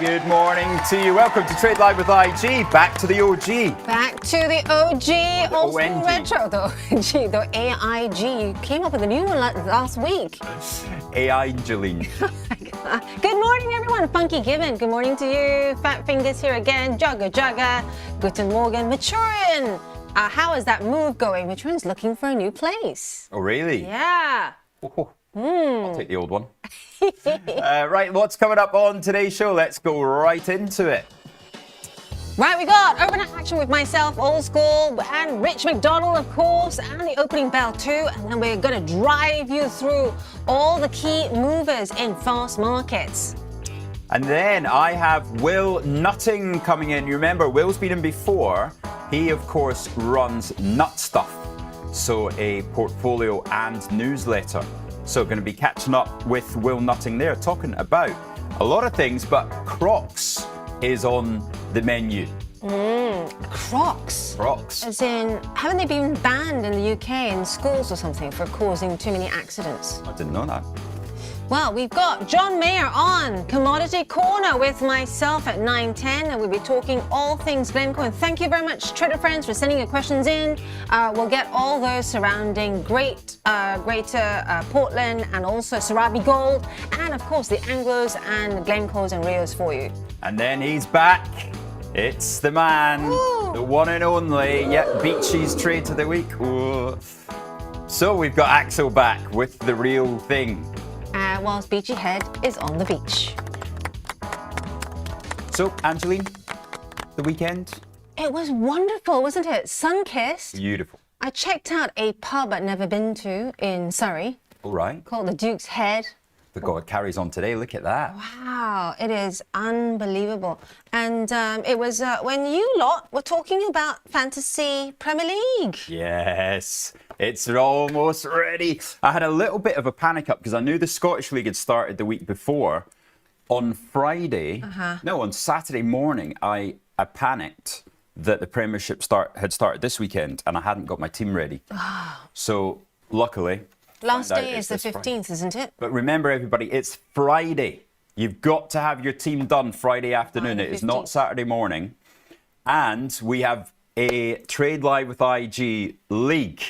good morning to you. Welcome to Trade Live with IG. Back to the OG. Back to the OG, old school ONG. retro, the OG, the AIG. You came up with a new one last week. AI Angeline. Good morning, everyone. Funky Given. Good morning to you. Fat Fingers here again. Jugga. Guten Morgen. Maturin. How is that move going? Maturin's looking for a new place. Oh, really? Yeah. I'll take the old one. Right, what's coming up on today's show? Let's go right into it. Right, we got overnight action with myself, old school, and Rich McDonald, of course, and the opening bell too. And then we're going to drive you through all the key movers in fast markets. And then I have Will Nutting coming in. You remember, Will's been in before. He, of course, runs Nut Stuff, so a portfolio and newsletter. So going to be catching up with Will Nutting there, talking about a lot of things, but Crocs is on the menu. Crocs? Crocs. As in, haven't they been banned in the UK in schools or something for causing too many accidents? I didn't know that. Well, we've got John Mayer on Commodity Corner with myself at 9:10, and we'll be talking all things Glencore. And thank you very much, Twitter friends, for sending your questions in. We'll get all those surrounding Greater Portland and also Sarabi Gold, and of course the Anglos and Glencores and Rios for you. And then he's back. It's the man, the one and only. Yep, Beachy's trade of the week. Ooh. So we've got Axel back with the real thing. Whilst Beachy Head is on the beach. So, Angeline, the weekend? It was wonderful, wasn't it? Sun-kissed. Beautiful. I checked out a pub I'd never been to in Surrey All right. called the Duke's Head. The God carries on today. Look at that. Wow, it is unbelievable. And it was when you lot were talking about Fantasy Premier League. Yes, it's almost ready. I had a little bit of a panic up because I knew the Scottish League had started the week before. On Friday, on Saturday morning, I panicked that the Premiership had started this weekend and I hadn't got my team ready. So luckily, Last found out day it's is the this Friday. 15th, isn't it? But remember, everybody, it's Friday. You've got to have your team done Friday afternoon. It is not 15th. Saturday morning. And we have a Trade Live with IG league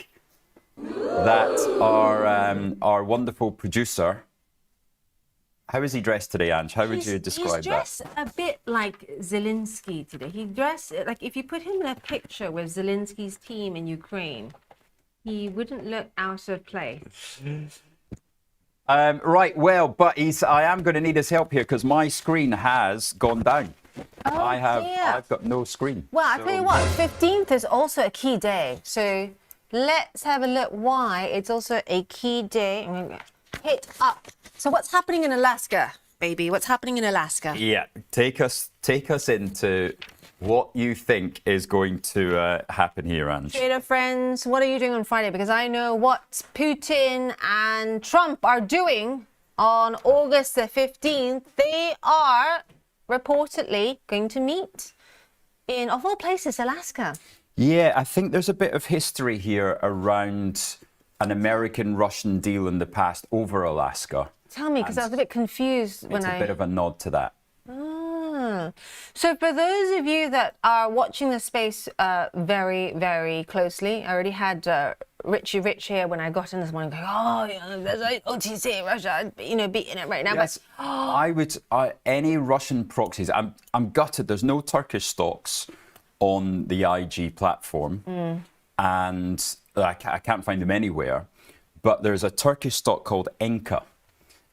that our wonderful producer. How is he dressed today, Ange? How would you describe He's dressed a bit like Zelensky today. He dressed like if you put him in a picture with Zelensky's team in Ukraine, he wouldn't look out of place. Right, well, but I am going to need his help here because my screen has gone down. dear. I've got no screen. Well, I'll tell you what, 15th is also a key day. So let's have a look why it's also a key day. I'm going to hit up. So what's happening in Alaska, baby? What's happening in Alaska? Yeah, take us into what you think is going to happen here, Ange. Trader friends, what are you doing on Friday? Because I know what Putin and Trump are doing on August the 15th. They are reportedly going to meet in, of all places, Alaska. Yeah, I think there's a bit of history here around an American-Russian deal in the past over Alaska. Tell me, because I was a bit confused when It's a bit of a nod to that. So for those of you that are watching the space very, very closely, I already had Richie Rich here when I got in this morning going, there's like OTC, Russia, beating it right now. Yes, any Russian proxies, I'm gutted, there's no Turkish stocks on the IG platform, and I can't find them anywhere, but there's a Turkish stock called incur.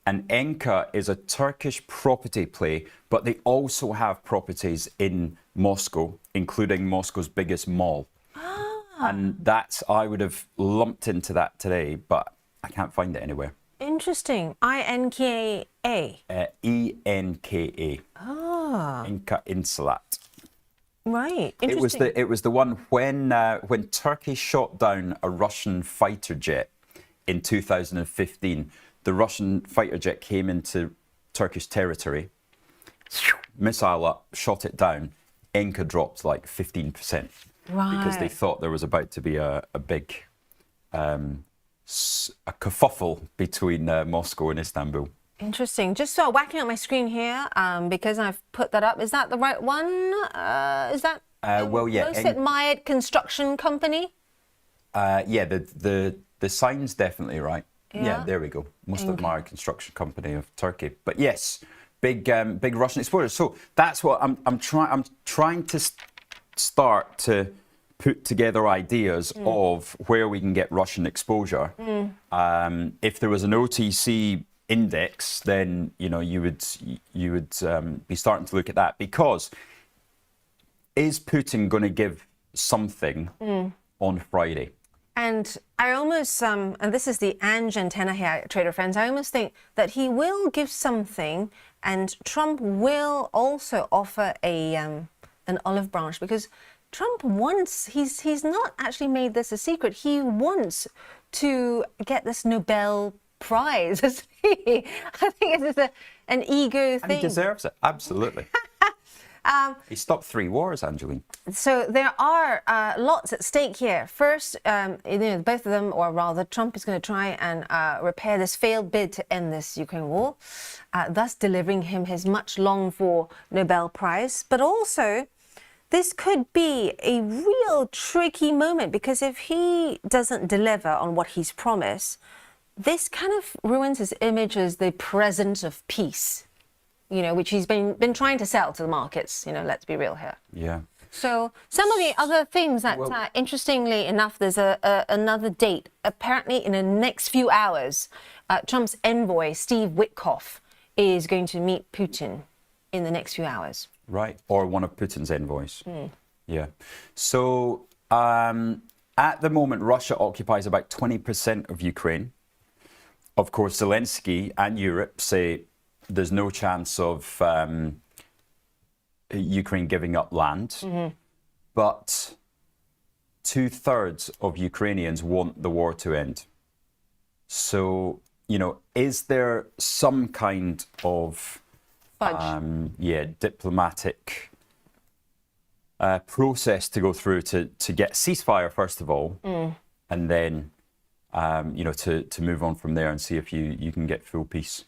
And incur is a Turkish property play, but they also have properties in Moscow, including Moscow's biggest mall. And I would have lumped into that today, but I can't find it anywhere. Interesting. I-N-K-A. E-N-K-A. Incur Insulat. Right. Interesting. It was the one when Turkey shot down a Russian fighter jet in 2015. The Russian fighter jet came into Turkish territory, missile up, shot it down. Incur dropped like 15%. Right. Because they thought there was about to be a big a kerfuffle between Moscow and Istanbul. Interesting. Just whacking up my screen here because I've put that up. Is that the right one? Is that well, yeah. most admired construction company? Yeah, the sign's definitely right. Yeah. Yeah, there we go. Most admired construction company of Turkey. But yes, big Russian exporters. So that's what I'm trying to start to put together ideas of where we can get Russian exposure. If there was an OTC index, then you would be starting to look at that, because is Putin going to give something on Friday? And I almost, and this is the Ange antenna here, trader friends, I almost think that he will give something, and Trump will also offer an olive branch, because Trump wants, he's not actually made this a secret, he wants to get this Nobel Prize. I think it's just an ego thing. And he deserves it, absolutely. He stopped 3 wars, Angeline. So there are lots at stake here. First, both of them, or rather, Trump is going to try and repair this failed bid to end this Ukraine war, thus delivering him his much longed for Nobel Prize. But also, this could be a real tricky moment, because if he doesn't deliver on what he's promised, this kind of ruins his image as the president of peace, which he's been trying to sell to the markets, let's be real here. Yeah. So some of the other things that, interestingly enough, there's another date. Apparently, in the next few hours, Trump's envoy, Steve Witkoff, is going to meet Putin in the next few hours. Right, or one of Putin's envoys. Yeah. So at the moment, Russia occupies about 20% of Ukraine. Of course, Zelensky and Europe say there's no chance of Ukraine giving up land. But 2/3 of Ukrainians want the war to end. So, is there some kind of diplomatic process to go through to get ceasefire, first of all, and then to move on from there and see if you can get full peace.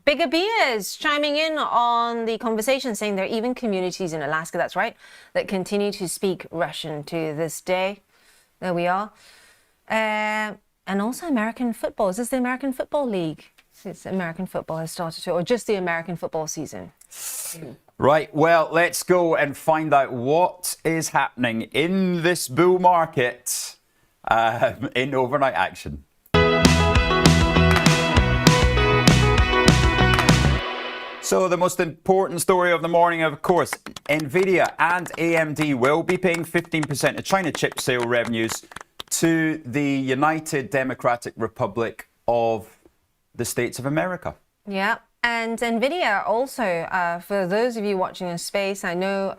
Bigger Beers chiming in on the conversation, saying there are even communities in Alaska, that's right, that continue to speak Russian to this day. There we are. And also American football. Is this the American Football League? Since American football has started to, or just the American football season? Right, well, let's go and find out what is happening in this bull market in overnight action. So the most important story of the morning, of course, Nvidia and AMD will be paying 15% of China chip sale revenues to the United Democratic Republic of the States of America. Yeah. And Nvidia also, for those of you watching in space, I know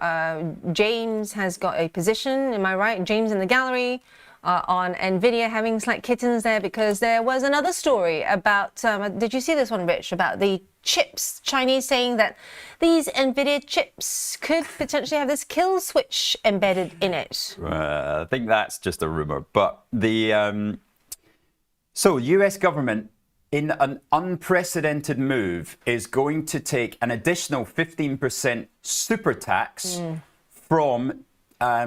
James has got a position, am I right? James in the gallery on Nvidia having slight kittens there, because there was another story about, did you see this one, Rich, about the chips, Chinese saying that these Nvidia chips could potentially have this kill switch embedded in it? I think that's just a rumor. But the so US government, in an unprecedented move, is going to take an additional 15% super tax from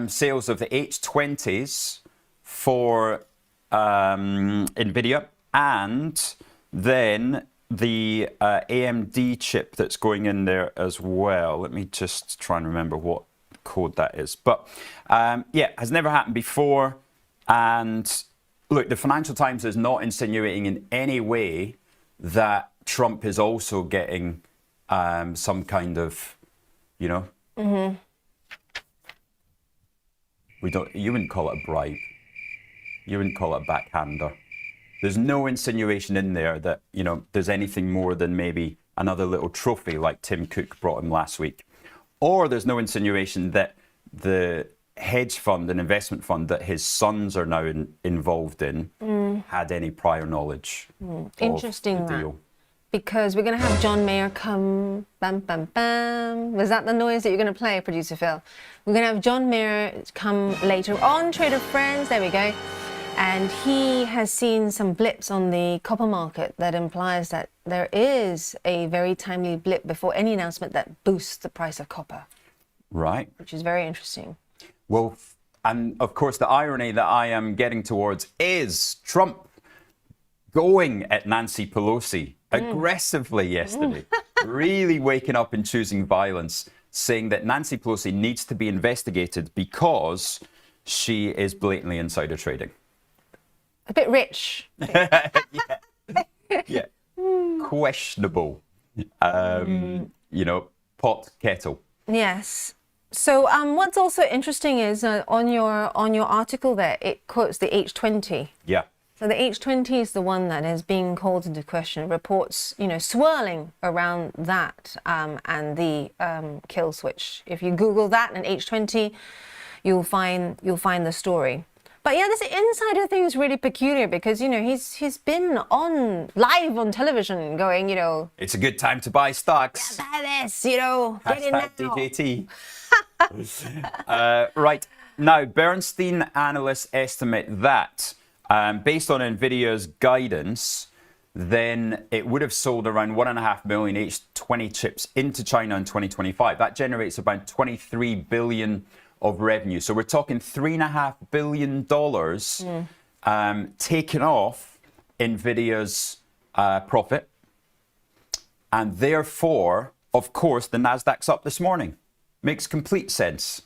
sales of the H20s for Nvidia, and then the AMD chip that's going in there as well. Let me just try and remember what code that is. But yeah, has never happened before. And look, the Financial Times is not insinuating in any way that Trump is also getting some kind of, you wouldn't call it a bribe. You wouldn't call it a backhander. There's no insinuation in there that, there's anything more than maybe another little trophy like Tim Cook brought him last week. Or there's no insinuation that the hedge fund and investment fund that his sons are now involved in had any prior knowledge Interesting, of the deal. Because we're going to have John Mayer come, bam, bam, bam. Was that the noise that you're going to play, Producer Phil? We're going to have John Mayer come later on, Trader Friends, there we go. And he has seen some blips on the copper market that implies that there is a very timely blip before any announcement that boosts the price of copper. Right. Which is very interesting. Well, and of course, the irony that I am getting towards is Trump going at Nancy Pelosi aggressively yesterday, really waking up and choosing violence, saying that Nancy Pelosi needs to be investigated because she is blatantly insider trading. A bit rich. Yeah. Questionable. You know, pot kettle. Yes. So what's also interesting is on your article there, it quotes the H20. Yeah. So the H20 is the one that is being called into question. Reports, you know, swirling around that and the kill switch. If you Google that and H20, you'll find the story. But yeah, this insider thing is really peculiar because, you know, he's been live on television going, you know, it's a good time to buy stocks. buy this, you know, get in now. DJT. Right. Now, Bernstein analysts estimate that based on Nvidia's guidance, then it would have sold around 1.5 million H20 chips into China in 2025. That generates about 23 billion of revenue. So we're talking $3.5 billion taken off Nvidia's profit. And therefore, of course, the Nasdaq's up this morning. Makes complete sense.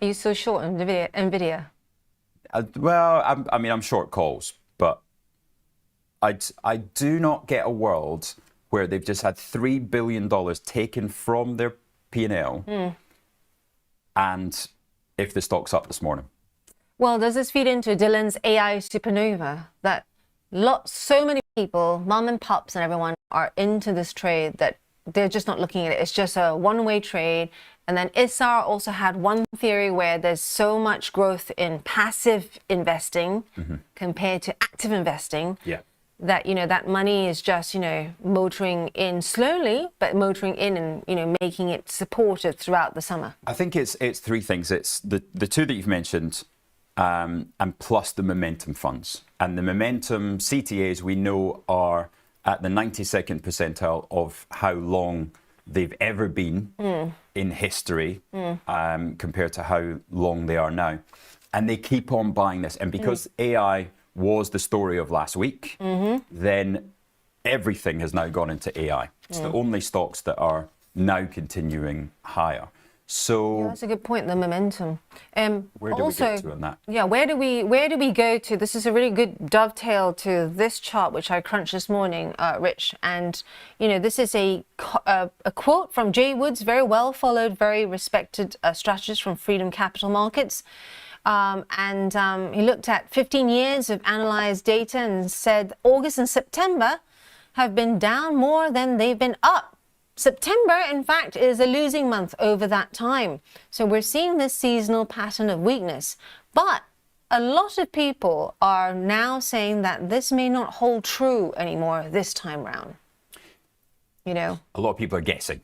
Are you so short Nvidia? Well, I mean, I'm short calls, but I do not get a world where they've just had $3 billion taken from their P&L and if the stock's up this morning. Well, does this feed into Dylan's AI supernova that so many people, mom and pops and everyone are into this trade that they're just not looking at it. It's just a one-way trade. And then Issar also had one theory where there's so much growth in passive investing compared to active investing. Yeah. That, you know, that money is just, you know, motoring in slowly, but motoring in and, you know, making it supported throughout the summer. I think it's three things. It's the two that you've mentioned, and plus the momentum funds. And the momentum CTAs we know are at the 92nd percentile of how long they've ever been in history compared to how long they are now. And they keep on buying this. And because AI was the story of last week, then everything has now gone into AI. It's the only stocks that are now continuing higher. So Yeah, that's a good point, the momentum. where do we get to on that? Yeah, where do we go to? This is a really good dovetail to this chart, which I crunched this morning, Rich. And, you know, this is a quote from Jay Woods, very well followed, very respected strategist from Freedom Capital Markets. He looked at 15 years of analyzed data and said August and September have been down more than they've been up. September, in fact, is a losing month over that time. So we're seeing this seasonal pattern of weakness. But a lot of people are now saying that this may not hold true anymore this time round. You know? A lot of people are guessing.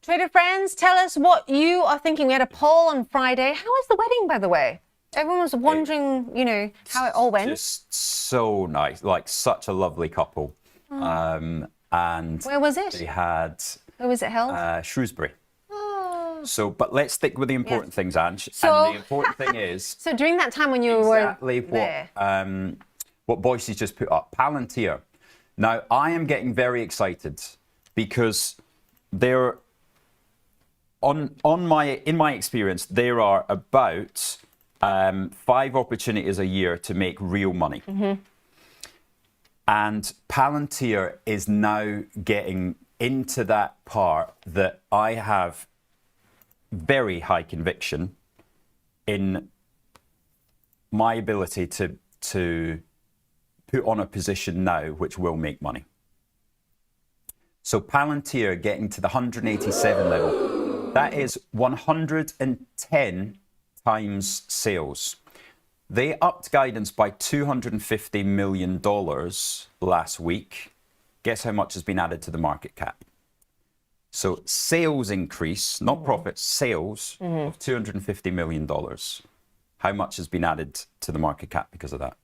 Trader friends, tell us what you are thinking. We had a poll on Friday. How was the wedding, by the way? Everyone was wondering, you know, how it all went. Just so nice, like such a lovely couple. And Where was it? they had Where was it held? Shrewsbury. Oh. So, but let's stick with the important things, Ange. So- And the important thing is So during that time when you exactly were there, what Boise's just put up. Palantir. Now, I am getting very excited because they're in my experience, there are about 5 opportunities a year to make real money. And Palantir is now getting into that part that I have very high conviction in my ability to put on a position now which will make money. So Palantir getting to the 187 level, that is 110 times sales. They upped guidance by $250 million last week. Guess how much has been added to the market cap? So sales increase, not profits, sales of $250 million How much has been added to the market cap because of that?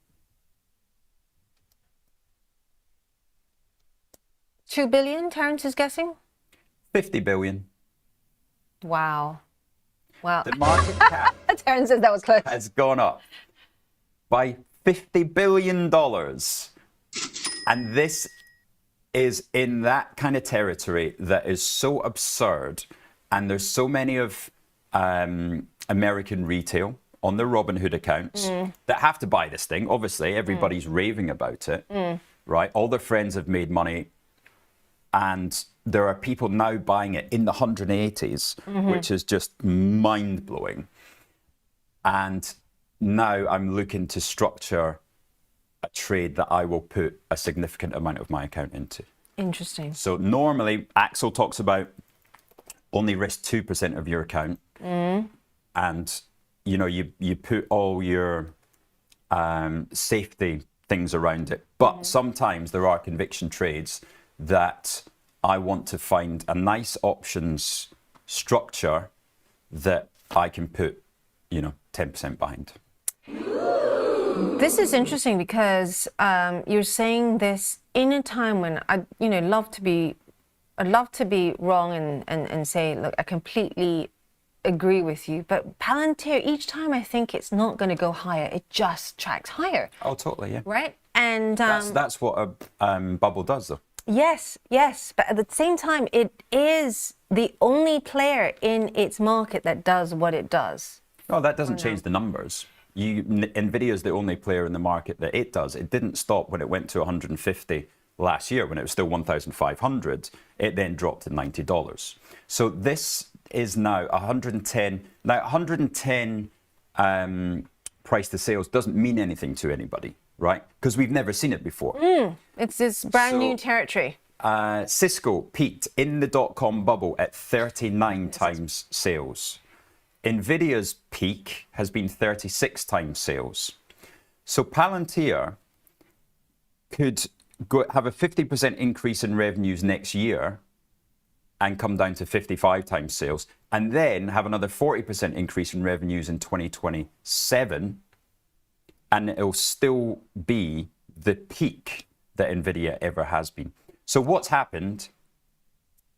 2 billion, Terence is guessing? 50 billion. Wow. Wow. The market cap Terence says that was close. has gone up by $50 billion. And this is in that kind of territory that is so absurd. And there's so many of American retail on their Robinhood accounts that have to buy this thing. Obviously, everybody's raving about it, right? All their friends have made money. And there are people now buying it in the 180s, which is just mind-blowing. And now I'm looking to structure a trade that I will put a significant amount of my account into. Interesting. So normally, Axel talks about only risk 2% of your account. And, you know, you put all your safety things around it. But sometimes there are conviction trades that I want to find a nice options structure that I can put, you know, 10% behind. This is interesting because you're saying this in a time when I'd love to be wrong and say, look, I completely agree with you. But Palantir, each time I think it's not going to go higher, it just tracks higher. Oh, totally, yeah. Right? And that's what a bubble does, though. Yes. But at the same time, it is the only player in its market that does what it does. No, that doesn't change the numbers. Nvidia is the only player in the market that it does. It didn't stop when it went to 150 last year, when it was still 1,500. It then dropped to $90. So this is now 110. Now, 110 price to sales doesn't mean anything to anybody, right? Because we've never seen it before. It's this brand new territory. Cisco peaked in the dot-com bubble at 39 times sales. Nvidia's peak has been 36 times sales. So Palantir could have a 50% increase in revenues next year and come down to 55 times sales, and then have another 40% increase in revenues in 2027, and it'll still be the peak that Nvidia ever has been. So what's happened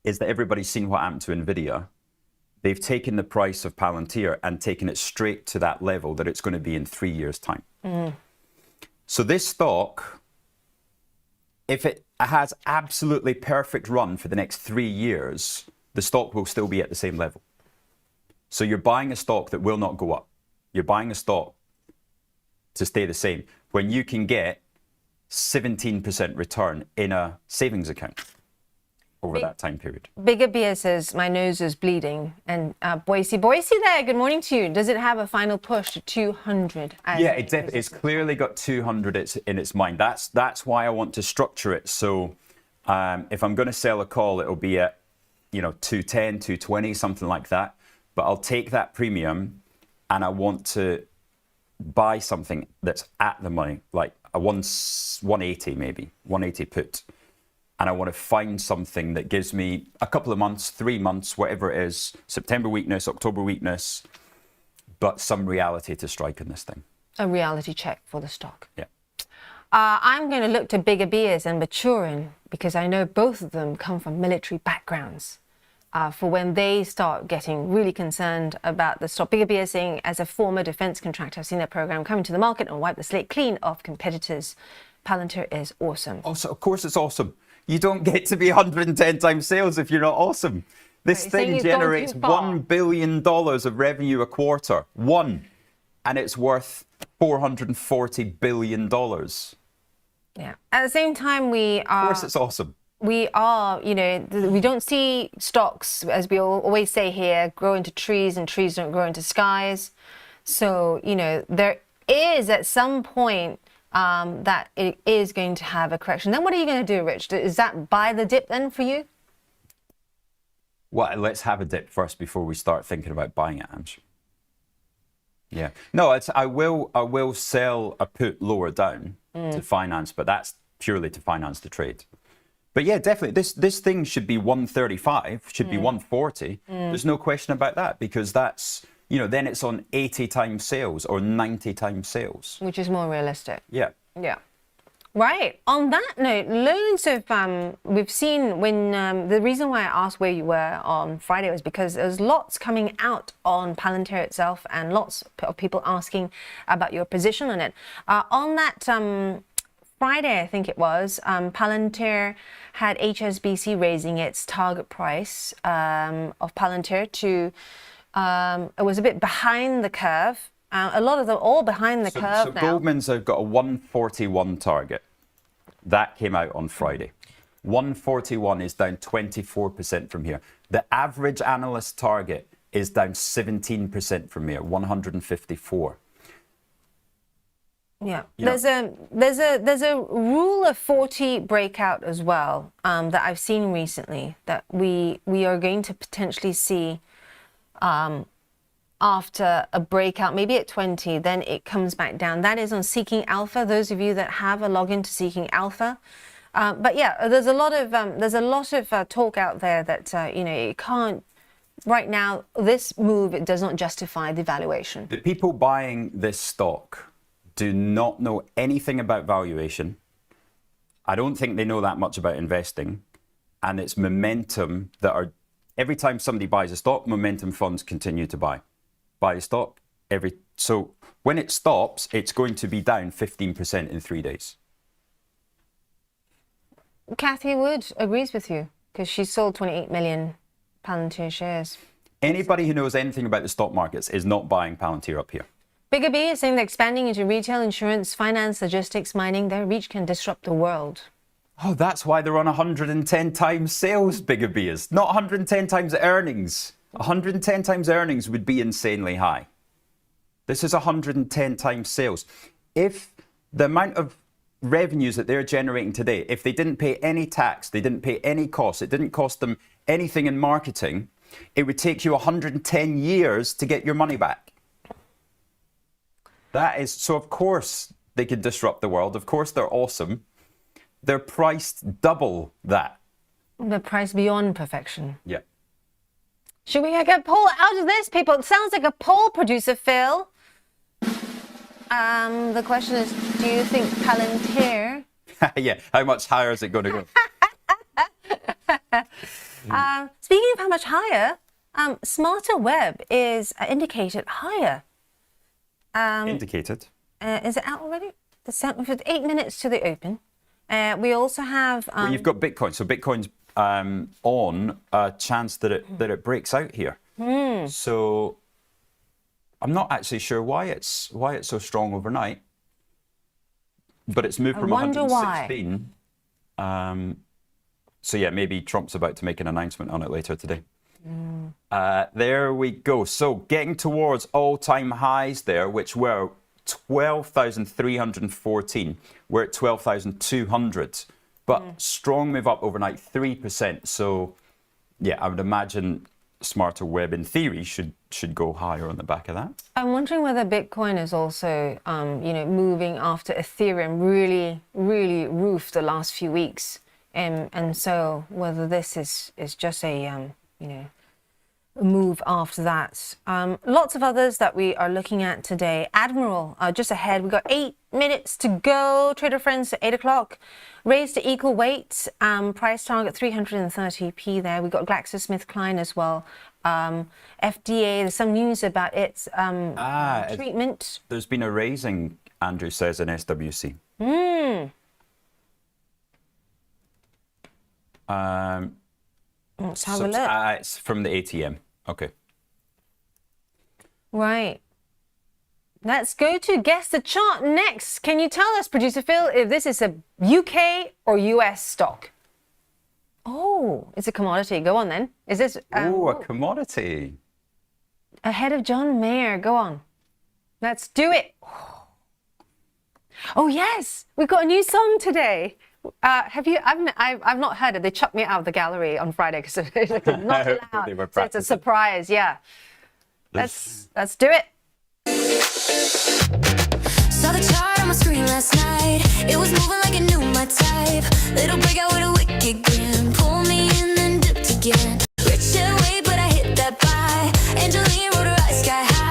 is that everybody's seen what happened to Nvidia. They've taken the price of Palantir and taken it straight to that level that it's going to be in 3 years' time. So this stock, if it has absolutely perfect run for the next 3 years, the stock will still be at the same level. So you're buying a stock that will not go up. You're buying a stock to stay the same when you can get 17% return in a savings account over that time period. Bigger Beer says, my nose is bleeding. And Boise there, good morning to you. Does it have a final push to 200? Yeah, it's clearly got 200 in its mind. That's why I want to structure it. So if I'm going to sell a call, it'll be at 210, 220, something like that. But I'll take that premium and I want to buy something that's at the money, like a 180 maybe, 180 put. And I want to find something that gives me a couple of months, 3 months, whatever it is, September weakness, October weakness, but some reality to strike in this thing. A reality check for the stock. Yeah. I'm going to look to Bigger Beers and Maturin because I know both of them come from military backgrounds. For when they start getting really concerned about the stock. Bigger Beer saying, as a former defense contractor, I've seen their program coming to the market and wipe the slate clean of competitors. Palantir is awesome. Also, of course it's awesome. You don't get to be 110 times sales if you're not awesome. This thing generates $1 billion of revenue a quarter. One. And it's worth $440 billion. Yeah. At the same time, we are... Of course it's awesome. We are, we don't see stocks, as we always say here, grow into trees and trees don't grow into skies. So, there is at some point that it is going to have a correction. Then what are you going to do, Rich? Is that buy the dip then for you? Well, let's have a dip first before we start thinking about buying it, Ange. Yeah. No, I will sell a put lower down to finance, but that's purely to finance the trade. But yeah, definitely, this thing should be 135, should be 140. There's no question about that, because that's then it's on 80 times sales or 90 times sales. Which is more realistic. Yeah. Yeah. Right. On that note, loads of we've seen when the reason why I asked where you were on Friday was because there's lots coming out on Palantir itself and lots of people asking about your position on it. On that Friday, I think it was, Palantir had HSBC raising its target price of Palantir to it was a bit behind the curve. A lot of them all behind the curve so now. Goldman's have got a 141 target. That came out on Friday. 141 is down 24% from here. The average analyst target is down 17% from here, 154. Yeah, there's a rule of 40 breakout as well that I've seen recently that we are going to potentially see after a breakout, maybe at 20, then it comes back down. That is on Seeking Alpha. Those of you that have a login to Seeking Alpha. But yeah, there's a lot of talk out there that it can't. Right now, this move it does not justify the valuation. The people buying this stock do not know anything about valuation. I don't think they know that much about investing, and it's momentum that are. Every time somebody buys a stock, momentum funds continue to buy a stock. So when it stops, it's going to be down 15% in 3 days. Kathy Wood agrees with you because she sold 28 million Palantir shares. Anybody who knows anything about the stock markets is not buying Palantir up here. Bigger B is saying they're expanding into retail, insurance, finance, logistics, mining. Their reach can disrupt the world. Oh, that's why they're on 110 times sales, Bigger B is. Not 110 times earnings. 110 times earnings would be insanely high. This is 110 times sales. If the amount of revenues that they're generating today, if they didn't pay any tax, they didn't pay any costs, it didn't cost them anything in marketing, it would take you 110 years to get your money back. So of course they could disrupt the world. Of course they're awesome. They're priced double that. They're priced beyond perfection. Yeah. Should we get a poll out of this, people? It sounds like a poll, producer Phil. The question is, do you think Palantir... Yeah, how much higher is it going to go? Speaking of how much higher, Smarter Web is indicated higher. Indicated. Is it out already? With 8 minutes to the open. We also have... Well, you've got Bitcoin. So Bitcoin's on a chance that it breaks out here. So I'm not actually sure why it's so strong overnight, but it's moved from 116. So yeah, maybe Trump's about to make an announcement on it later today. There we go. So getting towards all-time highs there, which were 12,314. We're at 12,200. But strong move up overnight, 3%. So, yeah, I would imagine Smarter Web, in theory, should go higher on the back of that. I'm wondering whether Bitcoin is also, moving after Ethereum really, really roofed the last few weeks. And so whether this is just a move after that. Lots of others that we are looking at today. Admiral, just ahead. We've got 8 minutes to go. Trader friends at 8 o'clock. Raised to equal weight. Price target 330p there. We've got GlaxoSmithKline as well. FDA, there's some news about its treatment. There's been a raising, Andrew says, in SWC. Let's have a look. It's from the ATM. Okay. Right. Let's go to guess the chart next. Can you tell us, producer Phil, if this is a UK or US stock? Oh, it's a commodity. Go on then. Is this... a commodity. Ahead of John Mayer. Go on. Let's do it. Oh, yes. We've got a new song today. Have you? I've not heard it. They chucked me out of the gallery on Friday because it's not allowed. They were So it's a surprise. Yeah. Let's do it. Saw the chart on my screen last night. It was moving like it knew my type. Little breakout with a wicked grin. Pull me in and dipped again. Rich and wait, but I hit that buy. Angelina wrote her eyes sky high.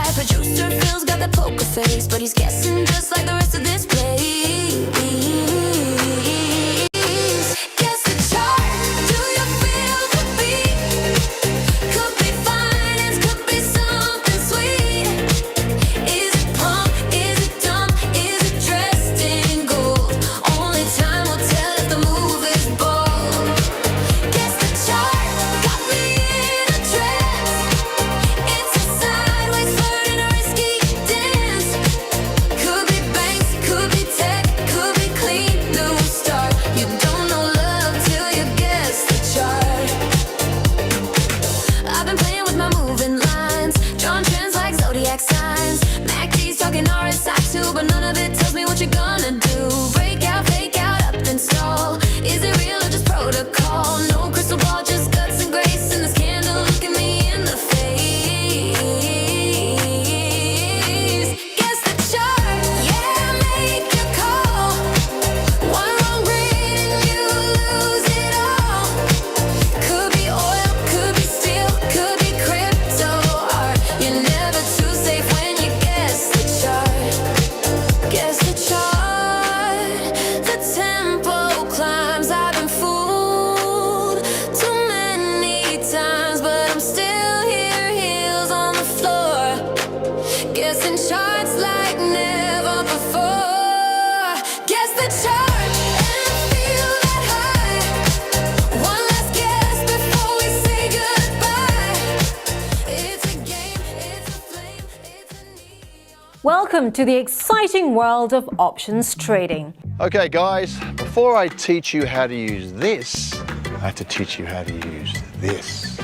Welcome to the exciting world of options trading. Okay guys, before I teach you how to use this, I have to teach you how to use this,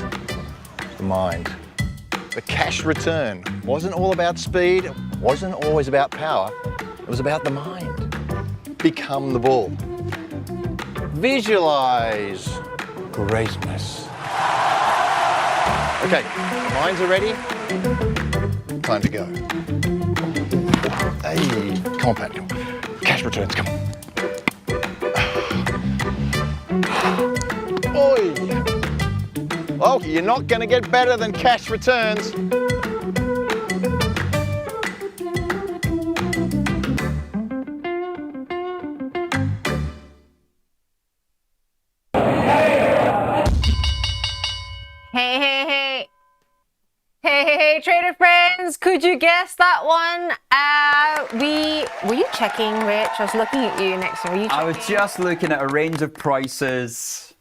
the mind. The cash return wasn't all about speed, it wasn't always about power, it was about the mind. Become the bull. Visualize greatness. Okay, minds are ready, time to go. Hey, come on, Pat. Cash returns, come on. Oi! Oh, you're not going to get better than cash returns. Hey, trader friends, could you guess that one? Were you checking, Rich? I was looking at you next to me. Were you checking? I was just looking at a range of prices.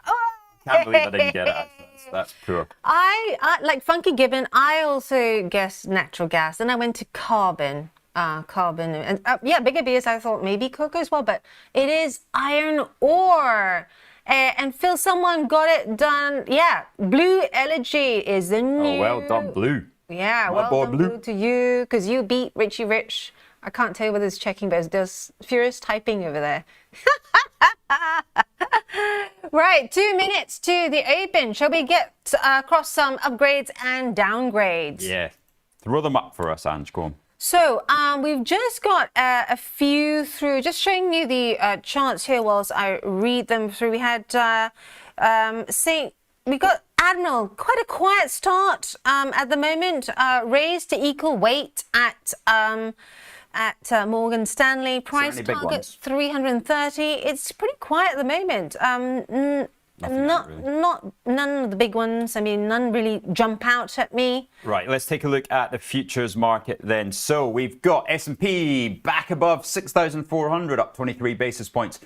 Can't believe I didn't get it. That's poor. I like Funky Gibbon. I also guessed natural gas. Then I went to carbon. And yeah, Bigger Beers. I thought maybe cocoa as well, but it is iron ore. And Phil, someone got it done. Yeah, Blue Elegy is the new. Oh, well done, Blue. Yeah, My well boy done, Blue. Blue, to you, because you beat Richie Rich. I can't tell whether it's checking, but there's furious typing over there. Right, 2 minutes to the open. Shall we get across some upgrades and downgrades? Yeah. Throw them up for us, Ange. Go on. So we've just got a few through, just showing you the charts here whilst I read them through. We had, we got Admiral, quite a quiet start at the moment, raised to equal weight at Morgan Stanley. Price any big target ones? 330. It's pretty quiet at the moment. None of the big ones. I mean, none really jump out at me. Right, let's take a look at the futures market then. So we've got S&P back above 6,400, up 23 basis points.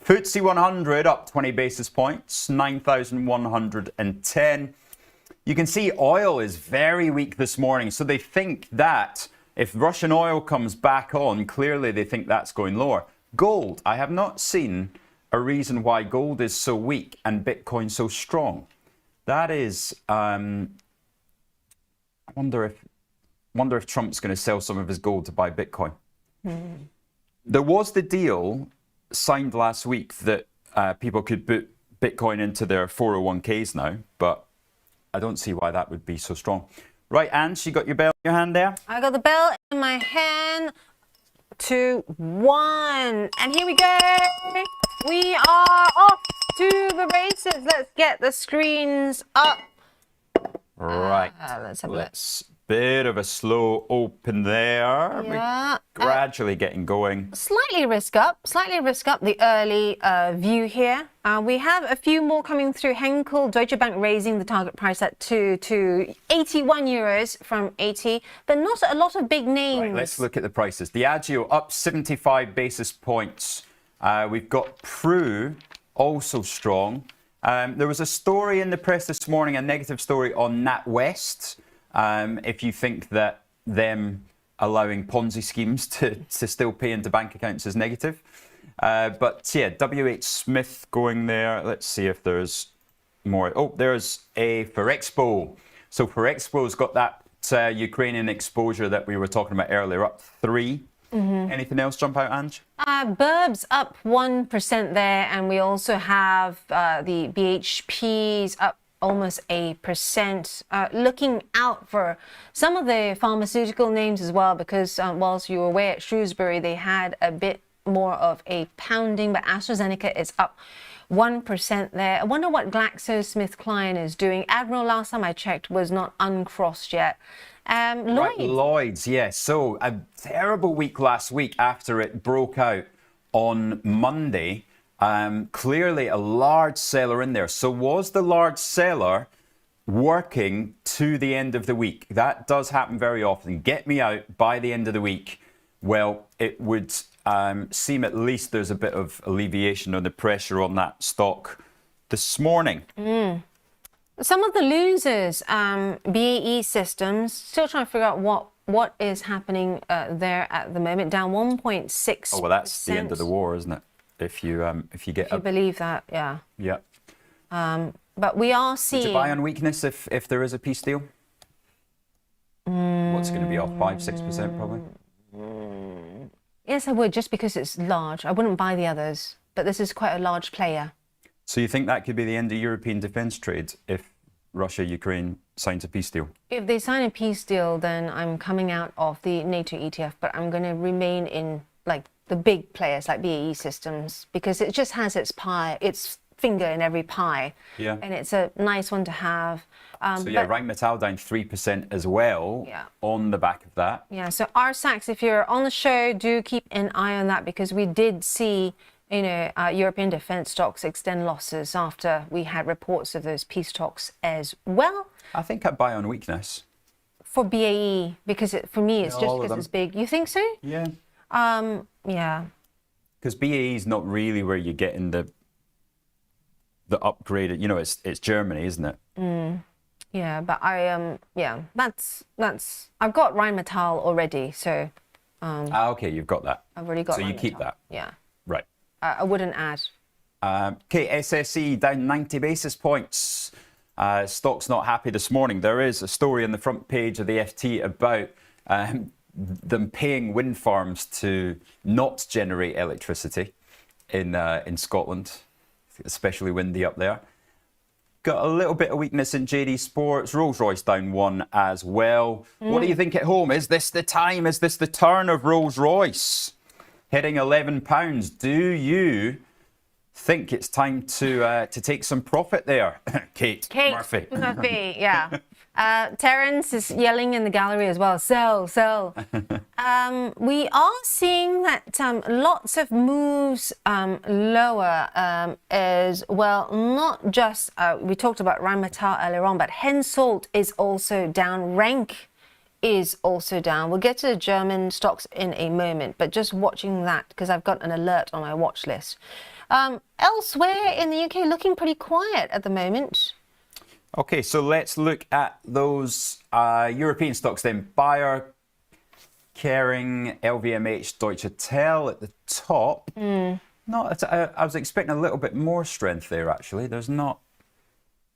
FTSE 100 up 20 basis points, 9,110. You can see oil is very weak this morning. So they think that if Russian oil comes back on, clearly they think that's going lower. Gold, I have not seen a reason why gold is so weak and Bitcoin so strong. That is, I wonder if Trump's going to sell some of his gold to buy Bitcoin. There was the deal signed last week that people could put Bitcoin into their 401ks now, but I don't see why that would be so strong. Right, Ange, you got your bell in your hand there? I got the bell in my hand. 2, 1, and here we go. We are off to the races. Let's get the screens up. Right. Let's have a look. Bit of a slow open there. Yeah. We're gradually getting going. Slightly risk up the early view here. We have a few more coming through. Henkel, Deutsche Bank raising the target price at to 81 euros from 80, but not a lot of big names. Right, let's look at the prices. Diageo up 75 basis points. We've got Pru also strong. There was a story in the press this morning, a negative story on NatWest. If you think that them allowing Ponzi schemes to still pay into bank accounts is negative. But yeah, WH Smith going there. Let's see if there's more. Oh, there's a Ferexpo. So Ferexpo's got that Ukrainian exposure that we were talking about earlier, up 3. Anything else jump out, Ange? Burbs up 1% there, and we also have the BHPs up almost 1%. Looking out for some of the pharmaceutical names as well, because whilst you were away at Shrewsbury, they had a bit more of a pounding, but AstraZeneca is up 1% there. I wonder what GlaxoSmithKline is doing. Admiral, last time I checked, was not uncrossed yet. Lloyd's. Right, Lloyd's, yes. So a terrible week last week after it broke out on Monday. Clearly a large seller in there. So was the large seller working to the end of the week? That does happen very often. Get me out by the end of the week. Well, it would seem at least there's a bit of alleviation on the pressure on that stock this morning. Some of the losers, BAE Systems, still trying to figure out what is happening there at the moment? Down 1.6%. Oh, well, that's the end of the war, isn't it? If you get If you believe that, yeah. yeah. But we are Would seeing. you buy on weakness if there is a peace deal? What's going to be off 5-6% probably? Yes, I would, just because it's large. I wouldn't buy the others, but this is quite a large player. So you think that could be the end of European defence trade if Russia, Ukraine signs a peace deal? If they sign a peace deal, then I'm coming out of the NATO ETF, but I'm going to remain in like the big players like BAE Systems, because it just has its finger in every pie. Yeah. And it's a nice one to have. So yeah, Rheinmetall down 3% as well. Yeah. On the back of that. Yeah, so RSACs, if you're on the show, do keep an eye on that, because we did see, European defence stocks extend losses after we had reports of those peace talks as well. I think I'd buy on weakness. For BAE, because for me, it's Yeah, just all of because them. it's big. You think so? Yeah. Yeah. Because BAE is not really where you're getting the upgraded. It's Germany, isn't it? Yeah, but that's I've got Rheinmetall already, so Okay, you've got that. I've already got. So you keep Rheinmetall. that. Yeah, Right. I wouldn't add. Okay, SSE down 90 basis points. Stock's not happy this morning. There is a story on the front page of the FT about them paying wind farms to not generate electricity in Scotland, especially windy up there. Got a little bit of weakness in JD Sports. Rolls-Royce down 1 as well. What do you think at home? Is this the time? Is this the turn of Rolls-Royce? Hitting £11. Do you think it's time to take some profit there? Kate Murphy. Yeah. Terence is yelling in the gallery as well. Sell. We are seeing that lots of moves lower as well. Not just, we talked about Rheinmetall earlier on, but Hensoldt is also down. Rank is also down. We'll get to the German stocks in a moment, but just watching that because I've got an alert on my watch list. Elsewhere in the UK, looking pretty quiet at the moment. Okay, so let's look at those European stocks then. Bayer, Kering, LVMH, Deutsche Tel at the top. I was expecting a little bit more strength there, actually. There's not.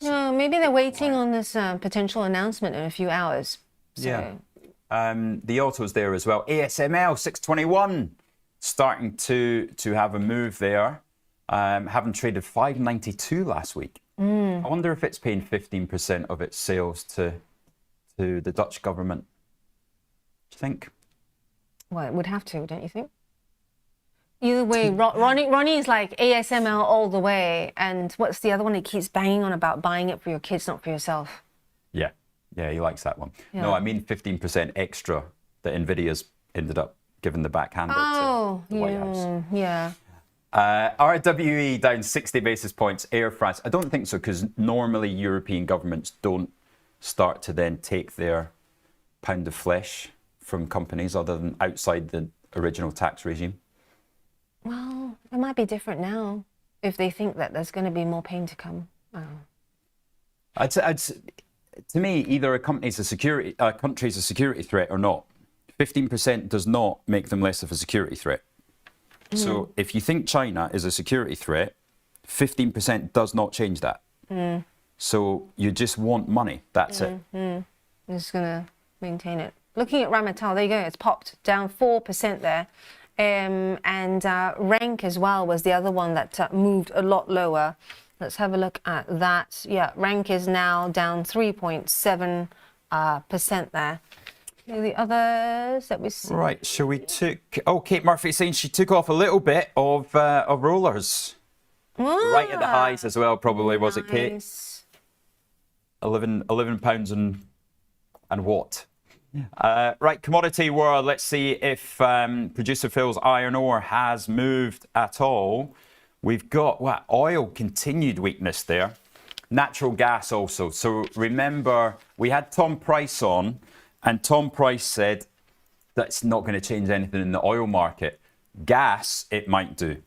No, maybe they're waiting on this potential announcement in a few hours. So. Yeah. The autos there as well. ASML 621 starting to have a move there. Having traded 592 last week. I wonder if it's paying 15% of its sales to the Dutch government. Do you think? Well, it would have to, don't you think? Either way, Ronnie is like ASML all the way. And what's the other one he keeps banging on about? Buying it for your kids, not for yourself. Yeah, he likes that one. Yeah. No, I mean 15% extra that Nvidia's ended up giving the backhandle to the White House. Yeah. RWE down 60 basis points. Air France. I don't think so, because normally European governments don't start to then take their pound of flesh from companies other than outside the original tax regime. Well, it might be different now if they think that there's going to be more pain to come. Oh. To me, either a country's a security threat or not. 15% does not make them less of a security threat. So if you think China is a security threat, 15% does not change that. So you just want money. That's it. I'm just going to maintain it. Looking at Rheinmetall, there you go. It's popped down 4% there. And Rank as well was the other one that moved a lot lower. Let's have a look at that. Yeah, Rank is now down 3.7% there. The others that we see. Right, shall we Kate Murphy saying she took off a little bit of rollers. Right at the highs as well, probably, was it, Kate? Nice. £11 and what? Right, commodity world. Let's see if producer Phil's iron ore has moved at all. We've got oil, continued weakness there. Natural gas also. So remember, we had Tom Price on, and Tom Price said that's not going to change anything in the oil market. Gas, it might do.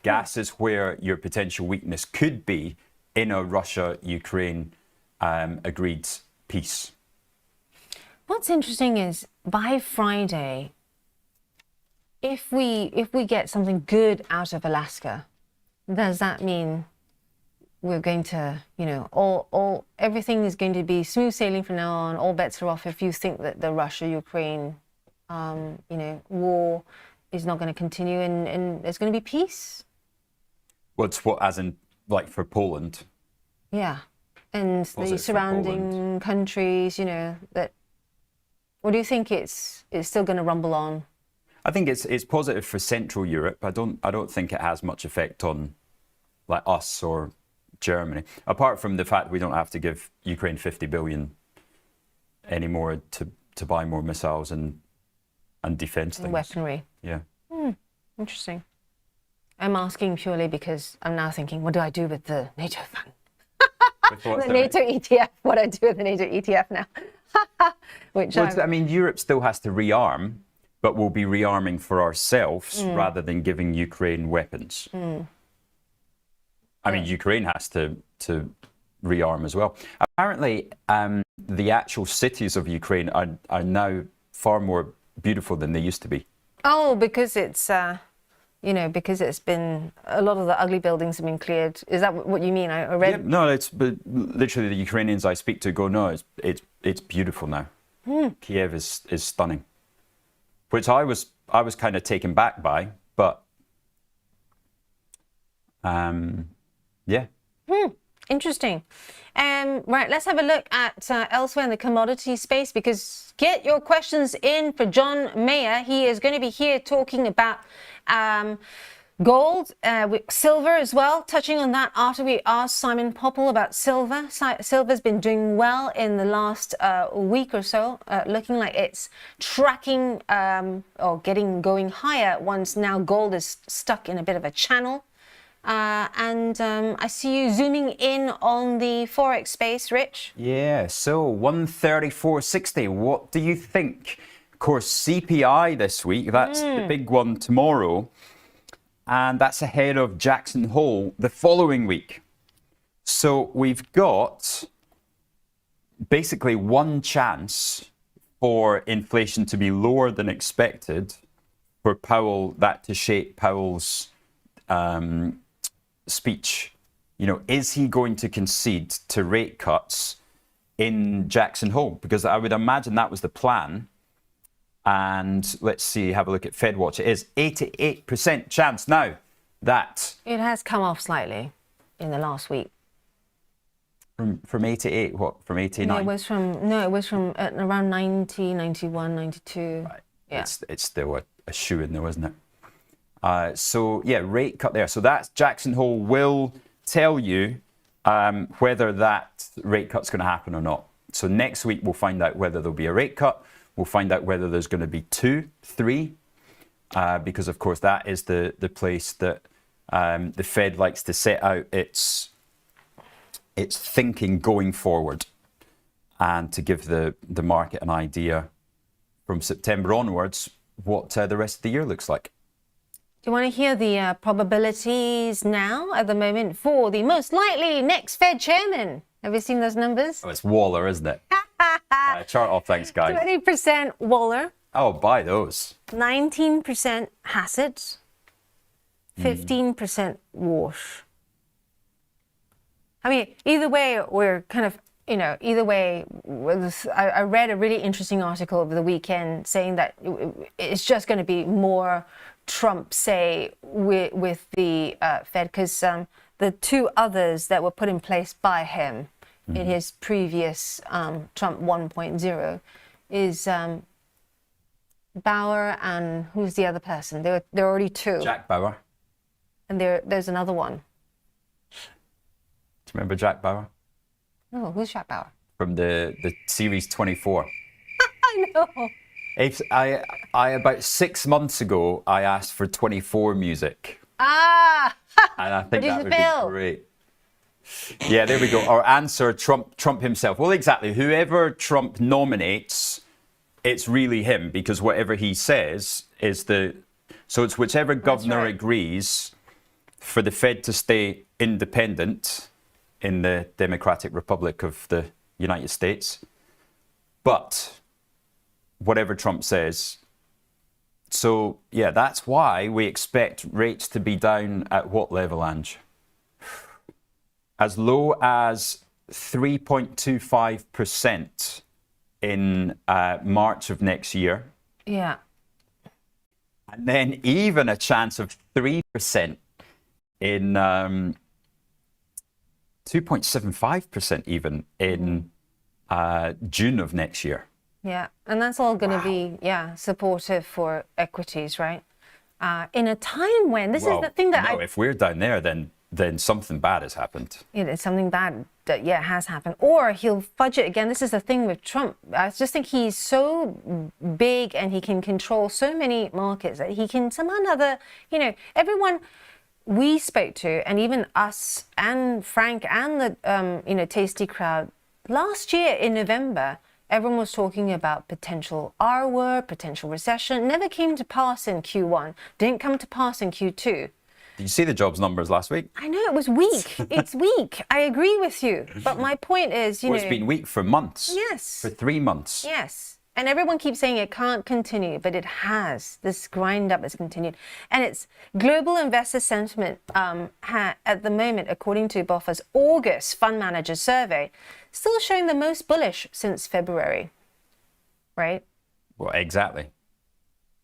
Gas is where your potential weakness could be in a Russia-Ukraine agreed peace. Well, what's interesting is by Friday, if we get something good out of Alaska, does that mean we're going to, you know, everything is going to be smooth sailing from now on, all bets are off if you think that the Russia-Ukraine, you know, war is not going to continue and there's going to be peace? What's what, as in, like, for Poland? Yeah. And Was the it for surrounding Poland? countries, you know, that, or do you think it's still going to rumble on? I think it's positive for Central Europe. I don't think it has much effect on, like, us or Germany, apart from the fact we don't have to give Ukraine 50 billion anymore to buy more missiles and defense things. Weaponry. Yeah. Interesting. I'm asking purely because I'm now thinking, what do I do with the NATO fund? What's The the- NATO ETF. What do I do with the NATO ETF now? Which I mean, Europe still has to rearm, but we'll be rearming for ourselves rather than giving Ukraine weapons. I mean, Ukraine has to rearm as well. Apparently, the actual cities of Ukraine are now far more beautiful than they used to be. oh, because it's you know, because it's been a lot of the ugly buildings have been cleared. Is that what you mean? I read. Yeah, no, but literally the Ukrainians I speak to go, no, it's beautiful now. Kiev is stunning, which I was kind of taken back by, but yeah. Interesting. Right, let's have a look at elsewhere in the commodity space, because get your questions in for John Mayer. He is going to be here talking about gold, silver as well, touching on that after we asked Simon Popple about silver. Silver's been doing well in the last week or so, looking like it's tracking or going higher once now gold is stuck in a bit of a channel. And I see you zooming in on the Forex space, Rich. Yeah, so 134.60, what do you think? Of course, CPI this week, that's the big one tomorrow. And that's ahead of Jackson Hole the following week. So we've got basically one chance for inflation to be lower than expected, for Powell, that to shape Powell's speech. You know, is he going to concede to rate cuts in Jackson Hole? Because I would imagine that was the plan. And let's see, have a look at FedWatch. It is 88% chance now that It has come off slightly in the last week. from 88, what, from 89? It was from around 90, 91, 92. Right. Yeah. It's still a shoe in though, isn't it? So yeah, rate cut there. So that's Jackson Hole will tell you whether that rate cut's going to happen or not. So next week we'll find out whether there'll be a rate cut. We'll find out whether there's going to be 2, 3, because of course that is the place that the Fed likes to set out its thinking going forward, and to give the market an idea from September onwards what the rest of the year looks like. Do you want to hear the probabilities now at the moment for the most likely next Fed chairman? Have you seen those numbers? Oh, it's Waller, isn't it? Chart off, thanks, guys. 20% Waller, Oh, buy those. 19% Hassett, 15% Walsh. I mean, either way, we're kind of, you know, either way, I read a really interesting article over the weekend saying that it's just going to be more Trump say with the Fed, because the two others that were put in place by him in his previous Trump 1.0 is Bauer and who's the other person? There are already two. Jack Bauer. And there's another one. Do you remember Jack Bauer? Oh, who's Jack Bauer? From the series 24. I know. I about 6 months ago, I asked for 24 music. Ah! And I think that Producer would Phil. be great. Yeah, there we go. Our answer, Trump himself. Well, exactly. Whoever Trump nominates, it's really him, because whatever he says is so it's whichever governor right. agrees for the Fed to stay independent in the Democratic Republic of the United States. But whatever Trump says. So, yeah, that's why we expect rates to be down at what level, Ange? As low as 3.25% in March of next year. Yeah. And then even a chance of 3% in 2.75% even in June of next year. Yeah, and that's all going to be, supportive for equities, right? In a time when this is the thing that if we're down there, then something bad has happened. It's something bad that has happened, or he'll fudge it again. This is the thing with Trump. I just think he's so big and he can control so many markets that he can somehow or other, everyone we spoke to, and even us and Frank and the Tasty crowd last year in November. Everyone was talking about potential R word, potential recession. Never came to pass in Q1. Didn't come to pass in Q2. Did you see the jobs numbers last week? I know, it was weak. It's weak. I agree with you. But my point is, it's been weak for months. Yes. For 3 months. Yes. And everyone keeps saying it can't continue, but it has. This grind up has continued. And it's global investor sentiment at the moment, according to BofA's August fund manager survey, still showing the most bullish since February, right? Well, exactly.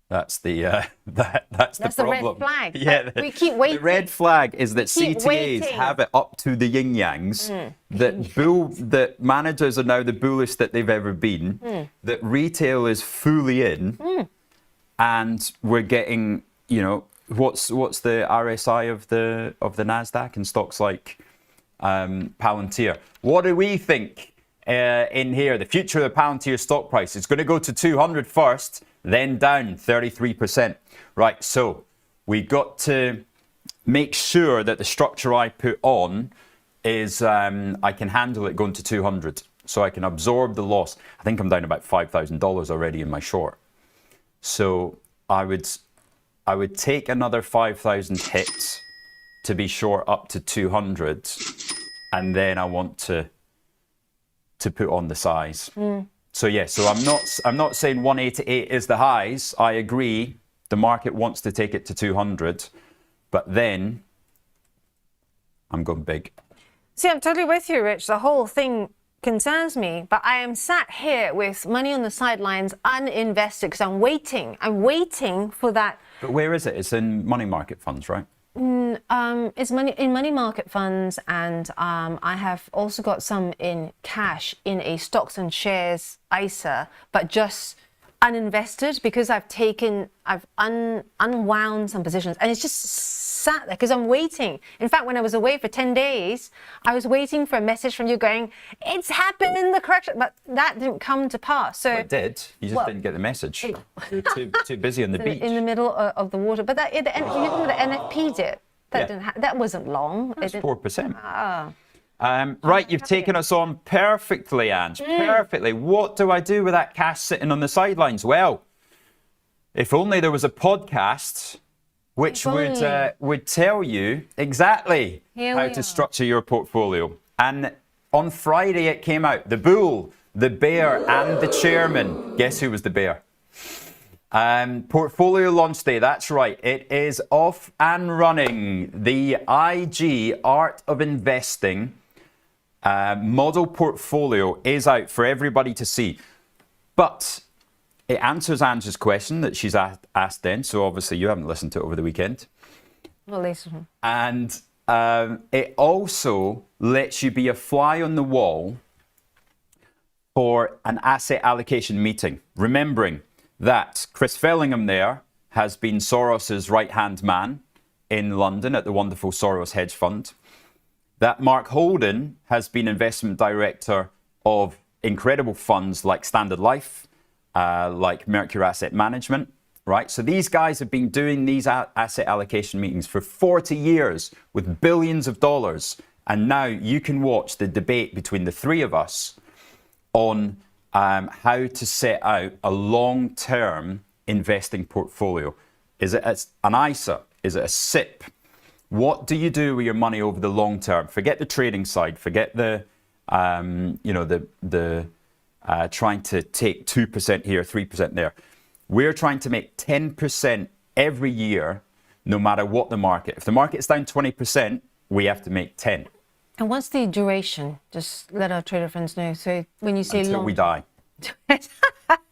That's the that's the problem. Red flag. Yeah, We keep waiting. The red flag is that Keep CTAs waiting. have it up to the yin yangs. That managers are now the bullest that they've ever been. That retail is fully in, and we're getting what's the RSI of the Nasdaq and stocks like Palantir. What do we think in here? The future of the Palantir stock price is going to go to 200 first, then down 33%. Right, so we got to make sure that the structure I put on is I can handle it going to 200, so I can absorb the loss. I think I'm down about $5,000 already in my short. So I would take another 5,000 hits to be short up to 200, and then I want to put on the size. So yeah, so I'm not saying 188 is the highs. I agree, the market wants to take it to 200, but then I'm going big. See, I'm totally with you, Rich. The whole thing concerns me, but I am sat here with money on the sidelines, uninvested, because I'm waiting. I'm waiting for that. But where is it? It's in money market funds, right? It's money market funds, and I have also got some in cash in a stocks and shares ISA, but just uninvested because I've unwound some positions, and it's just sat there because I'm waiting. In fact, when I was away for 10 days, I was waiting for a message from you going, "It's happened in the correction," but that didn't come to pass. So well, it did. You just didn't get the message. You're too busy on the beach. In the middle of the water. But you know what the NFP did? That wasn't long. That's 4%. Right, you've taken us on perfectly, Ange. Perfectly. What do I do with that cash sitting on the sidelines? Well, if only there was a podcast which would tell you exactly how to structure your portfolio. And on Friday it came out. The bull, the bear, and the chairman. Guess who was the bear? Portfolio launch day, that's right. It is off and running. The IG Art of Investing model portfolio is out for everybody to see. But it answers Ange's question that she's asked then, so obviously you haven't listened to it over the weekend. Well, listen. And it also lets you be a fly on the wall for an asset allocation meeting. Remembering that Chris Fellingham there has been Soros's right-hand man in London at the wonderful Soros hedge fund. That Mark Holden has been investment director of incredible funds like Standard Life, like Mercury Asset Management, right? So these guys have been doing these asset allocation meetings for 40 years with billions of dollars. And now you can watch the debate between the three of us on how to set out a long-term investing portfolio. Is it an ISA? Is it a SIP? What do you do with your money over the long term? Forget the trading side. Forget the trying to take 2% here, 3% there. We're trying to make 10% every year, no matter what the market. If the market's down 20%, we have to make 10. And what's the duration? Just let our trader friends know. So when you say Until long, we die.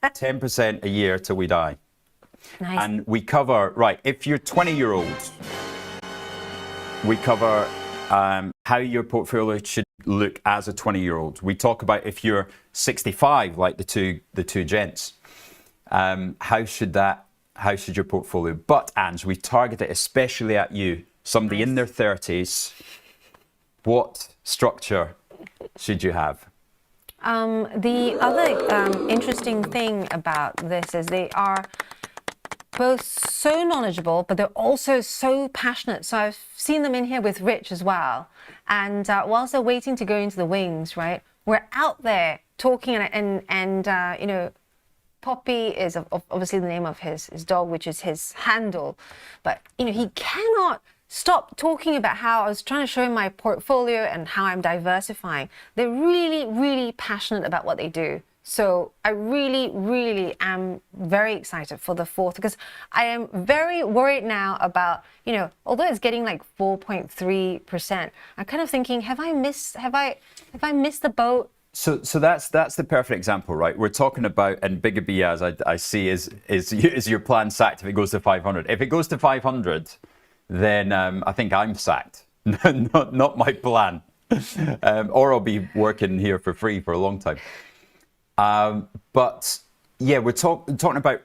10% a year till we die. Nice. And we cover, right, if you're 20-year-olds, we cover how your portfolio should look as a 20-year-old. We talk about if you're 65, like the two gents, how should your portfolio? But Ange, we target it especially at you, somebody in their 30s. What structure should you have? The other interesting thing about this is they are both so knowledgeable, but they're also so passionate. So I've seen them in here with Rich as well. And whilst they're waiting to go into the wings, right, we're out there talking and you know, Poppy is obviously the name of his dog, which is his handle. But, you know, he cannot stop talking about how I was trying to show him my portfolio and how I'm diversifying. They're really, really passionate about what they do. So I really, really am very excited for the fourth, because I am very worried now about, you know, although it's getting like 4.3%, I'm kind of thinking, have I missed the boat? So that's the perfect example, right? We're talking about, and Bigger B, as I see, is your plan sacked if it goes to 500. If it goes to 500, then I think I'm sacked, not my plan, or I'll be working here for free for a long time. But yeah, we're talking about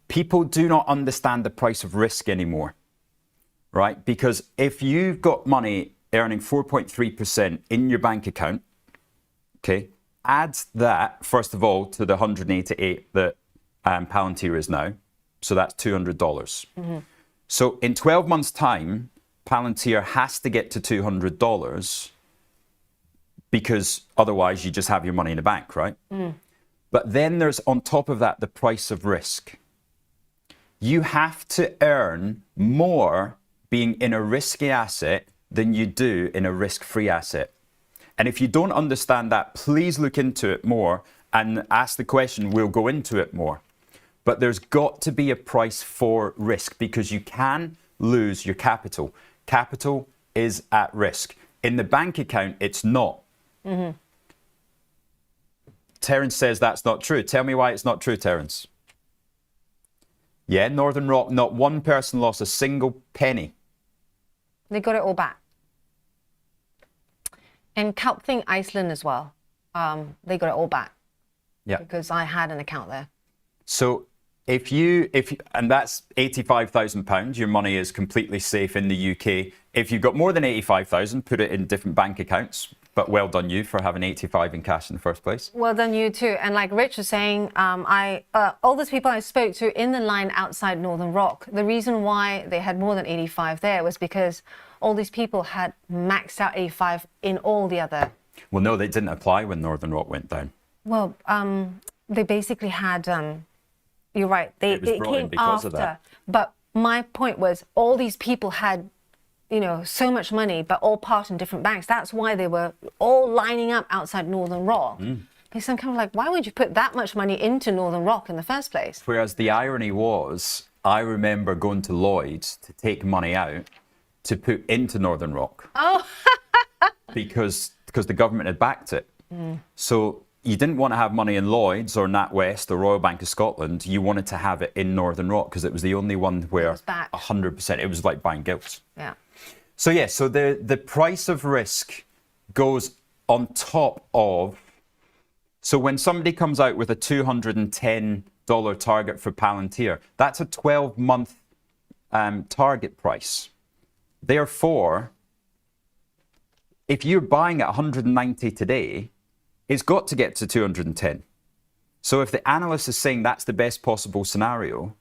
people do not understand the price of risk anymore, right? Because if you've got money earning 4.3% in your bank account, okay, add that, first of all, to the 188 that Palantir is now. So that's $200. Mm-hmm. So in 12 months' time, Palantir has to get to $200 because otherwise you just have your money in the bank, right? Mm. But then there's on top of that the price of risk. You have to earn more being in a risky asset than you do in a risk-free asset. And if you don't understand that, please look into it more and ask the question. We'll go into it more. But there's got to be a price for risk because you can lose your capital. Capital is at risk. In the bank account, it's not. Mm-hmm. Terence says that's not true. Tell me why it's not true, Terence. Yeah, Northern Rock, not one person lost a single penny. They got it all back. And Kelpthing Iceland as well. They got it all back. Yeah. Because I had an account there. So if you and that's £85,000, your money is completely safe in the UK. If you've got more than 85,000, put it in different bank accounts. But well done you for having 85 in cash in the first place. Well done you too. And like Rich was saying, all those people I spoke to in the line outside Northern Rock, the reason why they had more than 85 there was because all these people had maxed out 85 in all the other. Well, no, they didn't apply when Northern Rock went down. Well, they basically had, you're right, it came after. Of that. But my point was all these people had, you know, so much money, but all parked in different banks. That's why they were all lining up outside Northern Rock. Mm. Because I'm kind of like, why would you put that much money into Northern Rock in the first place? Whereas the irony was, I remember going to Lloyd's to take money out to put into Northern Rock. Oh. because the government had backed it. Mm. So you didn't want to have money in Lloyd's or NatWest or Royal Bank of Scotland. You wanted to have it in Northern Rock because it was the only one where 100%, it was like buying gilts. Yeah. So yeah, so the price of risk goes on top of, so when somebody comes out with a $210 target for Palantir, that's a 12-month target price. Therefore, if you're buying at 190 today, it's got to get to 210. So if the analyst is saying that's the best possible scenario,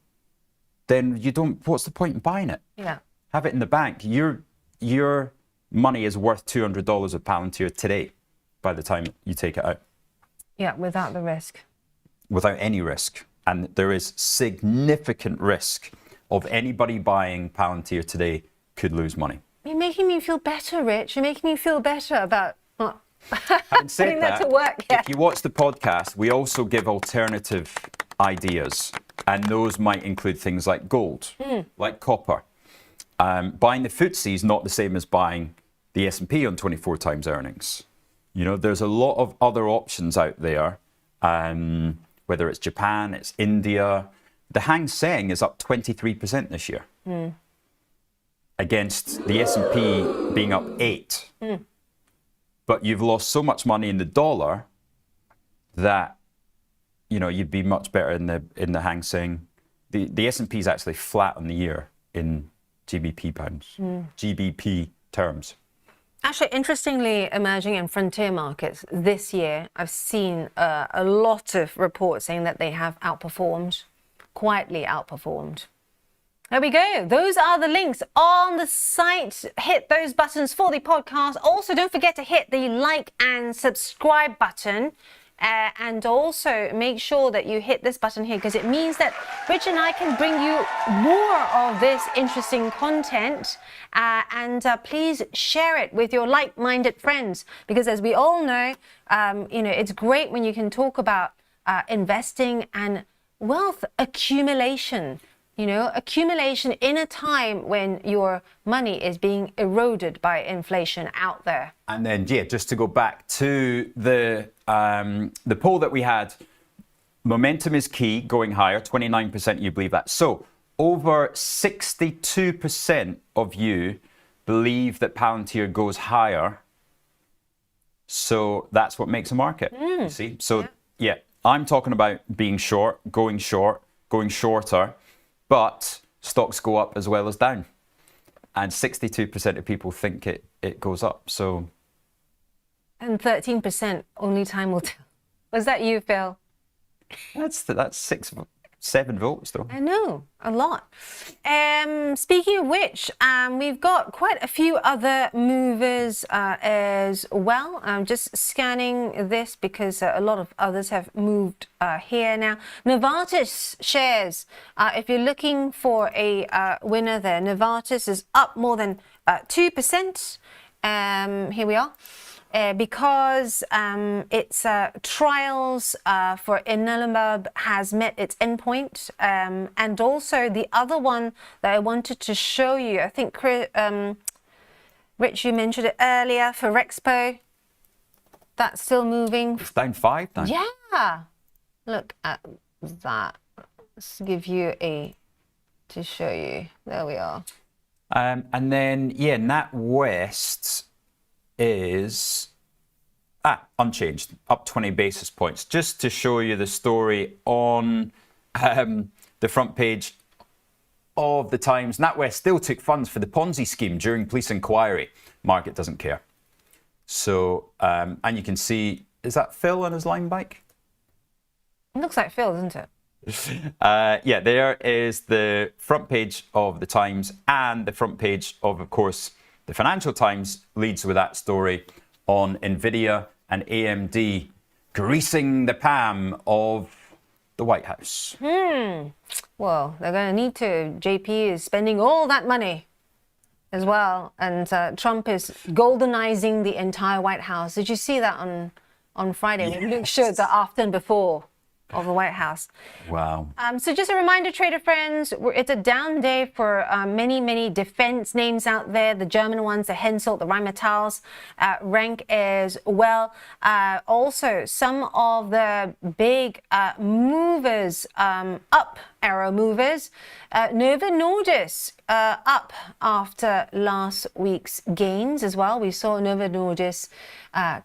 then what's the point in buying it? Yeah. Have it in the bank. Your money is worth $200 of Palantir today by the time you take it out. Yeah, without the risk. Without any risk. And there is significant risk of anybody buying Palantir today could lose money. You're making me feel better, Rich. You're making me feel better about... Having said Putting that to work, yeah. if you watch the podcast, we also give alternative ideas, and those might include things like gold, like copper. Buying the FTSE is not the same as buying the S&P on 24 times earnings. You know, there's a lot of other options out there, whether it's Japan, it's India. The Hang Seng is up 23% this year against the S&P being up 8. But you've lost so much money in the dollar that, you know, you'd be much better in the Hang Seng. The S&P is actually flat on the year in GBP terms. Actually, interestingly, emerging and frontier markets this year, I've seen a lot of reports saying that they have outperformed, quietly outperformed. There we go. Those are the links on the site. Hit those buttons for the podcast. Also, don't forget to hit the like and subscribe button. And also make sure that you hit this button here, because it means that Rich and I can bring you more of this interesting content. Please share it with your like-minded friends, because as we all know, you know, it's great when you can talk about investing and wealth accumulation. You know, accumulation in a time when your money is being eroded by inflation out there. And then, yeah, just to go back to the poll that we had, momentum is key, going higher, 29% you believe that. So over 62% of you believe that Palantir goes higher. So that's what makes a market, you see? So, yeah, I'm talking about being short, going shorter. But stocks go up as well as down. And 62% of people think it goes up. So, and 13% only time will tell. Was that you, Phil? that's 7 votes though. I know, a lot. Speaking of which, we've got quite a few other movers as well. I'm just scanning this because a lot of others have moved here now. Novartis shares, if you're looking for a winner there, Novartis is up more than 2%. Here we are. Because its trials for inelimab has met its endpoint. And also the other one that I wanted to show you, I think, Rich, you mentioned it earlier, for Rexpo. That's still moving. It's down 5 now. Yeah. Look at that. Let's give you to show you. There we are. And then, yeah, NatWest is unchanged, up 20 basis points. Just to show you the story on the front page of the Times, NatWest still took funds for the Ponzi scheme during police inquiry. Market doesn't care. So, and you can see, is that Phil on his line bike? It looks like Phil, doesn't it? Yeah, there is the front page of the Times, and the front page of course, the Financial Times leads with that story on Nvidia and AMD greasing the palm of the White House. Well, they're going to need to. JP is spending all that money as well, and Trump is goldenizing the entire White House. Did you see that on Friday when Luke showed the after and before of the White House? Wow. So just a reminder, trader friends, it's a down day for many defense names out there. The German ones, the Hensoldt, the Rheinmetalls, rank as well. Also, some of the big movers, up arrow movers. Novo Nordisk up after last week's gains as well. We saw Novo Nordisk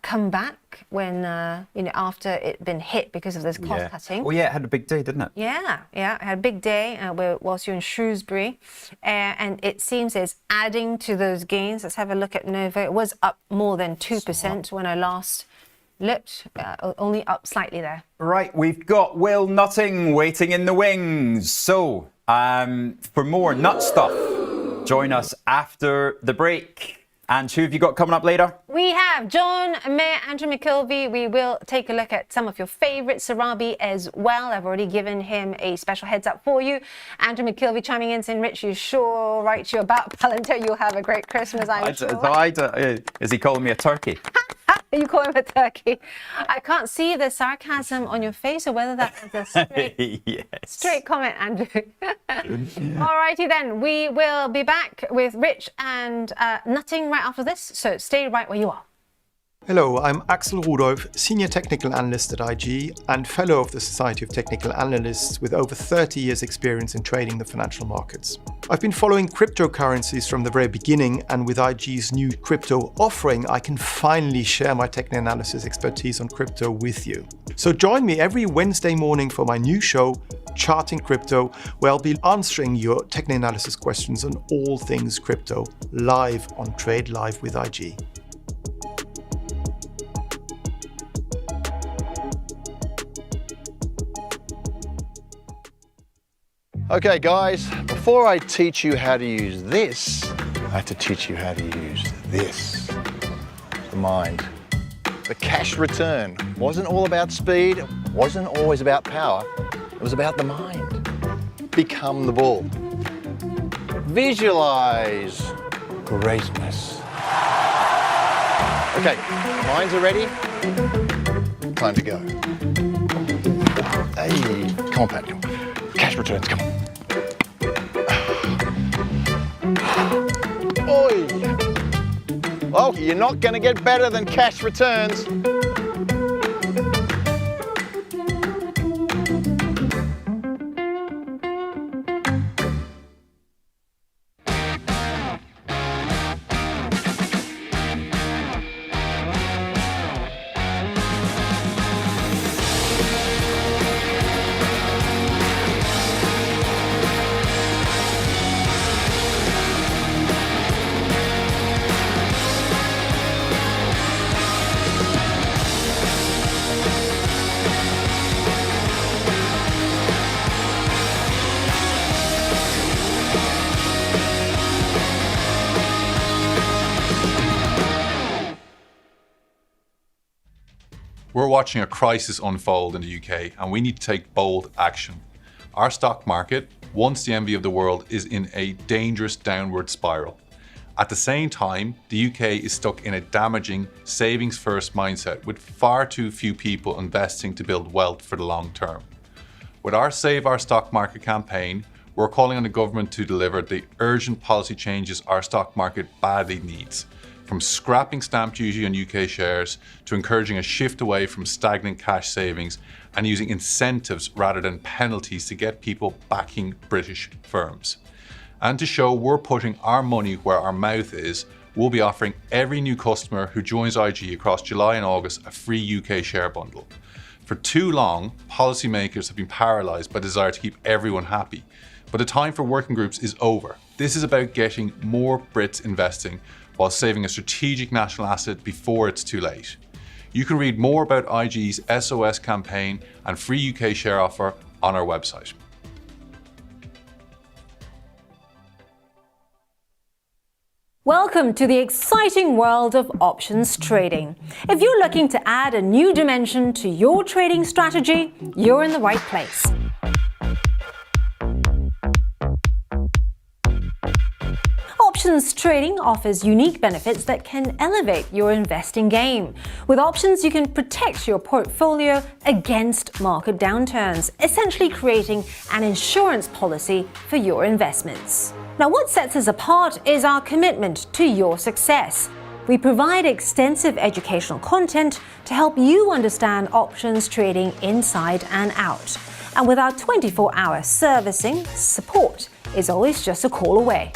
come back when, after it'd been hit because of this cost cutting. Oh yeah, it had a big day, didn't it? Yeah, it had a big day whilst you're in Shrewsbury. And it seems it's adding to those gains. Let's have a look at Novo. It was up more than 2% when I last looked, only up slightly there. Right, we've got Will Nutting waiting in the wings. So, for more nut stuff, join us after the break. And who have you got coming up later? We have John Mayer, Andrew McKelvey. We will take a look at some of your favorite Sarabi as well. I've already given him a special heads up for you. Andrew McKelvey chiming in saying, Rich, you sure write you about Palantir. You'll have a great Christmas, I'm sure. Is he calling me a turkey? You call him a turkey. I can't see the sarcasm on your face or whether that is a straight, Yes. straight comment, Andrew. Alrighty then, we will be back with Rich and Nutting right after this, so stay right where you are. Hello, I'm Axel Rudolph, Senior Technical Analyst at IG and Fellow of the Society of Technical Analysts with over 30 years experience in trading the financial markets. I've been following cryptocurrencies from the very beginning, and with IG's new crypto offering, I can finally share my technical analysis expertise on crypto with you. So join me every Wednesday morning for my new show, Charting Crypto, where I'll be answering your technical analysis questions on all things crypto, live on Trade Live with IG. Okay guys, before I teach you how to use this, I have to teach you how to use this. The mind. The cash return wasn't all about speed, it wasn't always about power, it was about the mind. Become the bull. Visualize greatness. Okay, minds are ready? Time to go. Hey, come on Pat, come on. Cash returns, come on. Oi! Oh, you're not going to get better than cash returns. We're watching a crisis unfold in the UK and we need to take bold action. Our stock market, once the envy of the world, is in a dangerous downward spiral. At the same time, the UK is stuck in a damaging savings-first mindset with far too few people investing to build wealth for the long term. With our Save Our Stock Market campaign, we're calling on the government to deliver the urgent policy changes our stock market badly needs. From scrapping stamp duty on UK shares to encouraging a shift away from stagnant cash savings and using incentives rather than penalties to get people backing British firms. And to show we're putting our money where our mouth is, we'll be offering every new customer who joins IG across July and August a free UK share bundle. For too long, policymakers have been paralysed by the desire to keep everyone happy. But the time for working groups is over. This is about getting more Brits investing while saving a strategic national asset before it's too late. You can read more about IG's SOS campaign and free UK share offer on our website. Welcome to the exciting world of options trading. If you're looking to add a new dimension to your trading strategy, you're in the right place. Options trading offers unique benefits that can elevate your investing game. With options, you can protect your portfolio against market downturns, essentially creating an insurance policy for your investments. Now, what sets us apart is our commitment to your success. We provide extensive educational content to help you understand options trading inside and out. And with our 24-hour servicing, support is always just a call away.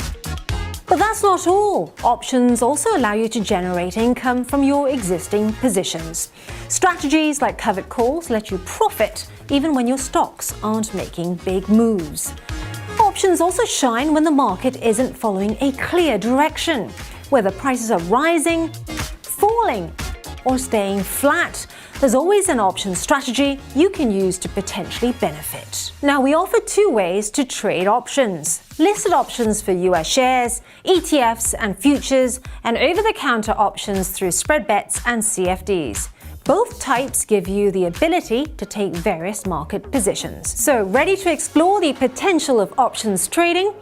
But that's not all. Options also allow you to generate income from your existing positions. Strategies like covered calls let you profit even when your stocks aren't making big moves. Options also shine when the market isn't following a clear direction, whether prices are rising, falling, or staying flat. There's always an option strategy you can use to potentially benefit. Now, we offer two ways to trade options: listed options for US shares, ETFs and futures, and over-the-counter options through spread bets and CFDs. Both types give you the ability to take various market positions. So, ready to explore the potential of options trading?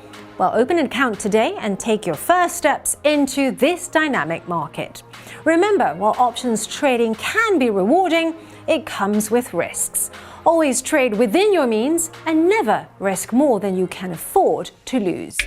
Well, open an account today and take your first steps into this dynamic market. Remember, while options trading can be rewarding, it comes with risks. Always trade within your means and never risk more than you can afford to lose.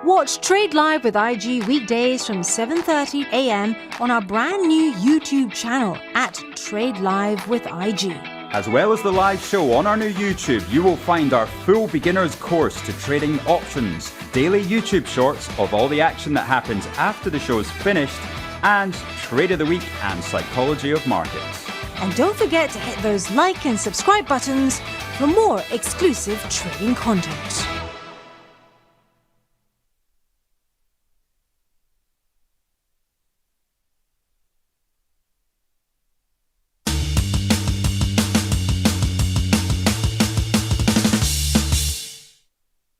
Watch Trade Live with IG weekdays from 7:30 a.m. on our brand new YouTube channel at Trade Live with IG. As well as the live show on our new YouTube, you will find our full beginner's course to trading options, daily YouTube shorts of all the action that happens after the show is finished, and Trade of the Week and Psychology of Markets. And don't forget to hit those like and subscribe buttons for more exclusive trading content.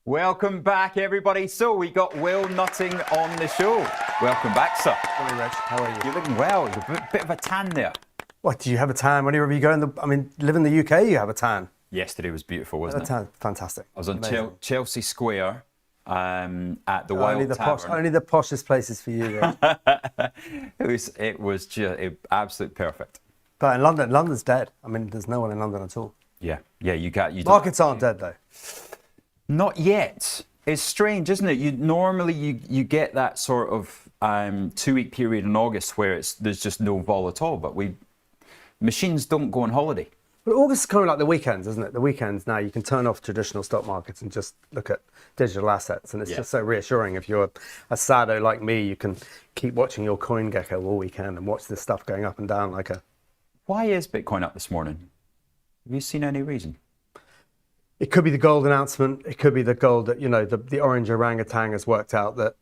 Welcome back, everybody. So we got Will Nutting on the show. Welcome back, sir. Morning, Reg. How are you? You're looking well. There's a bit of a tan there. What, do you have a tan? Whenever you go live in the UK, you have a tan. Yesterday was beautiful, wasn't it? Tan, fantastic. I was on Chelsea Square at the Wild Tavern. Only the poshest places for you, Reg. It was just absolutely perfect. But in London, London's dead. I mean, there's no one in London at all. Yeah, you Markets aren't dead though. Not yet. It's strange, isn't it? You get that sort of 2-week period in August where there's just no vol at all. But machines don't go on holiday. But August is kind of like the weekends, isn't it? The weekends now you can turn off traditional stock markets and just look at digital assets, and it's just so reassuring. If you're a sado like me, you can keep watching your CoinGecko all weekend and watch this stuff going up and down like a. Why is Bitcoin up this morning? Have you seen any reason? It could be the gold announcement. It could be the gold that, the orange orangutan has worked out that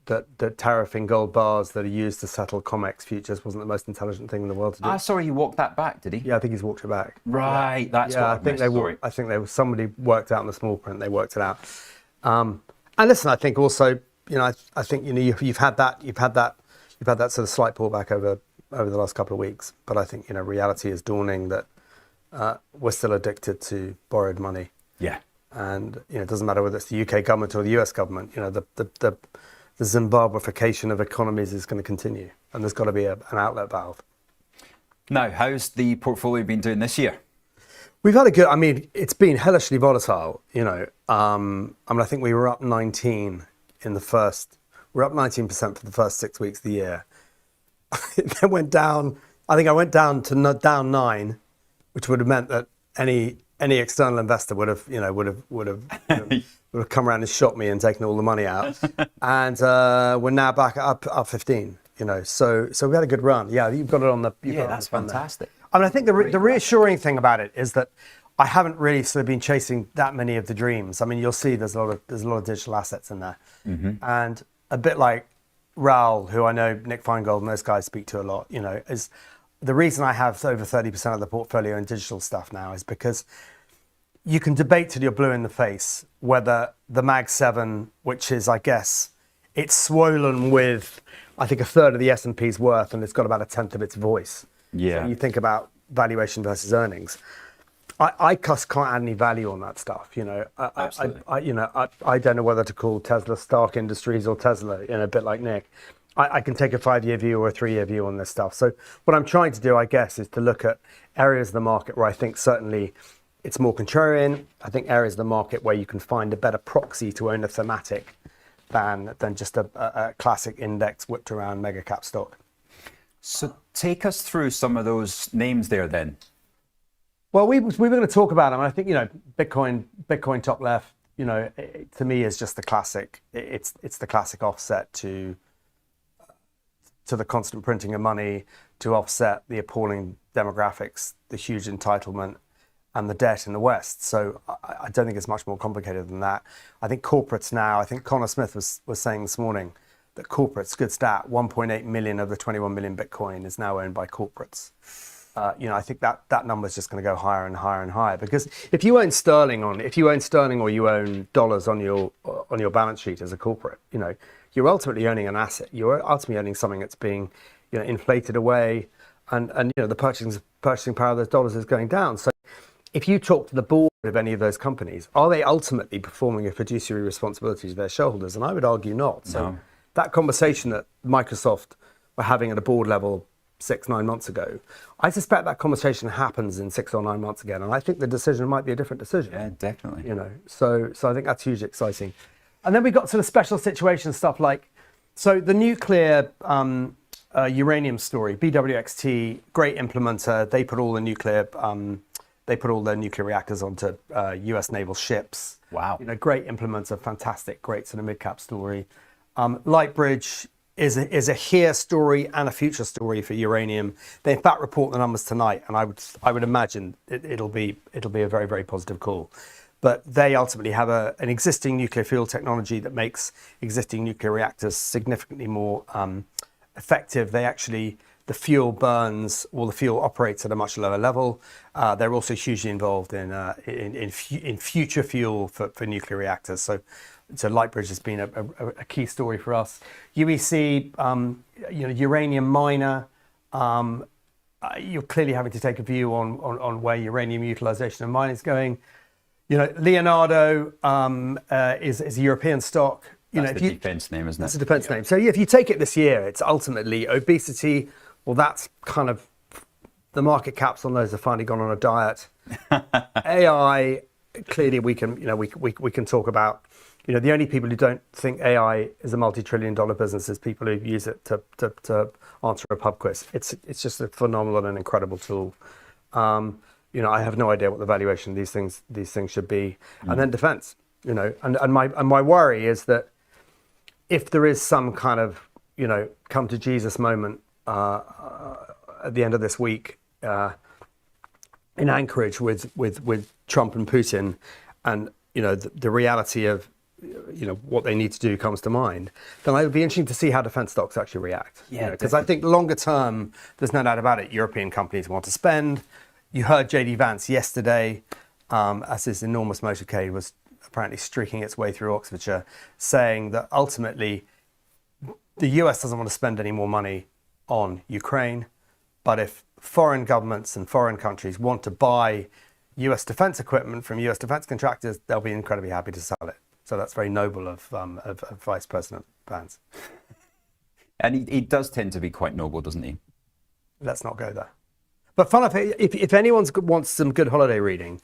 tariffing gold bars that are used to settle COMEX futures wasn't the most intelligent thing in the world to do. I saw he walked that back, did he? Yeah, I think he's walked it back. Right, that's what I think somebody worked out in the small print. They worked it out. And listen, I think also, I think you've had that sort of slight pullback over the last couple of weeks. But I think reality is dawning that we're still addicted to borrowed money. Yeah. And it doesn't matter whether it's the UK government or the US government. The Zimbabweification of economies is going to continue, and there's got to be an outlet valve. Now, how's the portfolio been doing this year? We've had a good. I mean, it's been hellishly volatile. I think we were up 19 in the first. We're up 19% for the first 6 weeks of the year. It then went down. I think I went down to down 9, which would have meant that any external investor would have come around and shot me and taken all the money out. And we're now back up 15. So we had a good run. Yeah, you've got it on the. That's fantastic. I mean, I think the reassuring thing about it is that I haven't really sort of been chasing that many of the dreams. I mean, you'll see there's a lot of digital assets in there, and a bit like Raoul, who I know Nick Feingold and those guys speak to a lot. Is the reason I have over 30% of the portfolio in digital stuff now is because you can debate till you're blue in the face whether the Mag 7, which is, I guess, it's swollen with, I think, a third of the S&P's worth, and it's got about a tenth of its voice. Yeah. So you think about valuation versus earnings. I just can't add any value on that stuff. Absolutely. I don't know whether to call Tesla Stark Industries or Tesla, a bit like Nick. I can take a 5-year view or a 3-year view on this stuff. So what I'm trying to do, I guess, is to look at areas of the market where I think certainly it's more contrarian. I think areas of the market where you can find a better proxy to own a thematic than just a classic index whipped around mega cap stock. So take us through some of those names there then. Well, we were going to talk about them. I think, Bitcoin top left, to me is just the classic. It's the classic offset to the constant printing of money, to offset the appalling demographics, the huge entitlement, and the debt in the West. So I don't think it's much more complicated than that. I think corporates now, I think Connor Smith was saying this morning that corporates, good stat, 1.8 million of the 21 million Bitcoin is now owned by corporates. I think that number is just going to go higher and higher and higher, because if you own sterling or you own dollars on your balance sheet as a corporate, you're ultimately owning an asset. You're ultimately owning something that's being, inflated away, and the purchasing power of those dollars is going down. So if you talk to the board of any of those companies, are they ultimately performing a fiduciary responsibility to their shareholders? And I would argue not. So that conversation that Microsoft were having at a board level 6-9 months ago, I suspect that conversation happens in 6 or 9 months again, and I think the decision might be a different decision. Yeah, definitely. You know, so I think that's hugely exciting. And then we got sort of special situation stuff like, so the nuclear uranium story, BWXT, great implementer. They put all the nuclear, they put all their nuclear reactors onto U.S. naval ships. Wow. You know, great implementer, fantastic, great sort of mid-cap story. Lightbridge is a here story and a future story for uranium. They in fact report the numbers tonight, and I would imagine it'll be a very, very positive call. But they ultimately have an existing nuclear fuel technology that makes existing nuclear reactors significantly more effective. The fuel burns, or the fuel operates at a much lower level. They're also hugely involved in future fuel for nuclear reactors. So Lightbridge has been a key story for us. UEC, uranium miner. You're clearly having to take a view on where uranium utilization and mining is going. You know, Leonardo is a European stock. That's the defense name, isn't it? That's a defense name. So if you take it this year, it's ultimately obesity. Well, that's kind of, the market caps on those have finally gone on a diet. AI, clearly we can talk about, the only people who don't think AI is a multi-trillion-dollar business is people who use it to answer a pub quiz. It's just a phenomenal and incredible tool. I have no idea what the valuation of these things should be. And then defense, and my worry is that if there is some kind of, come to Jesus moment at the end of this week in Anchorage with Trump and Putin, and the reality of what they need to do comes to mind, then it would be interesting to see how defense stocks actually react. Yeah, because I think longer term, there's no doubt about it, European companies want to spend. You heard JD Vance yesterday, as his enormous motorcade was apparently streaking its way through Oxfordshire, saying that ultimately the US doesn't want to spend any more money on Ukraine, but if foreign governments and foreign countries want to buy US defense equipment from US defense contractors, they'll be incredibly happy to sell it. So that's very noble of Vice President Vance. And he does tend to be quite noble, doesn't he? Let's not go there. But fun enough, if anyone wants some good holiday reading,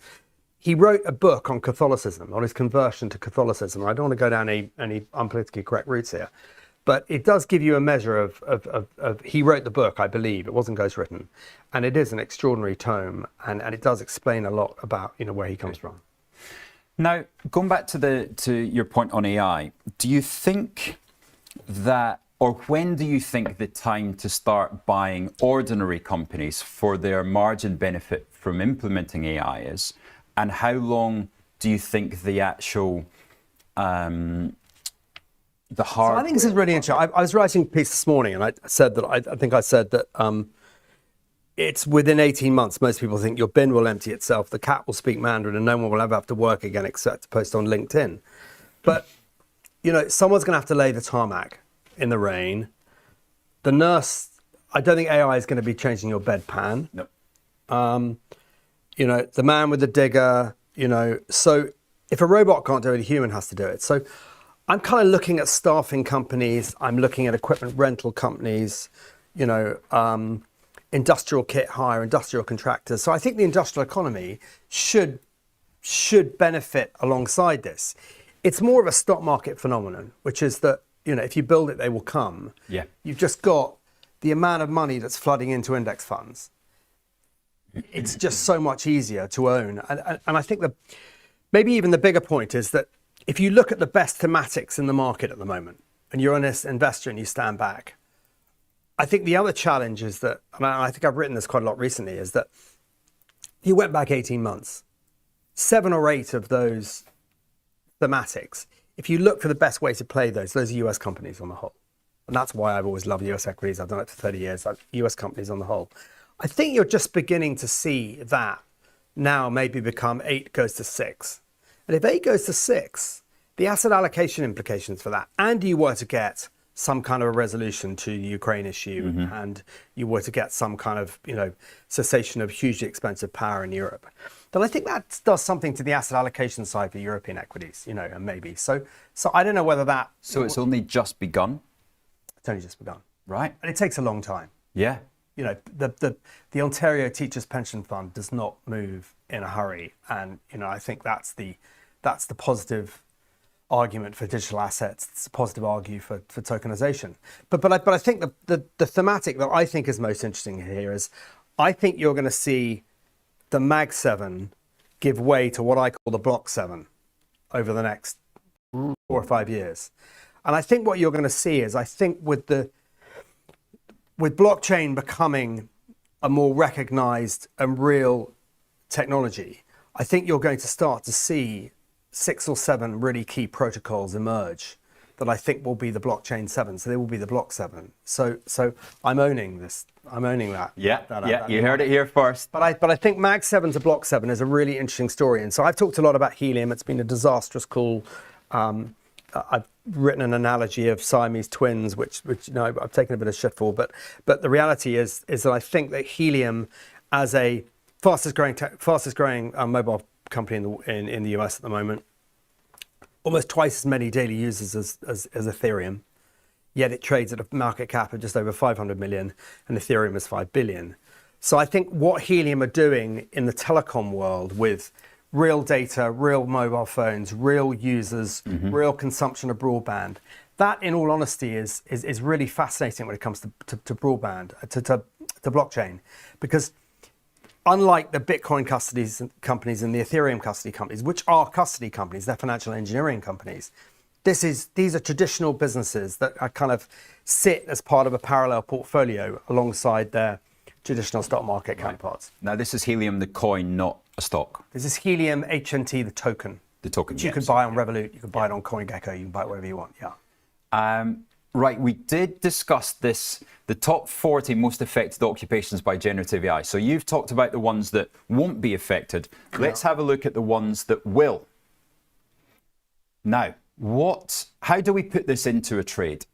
he wrote a book on Catholicism, on his conversion to Catholicism. I don't want to go down any unpolitically correct routes here, but it does give you a measure of he wrote the book, I believe. It wasn't ghostwritten, and it is an extraordinary tome, and it does explain a lot about where he comes from. Now, going back to your point on AI, do you think that, or when do you think the time to start buying ordinary companies for their margin benefit from implementing AI is? And how long do you think the actual, the hard... So I think this is really interesting. I was writing a piece this morning, and I said that, I think I said that it's within 18 months, most people think your bin will empty itself, the cat will speak Mandarin, and no one will ever have to work again except to post on LinkedIn. But, someone's going to have to lay the tarmac in the rain. The nurse, I don't think AI is going to be changing your bedpan. Nope. The man with the digger, so if a robot can't do it, a human has to do it. So I'm kind of looking at staffing companies, I'm looking at equipment rental companies, industrial kit hire, industrial contractors. So I think the industrial economy should benefit alongside this. It's more of a stock market phenomenon, which is that, if you build it, they will come. Yeah. You've just got the amount of money that's flooding into index funds. It's just so much easier to own. And I think that maybe even the bigger point is that if you look at the best thematics in the market at the moment, and you're an investor and you stand back, I think the other challenge is that, and I think I've written this quite a lot recently, is that you went back 18 months, 7 or 8 of those thematics, if you look for the best way to play those are US companies on the whole. And that's why I've always loved US equities. I've done it for 30 years, US companies on the whole. I think you're just beginning to see that now maybe become 8 goes to 6. And if 8 goes to 6, the asset allocation implications for that, and you were to get some kind of a resolution to the Ukraine issue and you were to get some kind of, cessation of hugely expensive power in Europe, then I think that does something to the asset allocation side for European equities, and maybe. So I don't know whether that... So it's only just begun? It's only just begun. Right. And it takes a long time. Yeah. The Ontario Teachers Pension Fund does not move in a hurry. And, I think that's the positive argument for digital assets. It's a positive argue for tokenization. But I think the thematic that I think is most interesting here is I think you're going to see the Mag 7 give way to what I call the Block 7 over the next 4 or 5 years. And I think what you're going to see is, I think with blockchain becoming a more recognized and real technology, I think you're going to start to see 6 or 7 really key protocols emerge that I think will be the blockchain 7. So they will be the block 7. So I'm owning this. I'm owning that. Yeah, you heard it here first. But I think Mag 7 to Block 7 is a really interesting story. And so I've talked a lot about helium. It's been a disastrous call. I've written an analogy of Siamese twins, which I've taken a bit of shit for. But the reality is that I think that helium, as a fastest growing mobile company in the US at the moment, almost twice as many daily users as Ethereum, yet it trades at a market cap of just over 500 million, and Ethereum is 5 billion. So I think what Helium are doing in the telecom world with real data, real mobile phones, real users, real consumption of broadband, that in all honesty is really fascinating when it comes to broadband, to blockchain, because unlike the Bitcoin companies and the Ethereum custody companies, which are custody companies, they're financial engineering companies, these are traditional businesses that are kind of sit as part of a parallel portfolio alongside their traditional stock market counterparts. Now, this is Helium, the coin, not a stock. This is Helium HNT, the token. The token, which you can buy on Revolut, you can buy it on CoinGecko, you can buy it wherever you want, yeah. Right, we did discuss this, the top 40 most affected occupations by generative AI. So you've talked about the ones that won't be affected. Let's have a look at the ones that will. Now, how do we put this into a trade?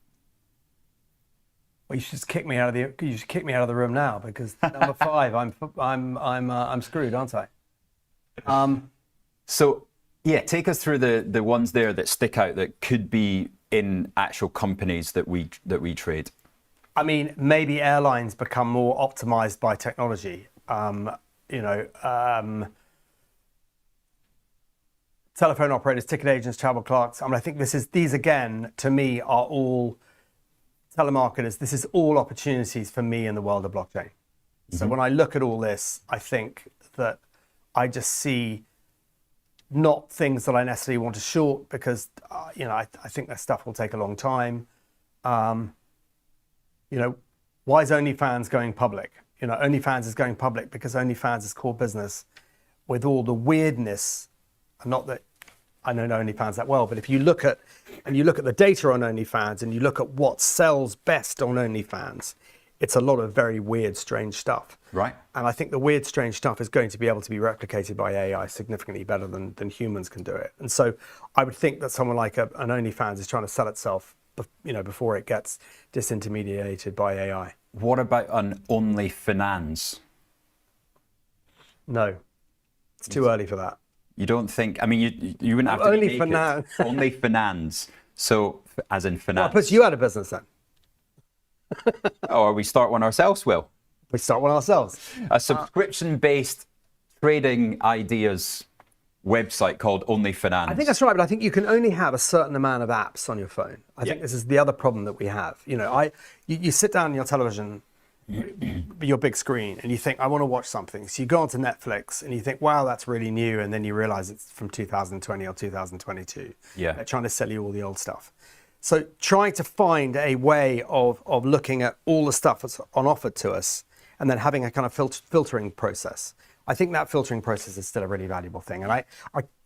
Well, you should just kick me out of the room now, because number 5, I'm screwed, aren't I? So yeah, take us through the ones there that stick out that could be in actual companies that we trade. I mean, maybe airlines become more optimized by technology. Telephone operators, ticket agents, travel clerks. I mean, I think these again, to me, are all telemarketers. This is all opportunities for me in the world of blockchain. So when I look at all this, I think that I just see not things that I necessarily want to short, because I think that stuff will take a long time. Why is OnlyFans going public? OnlyFans is going public because OnlyFans' core business, with all the weirdness, and not that I know OnlyFans that well, but if you look at the data on OnlyFans and you look at what sells best on OnlyFans, it's a lot of very weird, strange stuff. Right. And I think the weird, strange stuff is going to be able to be replicated by AI significantly better than humans can do it. And so I would think that someone like an OnlyFans is trying to sell itself, before it gets disintermediated by AI. What about an OnlyFinance? No, it's too early for that. You don't think? I mean, you wouldn't have to Only make finance. it. OnlyFinance. So, as in finance. Well, it puts you out of business then. Or we start one ourselves, Will. We start one ourselves. A subscription-based trading ideas website called OnlyFinance. I think that's right, but I think you can only have a certain amount of apps on your phone. I think this is the other problem that we have. You sit down on your television, your big screen, and you think, I want to watch something. So you go onto Netflix and you think, wow, that's really new. And then you realize it's from 2020 or 2022. Yeah. They're trying to sell you all the old stuff. So trying to find a way of looking at all the stuff that's on offer to us and then having a kind of filtering process. I think that filtering process is still a really valuable thing. And I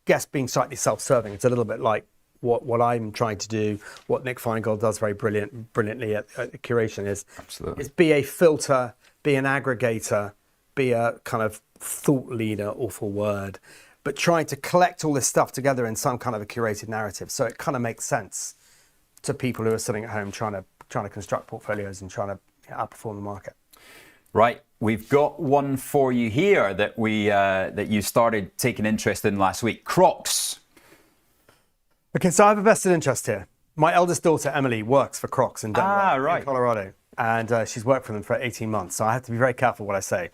guess being slightly self-serving, it's a little bit like what I'm trying to do, what Nick Feingold does very brilliantly at Curation is be a filter, be an aggregator, be a kind of thought leader, awful word, but trying to collect all this stuff together in some kind of a curated narrative so it kind of makes sense to people who are sitting at home trying to construct portfolios and trying to outperform the market. Right, we've got one for you here that that you started taking interest in last week. Crocs. Okay, so I have a vested interest here. My eldest daughter, Emily, works for Crocs in Denver, in Colorado, and she's worked for them for 18 months, so I have to be very careful what I say.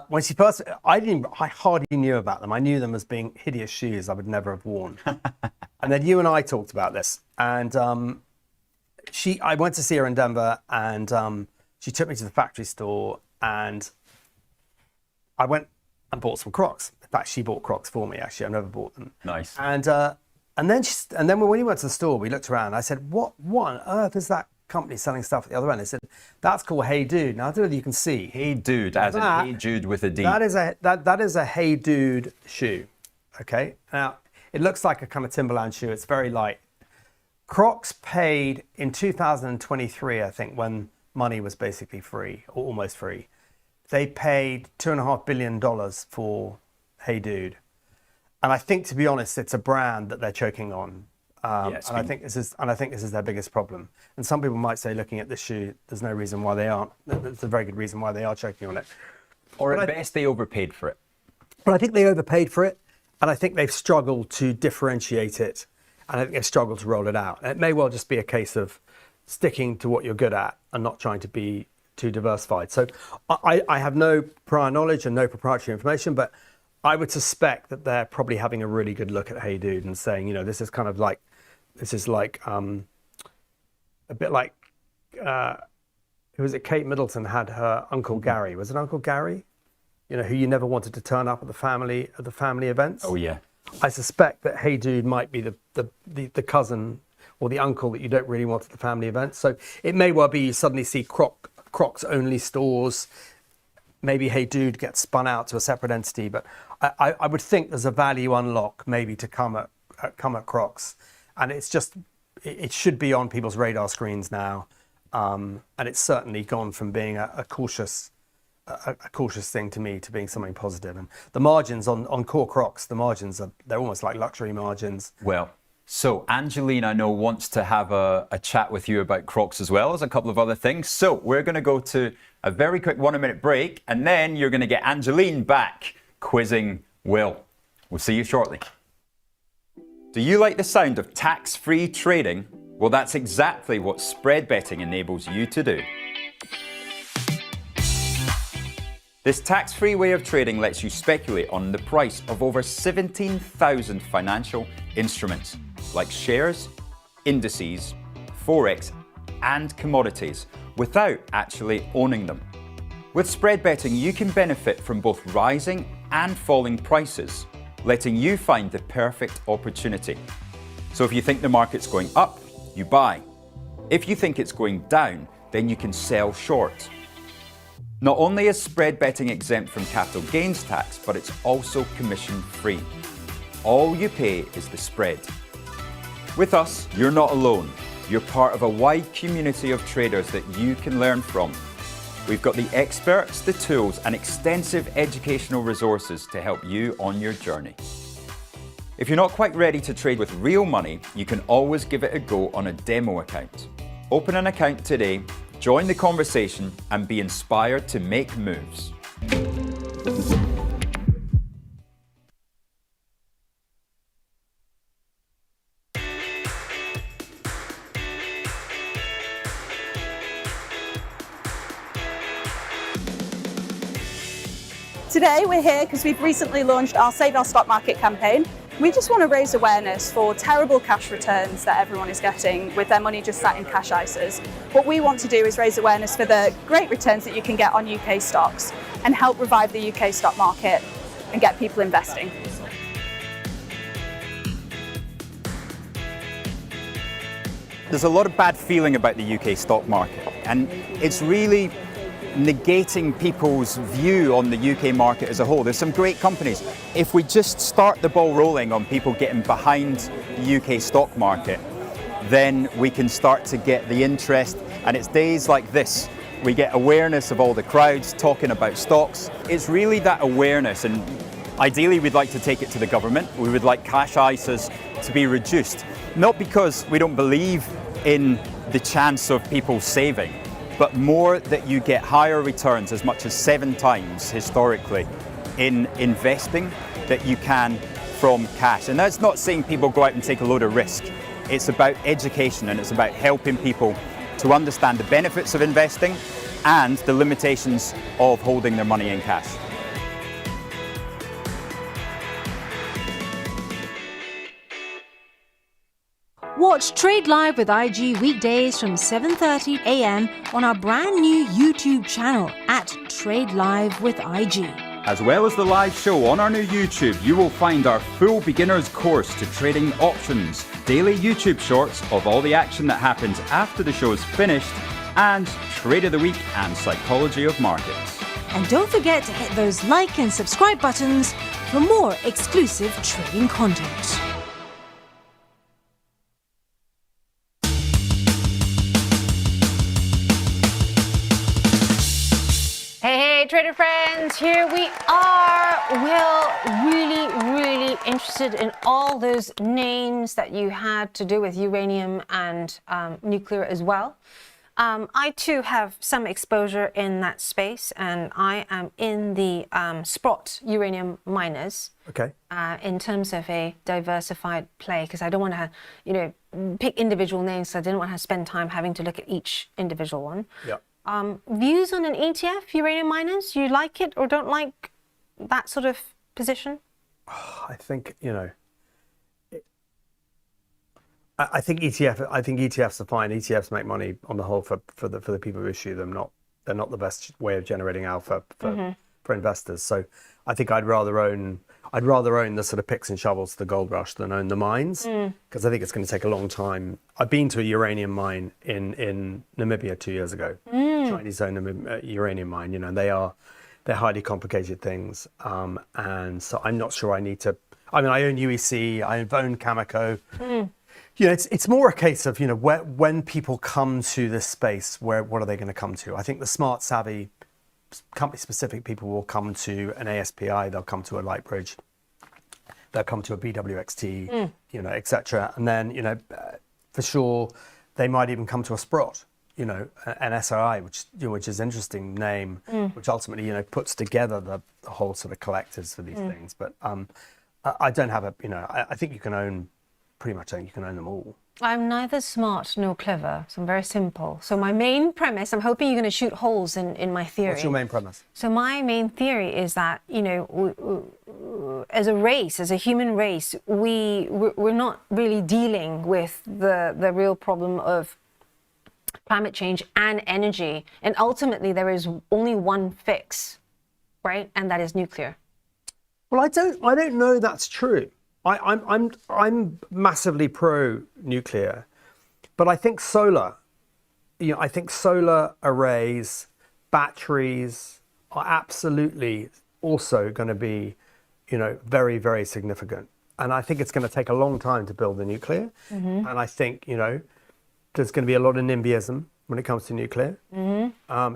When she first, I hardly knew about them. I knew them as being hideous shoes I would never have worn. And then you and I talked about this, and I went to see her in Denver, and she took me to the factory store, and I went and bought some Crocs. In fact, she bought Crocs for me. Actually, I've never bought them. Nice. And then when we went to the store, we looked around. I said, "What on earth is that company selling stuff at the other end?" They said, "That's called Hey Dude." Now I don't know if you can see. Hey Dude, as in Hey Jude with a D. That is a Hey Dude shoe. Okay. Now it looks like a kind of Timberland shoe. It's very light. Crocs paid in 2023, I think, when money was basically free or almost free. They paid $2.5 billion for Hey Dude. And I think, to be honest, it's a brand that they're choking on. And I think this is their biggest problem. And some people might say, looking at this shoe, there's no reason why they aren't. There's a very good reason why they are choking on it. Or at best, they overpaid for it. But I think they overpaid for it, and I think they've struggled to differentiate it, and I think they've struggled to roll it out. And it may well just be a case of sticking to what you're good at and not trying to be too diversified. So I have no prior knowledge and no proprietary information, but I would suspect that they're probably having a really good look at Hey Dude and saying, you know, this is like a bit like who was it? Kate Middleton had her Uncle Gary. Was it Uncle Gary? You know, who you never wanted to turn up at the family events. Oh yeah. I suspect that Hey Dude might be the cousin or the uncle that you don't really want at the family events. So it may well be you suddenly see Crocs only stores. Maybe Hey Dude gets spun out to a separate entity, but I would think there's a value unlock maybe to come at Crocs, and it should be on people's radar screens now, and it's certainly gone from being a cautious thing to me to being something positive. And the margins on core Crocs, they're almost like luxury margins. Well, so Angeline, I know, wants to have a chat with you about Crocs as well as a couple of other things. So we're going to go to a very quick 1 minute break, and then you're going to get Angeline back quizzing Will. We'll see you shortly. Do you like the sound of tax-free trading? Well, that's exactly what spread betting enables you to do. This tax-free way of trading lets you speculate on the price of over 17,000 financial instruments, like shares, indices, forex, and commodities, without actually owning them. With spread betting, you can benefit from both rising and falling prices, letting you find the perfect opportunity. So if you think the market's going up, you buy. If you think it's going down, then you can sell short. Not only is spread betting exempt from capital gains tax, but it's also commission-free. All you pay is the spread. With us, you're not alone. You're part of a wide community of traders that you can learn from. We've got the experts, the tools, and extensive educational resources to help you on your journey. If you're not quite ready to trade with real money, you can always give it a go on a demo account. Open an account today, join the conversation, and be inspired to make moves. Today we're here because we've recently launched our Save Our Stock Market campaign. We just want to raise awareness for terrible cash returns that everyone is getting with their money just sat in cash ISAs. What we want to do is raise awareness for the great returns that you can get on UK stocks and help revive the UK stock market and get people investing. There's a lot of bad feeling about the UK stock market, and it's really negating people's view on the UK market as a whole. There's some great companies. If we just start the ball rolling on people getting behind the UK stock market, then we can start to get the interest. And it's days like this, we get awareness of all the crowds talking about stocks. It's really that awareness, and ideally we'd like to take it to the government. We would like cash ISAs to be reduced. not because we don't believe in the chance of people saving, but more that you get higher returns, as much as 7 times historically, in investing that you can from cash. And that's not saying people go out and take a load of risk. It's about education, and it's about helping people to understand the benefits of investing and the limitations of holding their money in cash. Watch Trade Live with IG weekdays from 7:30 a.m. on our brand new YouTube channel at Trade Live with IG. As well as the live show on our new YouTube, you will find our full beginner's course to trading options, daily YouTube shorts of all the action that happens after the show is finished, and Trade of the Week and Psychology of Markets. And don't forget to hit those like and subscribe buttons for more exclusive trading content. Hey, trader friends, here we are. Well, really interested in all those names that you had to do with uranium and nuclear as well. I too have some exposure in that space, and I am in the spot uranium miners. Okay. In terms of a diversified play, because I don't want to, pick individual names. So I didn't want to spend time having to look at each individual one. Yeah. Views on an ETF, uranium miners? You like it or don't like that sort of position? I think I think ETFs are fine. ETFs make money on the whole for the people who issue them. They're not the best way of generating alpha for investors. So I think I'd rather own the sort of picks and shovels to the gold rush than own the mines, because I think it's going to take a long time. I've been to a uranium mine in Namibia 2 years ago, Chinese owned uranium mine. And they're highly complicated things, and so I'm not sure I need to. I mean, I own UEC, I own Cameco. It's more a case of when people come to this space, what are they going to come to? I think the smart, savvy, company-specific people will come to an ASPI, they'll come to a Lightbridge, they'll come to a BWXT, etc. And then, for sure, they might even come to a Sprott, an SRI, which is an interesting name, which ultimately, puts together the whole sort of collectors for these things. But I don't have I think you can own, pretty much you can own them all. I'm neither smart nor clever, so I'm very simple. So my main premise, I'm hoping you're going to shoot holes in my theory. What's your main premise? So my main theory is that, as a race, as a human race, we're not really dealing with the real problem of climate change and energy. And ultimately, there is only one fix, right? And that is nuclear. Well, I don't know that's true. I'm massively pro nuclear, but I think solar, solar arrays, batteries are absolutely also going to be, very, very significant. And I think it's going to take a long time to build the nuclear. And I think, there's going to be a lot of NIMBYism when it comes to nuclear,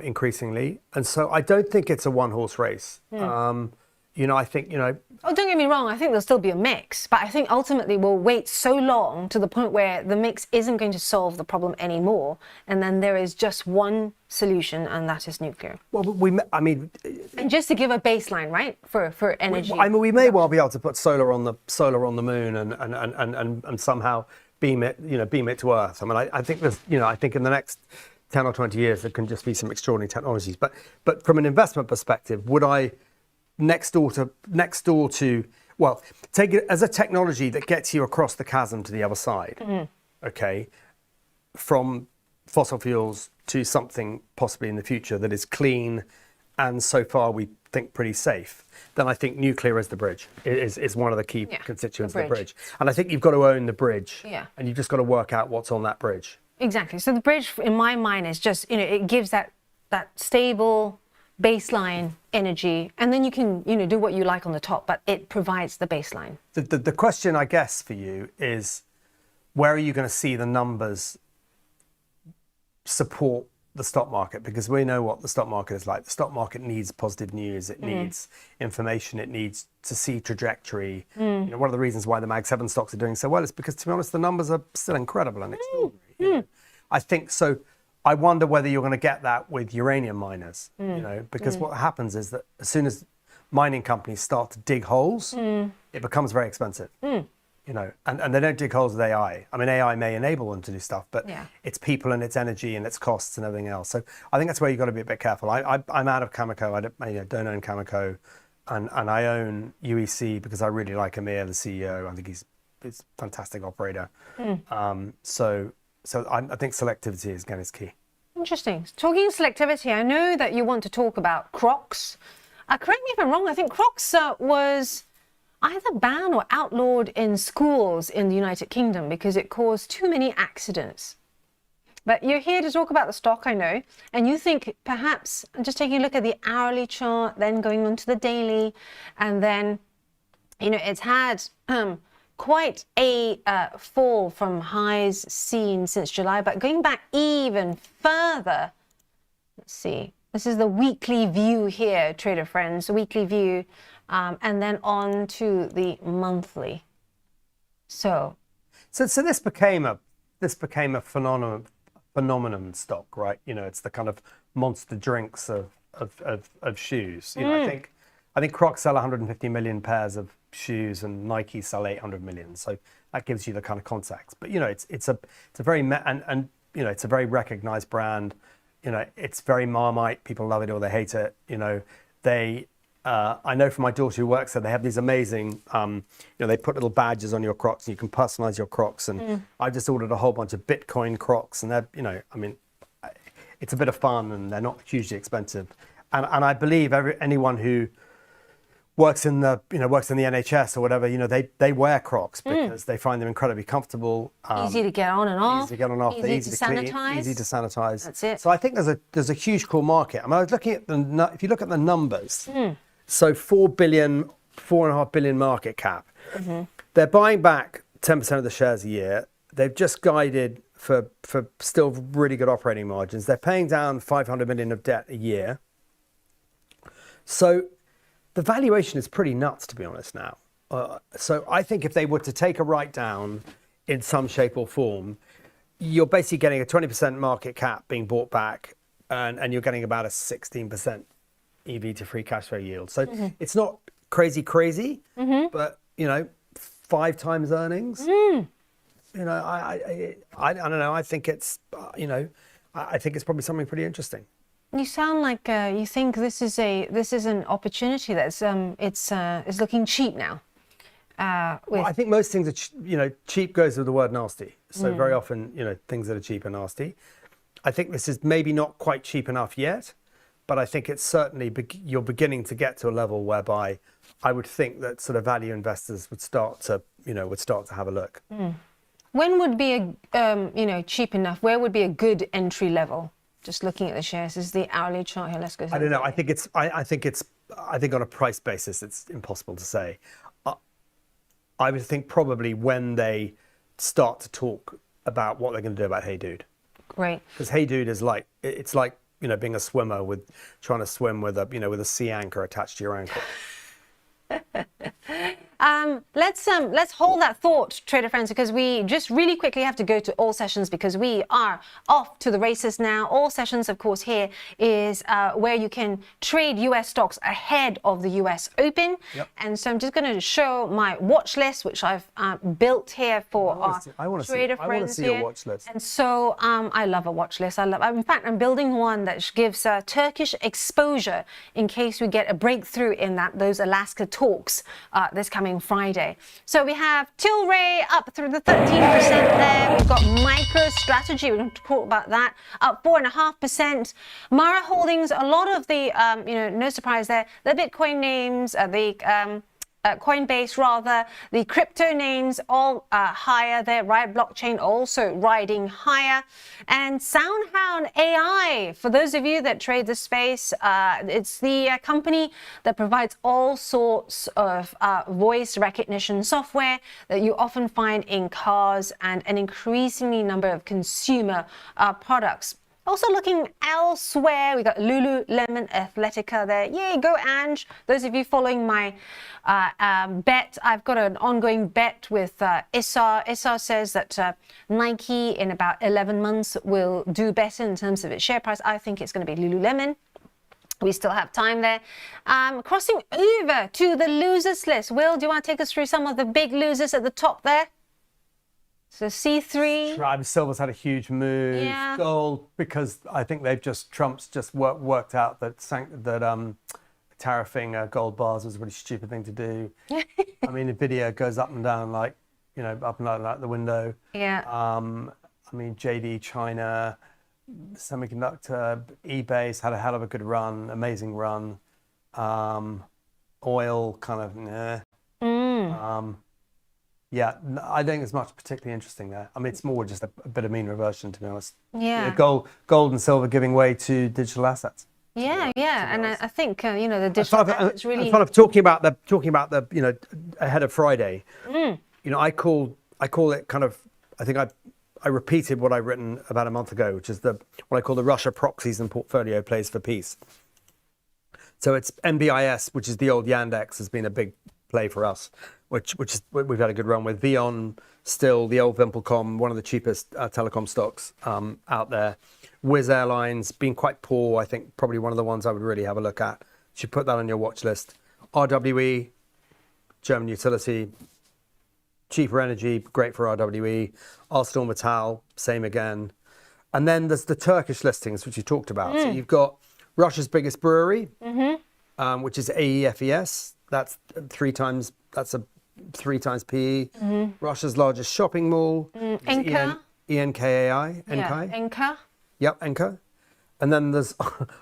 increasingly. And so I don't think it's a one-horse race. I think, Oh, don't get me wrong, I think there'll still be a mix, but I think ultimately we'll wait so long to the point where the mix isn't going to solve the problem anymore, and then there is just one solution, and that is nuclear. Well, and just to give a baseline, right, for energy. We may well be able to put solar on the moon and somehow beam it to Earth. I mean, I think there's, I think in the next 10 or 20 years there can just be some extraordinary technologies. But from an investment perspective, would I next door to take it as a technology that gets you across the chasm to the other side, okay, from fossil fuels to something possibly in the future that is clean and so far we think pretty safe, then I think nuclear is the bridge, is one of the key constituents of the bridge. And I think you've got to own the bridge, and you've just got to work out what's on that bridge. Exactly. So the bridge, in my mind, is just, it gives that stable baseline energy, and then you can do what you like on the top, but it provides the baseline. The question, I guess, for you is, where are you going to see the numbers support the stock market, because we know what the stock market is like. The stock market needs positive news. It needs information. It needs to see trajectory. You know, one of the reasons why the Mag 7 stocks are doing so well is because, to be honest, the numbers are still incredible and extraordinary. You know? I think so. I wonder whether you're going to get that with uranium miners, you know, because what happens is that as soon as mining companies start to dig holes, it becomes very expensive. You know, and they don't dig holes with AI. I mean, AI may enable them to do stuff, but it's people and it's energy and it's costs and everything else. So I think that's where you've got to be a bit careful. I'm out of Cameco. I don't own Cameco, and I own UEC because I really like Amir, the CEO. I think he's a fantastic operator. So I think selectivity is key. Interesting. Talking selectivity, I know that you want to talk about Crocs. Correct me if I'm wrong. I think Crocs was either banned or outlawed in schools in the United Kingdom because it caused too many accidents. But you're here to talk about the stock, I know, and you think perhaps, just taking a look at the hourly chart, then going on to the daily, and then, you know, it's had quite a fall from highs seen since July, but going back even further, let's see, this is the weekly view here, trader friends, weekly view. And then on to the monthly. So this became a phenomenon stock, right? You know, it's the kind of monster drinks of shoes. You know, I think Crocs sell 150 million pairs of shoes and Nike sell 800 million. So that gives you the kind of context. But you know, it's a very and you know, it's a very recognized brand. You know, it's very Marmite. People love it or they hate it. You know, I know from my daughter who works there, they have these amazing, you know, they put little badges on your Crocs and you can personalize your Crocs. And I just ordered a whole bunch of Bitcoin Crocs and they're, you know, I mean, it's a bit of fun and they're not hugely expensive. And I believe anyone who works in the NHS or whatever, you know, they wear Crocs because they find them incredibly comfortable. Easy to get on and off. Easy to get on and off. They're easy to sanitize. clean, easy to sanitize. That's it. So I think there's a huge core market. I mean, I was looking at if you look at the numbers, so 4.5 billion market cap. They're buying back 10% of the shares a year. They've just guided for still really good operating margins. They're paying down 500 million of debt a year. So the valuation is pretty nuts, to be honest now. So I think if they were to take a write down in some shape or form, you're basically getting a 20% market cap being bought back and you're getting about a 16% EV to free cash flow yield. So it's not crazy, but you know, 5 times earnings. You know, I don't know. I think it's you know, I think it's probably something pretty interesting. You sound like you think this is an opportunity that's is looking cheap now. Well, I think most things are you know, cheap goes with the word nasty. So very often, you know, things that are cheap are nasty. I think this is maybe not quite cheap enough yet. But I think it's certainly you're beginning to get to a level whereby I would think that sort of value investors would start to have a look. When would be a you know, cheap enough? Where would be a good entry level? Just looking at the shares, this is the hourly chart here. Let's go. I don't know. I think on a price basis, it's impossible to say. I would think probably when they start to talk about what they're going to do about Hey Dude. Great. Because Hey Dude is like you know, being a swimmer with trying to swim with a sea anchor attached to your ankle. Let's hold that thought, trader friends, because we just really quickly have to go to all sessions because we are off to the races now. All sessions, of course, here is where you can trade US stocks ahead of the US Open. And so I'm just going to show my watch list, which I've built here for our trader friends. I want to see your watch list. And so I love a watch list. In fact, I'm building one that gives Turkish exposure in case we get a breakthrough in those Alaska talks this coming Friday. So we have Tilray up through the 13% there. We've got MicroStrategy, we're going to talk about that, up 4.5%. Mara Holdings, a lot of the, you know, no surprise there, the Bitcoin names, Coinbase rather, the crypto names all higher there, Riot Blockchain also riding higher. And SoundHound AI, for those of you that trade this space, it's the company that provides all sorts of voice recognition software that you often find in cars and an increasingly number of consumer products. Also looking elsewhere, we got Lululemon Athletica there. Yay, go Ange. Those of you following my bet, I've got an ongoing bet with Issar. Issar says that Nike in about 11 months will do better in terms of its share price. I think it's going to be Lululemon. We still have time there. Crossing over to the losers list. Will, do you want to take us through some of the big losers at the top there? So C3. Silver's had a huge move. Yeah. Gold, because I think Trump's just worked out that tariffing gold bars was a really stupid thing to do. I mean, Nvidia goes up and down up and down like the window. Yeah. I mean, JD, China, semiconductor, eBay's had a hell of a good run, amazing run. Oil, kind of, yeah, I don't think there's much particularly interesting there. I mean, it's more just a bit of mean reversion, to be honest. Yeah. Gold and silver giving way to digital assets. Yeah, and I think the digital assets really. Talking about the ahead of Friday. I call it kind of. I think I repeated what I've written about a month ago, which is what I call the Russia proxies and portfolio plays for peace. So it's NBIS, which is the old Yandex, has been a big play for us, which is we've had a good run with. Vion, still the old Vimpelcom, one of the cheapest telecom stocks out there. Wizz Airlines, been quite poor, I think probably one of the ones I would really have a look at. Should put that on your watch list. RWE, German utility, cheaper energy, great for RWE. ArcelorMittal, same again. And then there's the Turkish listings, which you talked about. So you've got Russia's biggest brewery, which is AEFES. That's 3 times. That's a 3 times PE. Russia's largest shopping mall. Incur. ENKAI. Yeah, Incur. Yep, Incur. And then there's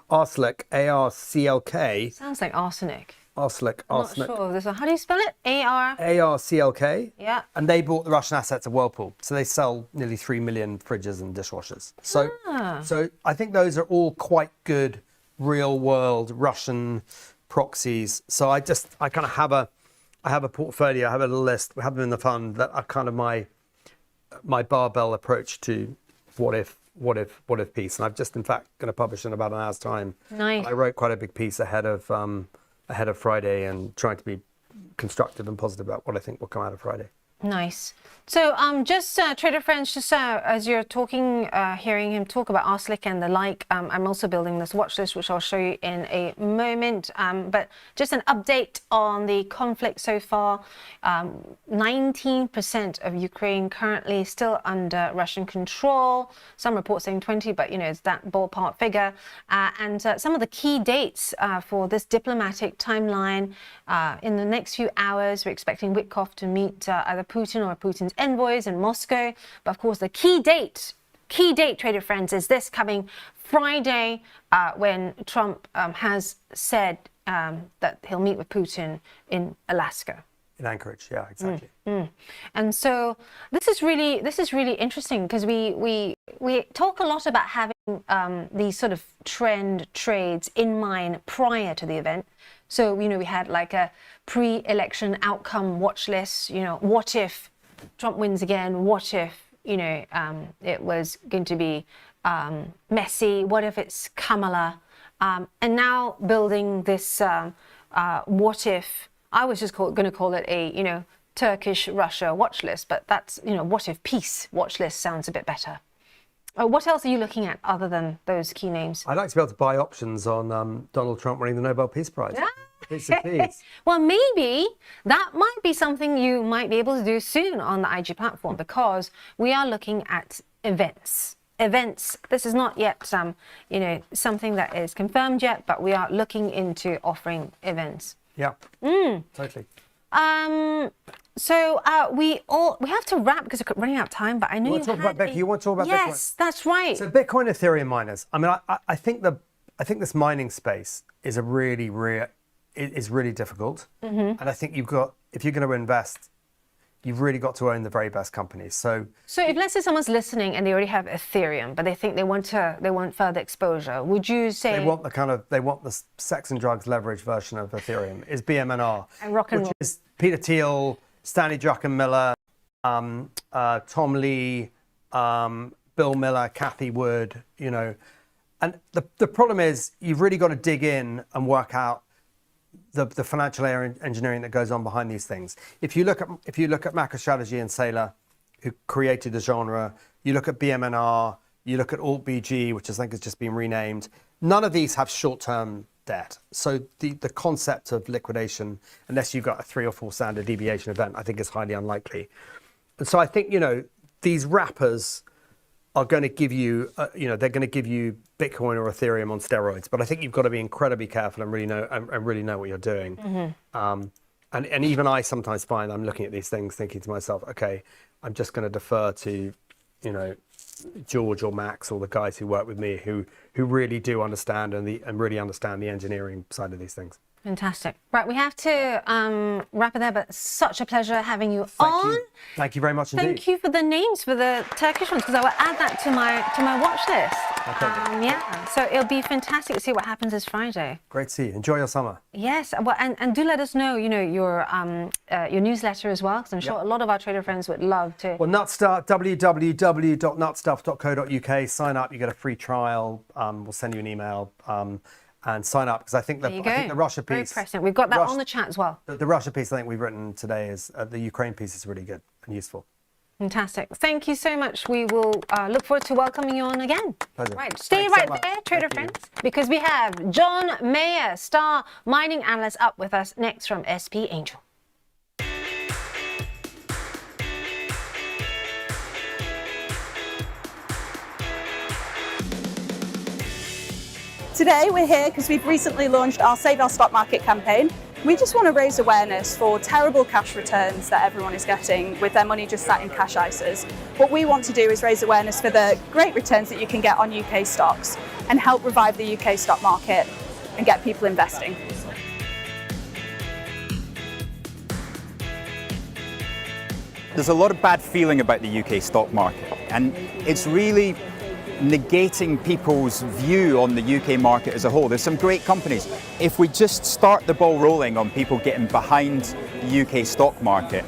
Arcelk, ARCLK. Sounds like arsenic. Arcelk. Not sure of this one. How do you spell it? AR. ARCLK. Yeah. And they bought the Russian assets of Whirlpool. So they sell nearly 3 million fridges and dishwashers. So I think those are all quite good real world Russian proxies. So I kind of have a portfolio, I have a little list, we have them in the fund that are kind of my barbell approach to what if piece. And I've just in fact going to publish in about an hour's time. Nice. I wrote quite a big piece ahead of Friday and trying to be constructive and positive about what I think will come out of Friday. Nice. So just trader friends, just as you're talking, hearing him talk about Arcelk and the like, I'm also building this watch list, which I'll show you in a moment. But just an update on the conflict so far. 19% of Ukraine currently still under Russian control. Some reports saying 20, but it's that ballpark figure. And some of the key dates for this diplomatic timeline in the next few hours, we're expecting Witkoff to meet either Putin or Putin's envoys in Moscow. But of course, the key date, trader friends, is this coming Friday when Trump has said that he'll meet with Putin in Alaska. In Anchorage, yeah, exactly. And so this is really interesting because we talk a lot about having these sort of trend trades in mind prior to the event. So we had like a pre-election outcome watch list. What if Trump wins again? What if it was going to be messy? What if it's Kamala? And now building this what if. I was just going to call it a, Turkish Russia watch list, but that's, what if peace watch list sounds a bit better. What else are you looking at other than those key names? I'd like to be able to buy options on Donald Trump winning the Nobel Peace Prize. Please. Well, maybe that might be something you might be able to do soon on the IG platform because we are looking at events. This is not yet something that is confirmed yet, but we are looking into offering events. Yeah, totally. So we have to wrap because we're running out of time. But I know you want to talk about Bitcoin. You want to talk about Bitcoin? Yes, that's right. So Bitcoin, Ethereum miners. I mean, I think this mining space is really difficult, and I think if you're going to invest, you've really got to own the very best companies. So if let's say someone's listening and they already have Ethereum, but they think they want further exposure, would you say they want the sex and drugs leverage version of Ethereum is BMNR, and rock and roll, which is Peter Thiel, Stanley Druckenmiller, Tom Lee, Bill Miller, Kathy Wood, you know. And the problem is you've really got to dig in and work out the financial engineering that goes on behind these things. If you look at MicroStrategy and Saylor, who created the genre, you look at BMNR, you look at AltBG, which I think has just been renamed, none of these have short-term debt. So the concept of liquidation, unless you've got a 3 or 4 standard deviation event, I think is highly unlikely. And so I think, you know, these wrappers are going to give you, they're going to give you Bitcoin or Ethereum on steroids. But I think you've got to be incredibly careful and really know what you're doing. Mm-hmm. And even I sometimes find I'm looking at these things thinking to myself, okay, I'm just going to defer to, you know, George or Max or the guys who work with me who really do understand and really understand the engineering side of these things. Fantastic. Right, we have to wrap it there, but such a pleasure having you on. Thank you very much indeed. Thank you for the names for the Turkish ones, because I will add that to my watch list. Yeah, so it'll be fantastic to see what happens this Friday. Great to see you. Enjoy your summer. Yes, well, and do let us know, you know, your newsletter as well, because I'm sure a lot of our trader friends would love to. Well, Nutstuff, www.nutstuff.co.uk. Sign up, you get a free trial. We'll send you an email. And sign up, because I think the Russia piece. Very prescient. We've got that on the chat as well. The Russia piece I think we've written today is the Ukraine piece is really good and useful. Fantastic. Thank you so much. We will look forward to welcoming you on again. Pleasure. Right, stay right there, trader friends, because we have John Mayer, star mining analyst, up with us next from SP Angel. Today we're here because we've recently launched our Save Our Stock Market campaign. We just want to raise awareness for terrible cash returns that everyone is getting with their money just sat in cash ISAs. What we want to do is raise awareness for the great returns that you can get on UK stocks and help revive the UK stock market and get people investing. There's a lot of bad feeling about the UK stock market, and it's really negating people's view on the UK market as a whole. There's some great companies. If we just start the ball rolling on people getting behind the UK stock market,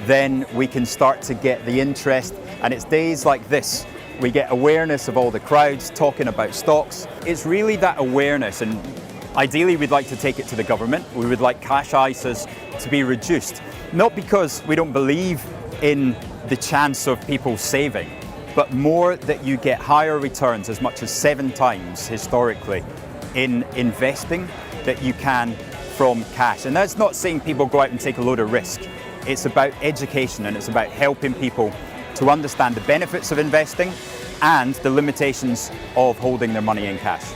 then we can start to get the interest. And it's days like this, we get awareness of all the crowds talking about stocks. It's really that awareness, and ideally we'd like to take it to the government. We would like cash ISAs to be reduced, not because we don't believe in the chance of people saving, but more that you get higher returns, as much as 7 times historically, in investing that you can from cash. And that's not saying people go out and take a load of risk. It's about education, and it's about helping people to understand the benefits of investing and the limitations of holding their money in cash.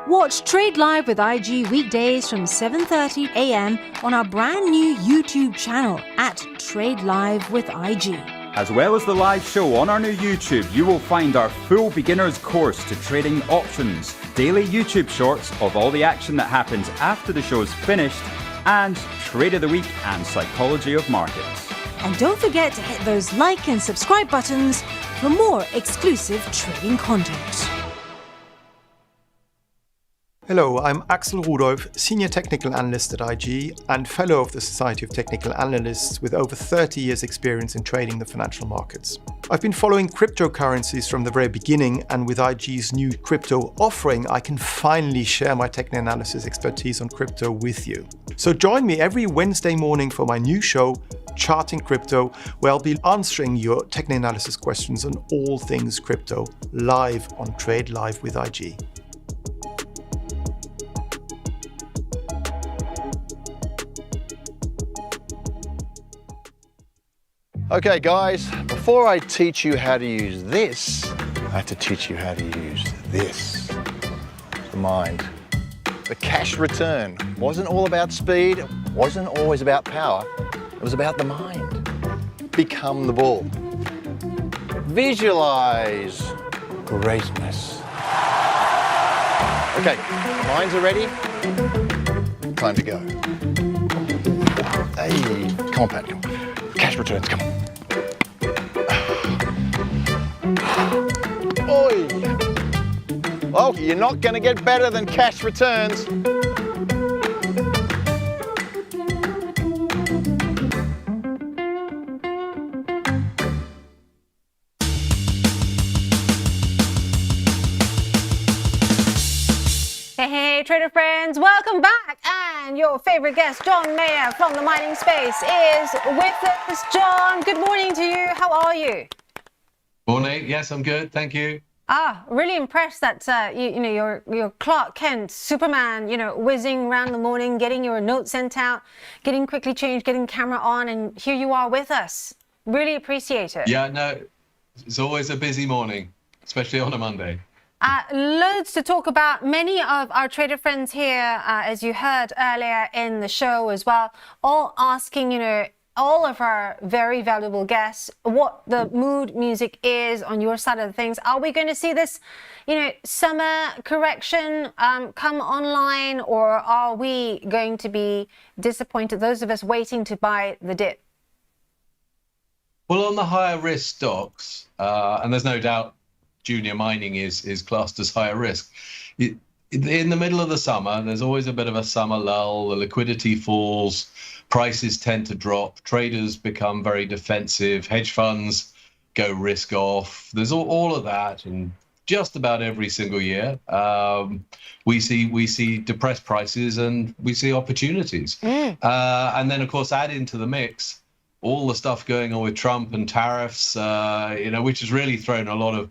Watch Trade Live with IG weekdays from 7:30 a.m. on our brand new YouTube channel at Trade Live with IG. As well as the live show on our new YouTube, you will find our full beginner's course to trading options, daily YouTube shorts of all the action that happens after the show's finished, and Trade of the Week and Psychology of Markets. And don't forget to hit those like and subscribe buttons for more exclusive trading content. Hello, I'm Axel Rudolph, Senior Technical Analyst at IG and Fellow of the Society of Technical Analysts with over 30 years experience in trading the financial markets. I've been following cryptocurrencies from the very beginning, and with IG's new crypto offering, I can finally share my technical analysis expertise on crypto with you. So join me every Wednesday morning for my new show, Charting Crypto, where I'll be answering your technical analysis questions on all things crypto, live on Trade Live with IG. Okay guys, before I teach you how to use this, I have to teach you how to use this, the mind. The cash return wasn't all about speed, it wasn't always about power, it was about the mind. Become the bull. Visualize greatness. Okay, minds are ready, time to go. Hey, come on Pat, come on. Cash returns, come on. Oi! Oh, you're not going to get better than cash returns. Hey trader friends, welcome back. And your favorite guest, John Mayer from the mining space, is with us. John, good morning to you. How are you? Morning. Yes, I'm good. Thank you. Really impressed that you're Clark Kent, Superman, whizzing around the morning, getting your note sent out, getting quickly changed, getting camera on, and here you are with us. Really appreciate it. Yeah, no, it's always a busy morning, especially on a Monday. Loads to talk about. Many of our trader friends here, as you heard earlier in the show as well, all asking, all of our very valuable guests what the mood music is on your side of the things. Are we going to see this, summer correction come online, or are we going to be disappointed, those of us waiting to buy the dip? Well, on the higher risk stocks, and there's no doubt junior mining is classed as higher risk. In the middle of the summer, there's always a bit of a summer lull, the liquidity falls, prices tend to drop, traders become very defensive, hedge funds go risk off. There's all of that, and just about every single year, we see depressed prices and we see opportunities. And then, of course, add into the mix all the stuff going on with Trump and tariffs, which has really thrown a lot of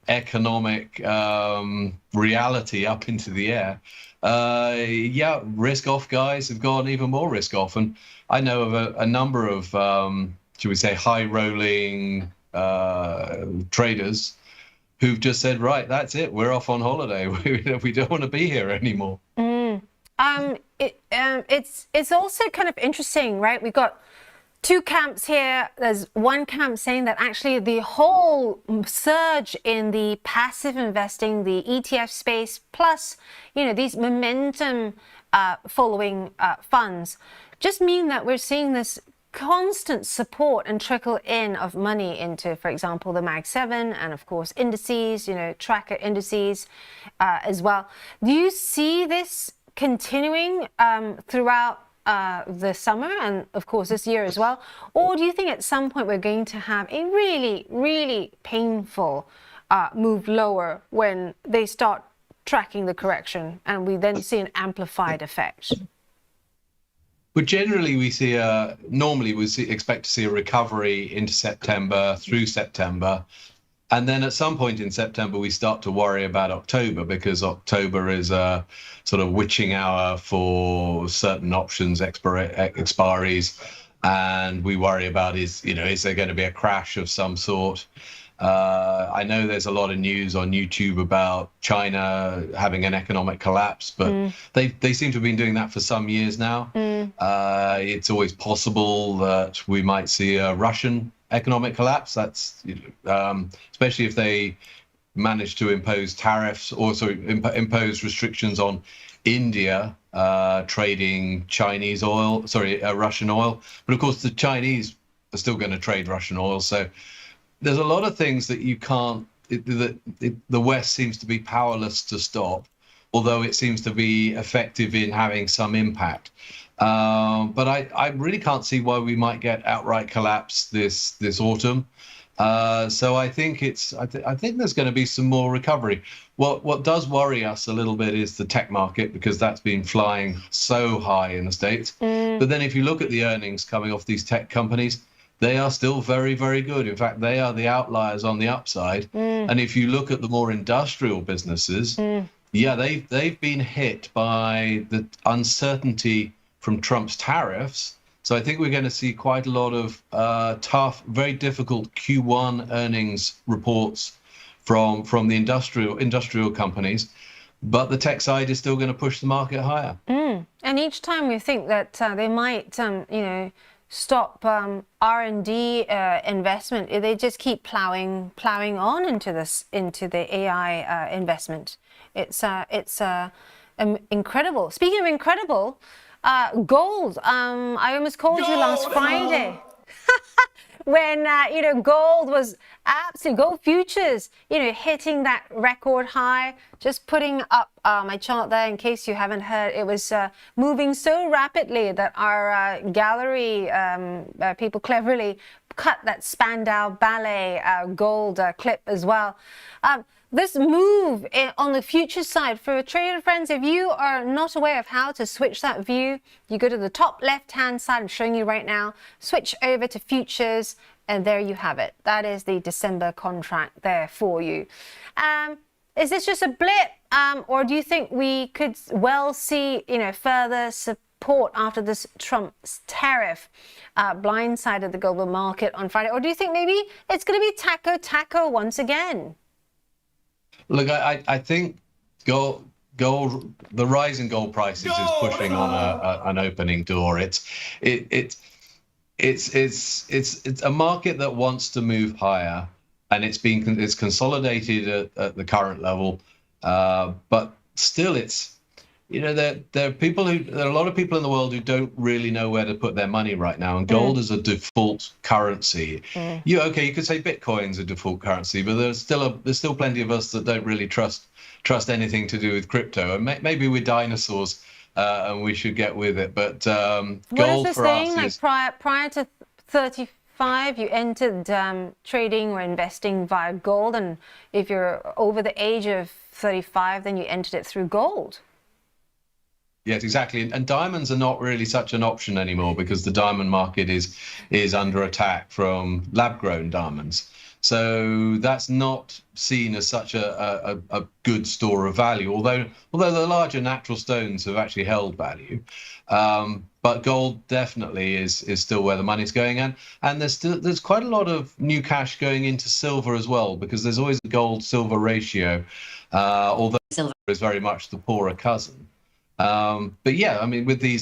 economic reality up into the air. Risk off guys have gone even more risk off. And I know of a number of, should we say, high rolling traders who've just said, right, that's it, we're off on holiday. We don't want to be here anymore. It's also kind of interesting, right? We've got two camps here. There's one camp saying that actually the whole surge in the passive investing, the ETF space, plus, these momentum following funds just mean that we're seeing this constant support and trickle in of money into, for example, the Mag 7 and of course indices, tracker indices as well. Do you see this continuing throughout the summer and of course this year as well, or do you think at some point we're going to have a really, really painful move lower when they start tracking the correction and we then see an amplified effect? But generally we expect to see a recovery into September, through September. And then at some point in September, we start to worry about October, because October is a sort of witching hour for certain options expiries. And we worry about is there going to be a crash of some sort? I know there's a lot of news on YouTube about China having an economic collapse, but they seem to have been doing that for some years now. It's always possible that we might see a Russian economic collapse. That's especially if they manage to impose tariffs, or impose restrictions on India trading Russian oil. But of course the Chinese are still going to trade Russian oil. So there's a lot of things that you can't, the West seems to be powerless to stop, although it seems to be effective in having some impact. But I really can't see why we might get outright collapse this autumn. So I think I think there's going to be some more recovery. What does worry us a little bit is the tech market, because that's been flying so high in the States. But then if you look at the earnings coming off these tech companies, they are still very, very good. In fact, they are the outliers on the upside. And if you look at the more industrial businesses, they've been hit by the uncertainty from Trump's tariffs. So I think we're going to see quite a lot of tough, very difficult Q1 earnings reports from the industrial companies. But the tech side is still going to push the market higher. And each time we think that they might, stop R&D investment, they just keep plowing on into the AI investment. It's incredible. Speaking of incredible, gold. I almost called you last Friday when gold was absolutely, gold futures hitting that record high. Just putting up my chart there in case you haven't heard. It was moving so rapidly that our gallery people cleverly cut that Spandau Ballet gold clip as well. This move on the future side for trader friends, if you are not aware of how to switch that view, you go to the top left-hand side, I'm showing you right now, switch over to futures, and there you have it. That is the December contract there for you. Is this just a blip, or do you think we could well see, further support after this Trump's tariff blindsided the global market on Friday? Or do you think maybe it's going to be taco once again? Look, I think gold, the rise in gold prices is pushing on an opening door. It's a market that wants to move higher, and it's consolidated at the current level, but still there are a lot of people in the world who don't really know where to put their money right now, and gold is a default currency. You could say Bitcoin's a default currency, but there's still plenty of us that don't really trust anything to do with crypto, and maybe we're dinosaurs, and we should get with it. But gold for us is prior to 35, you entered trading or investing via gold, and if you're over the age of 35, then you entered it through gold. Yes, exactly. And diamonds are not really such an option anymore because the diamond market is under attack from lab-grown diamonds. So that's not seen as such a good store of value, although the larger natural stones have actually held value. But gold definitely is still where the money's going, and there's quite a lot of new cash going into silver as well, because there's always a gold-silver ratio, although silver is very much the poorer cousin. But yeah, I mean, with the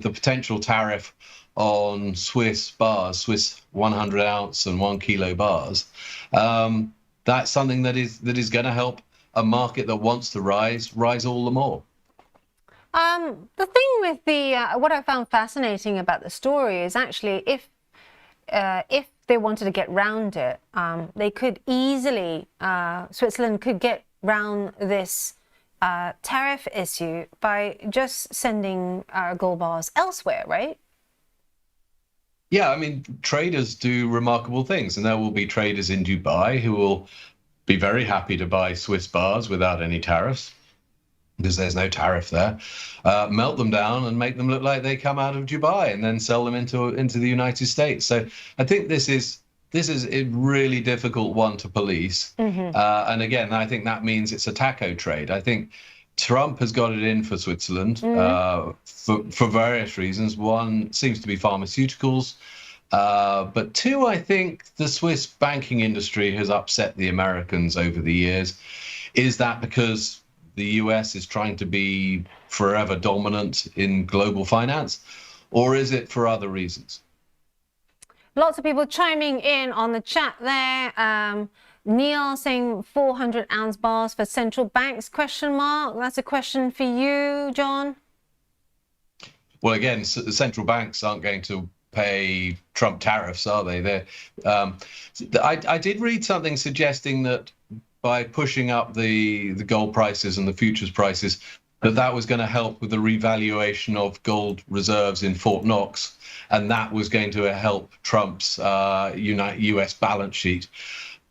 potential tariff on Swiss 100 ounce and 1 kilo bars, that's something that is going to help a market that wants to rise all the more. The thing with what I found fascinating about the story is actually if they wanted to get round it, they could easily, Switzerland could get round this tariff issue by just sending gold bars elsewhere, right? Yeah, I mean, traders do remarkable things, and there will be traders in Dubai who will be very happy to buy Swiss bars without any tariffs, because there's no tariff there, melt them down and make them look like they come out of Dubai, and then sell them into the United States. So I think this is a really difficult one to police. And again, I think that means it's a taco trade. I think Trump has got it in for Switzerland for various reasons. One seems to be pharmaceuticals, but two, I think the Swiss banking industry has upset the Americans over the years. Is that because the US is trying to be forever dominant in global finance, or is it for other reasons? Lots of people chiming in on the chat there. Neil saying 400 ounce bars for central banks, question mark. That's a question for you, John. Well, again, central banks aren't going to pay Trump tariffs, are they? I did read something suggesting that by pushing up the gold prices and the futures prices, that was going to help with the revaluation of gold reserves in Fort Knox, and that was going to help Trump's US balance sheet.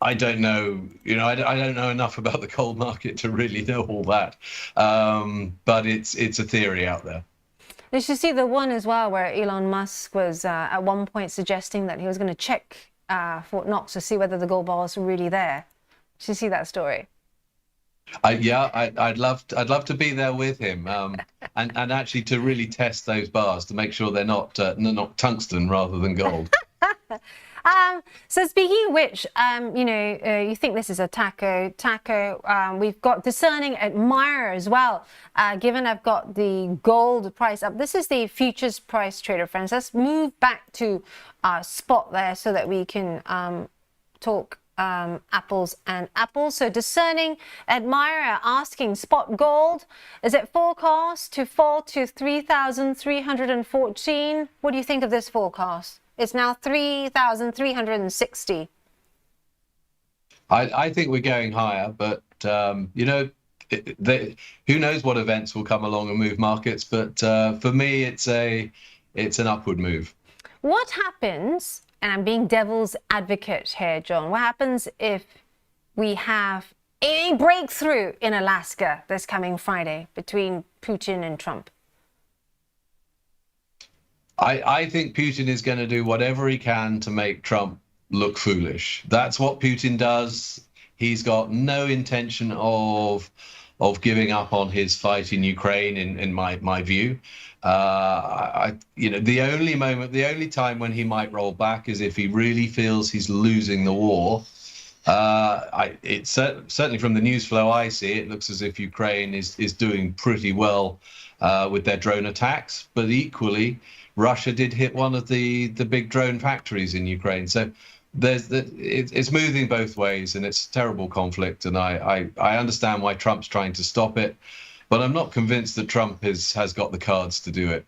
I don't know, I don't know enough about the gold market to really know all that, but it's a theory out there. Did you see the one as well where Elon Musk was at one point suggesting that he was going to check Fort Knox to see whether the gold bars were really there? Did you see that story? I'd love to be there with him, and actually to really test those bars to make sure they're not tungsten rather than gold. So speaking of which, you think this is a taco. We've got discerning admirer as well. Given I've got the gold price up, this is the futures price, trader friends. Let's move back to spot there so that we can talk apples and apples. So discerning admirer asking spot gold, is it forecast to fall to 3,314? What do you think of this forecast? It's now 3,360. I think we're going higher, but who knows what events will come along and move markets? But for me, it's an upward move. What happens, and I'm being devil's advocate here, John, what happens if we have a breakthrough in Alaska this coming Friday between Putin and Trump? I think Putin is going to do whatever he can to make Trump look foolish. That's what Putin does. He's got no intention of giving up on his fight in Ukraine, in my view. The only time when he might roll back is if he really feels he's losing the war. It's certainly from the news flow I see, it looks as if Ukraine is doing pretty well with their drone attacks, but equally, Russia did hit one of the big drone factories in Ukraine. So it's moving both ways, and it's a terrible conflict. And I understand why Trump's trying to stop it, but I'm not convinced that Trump has got the cards to do it.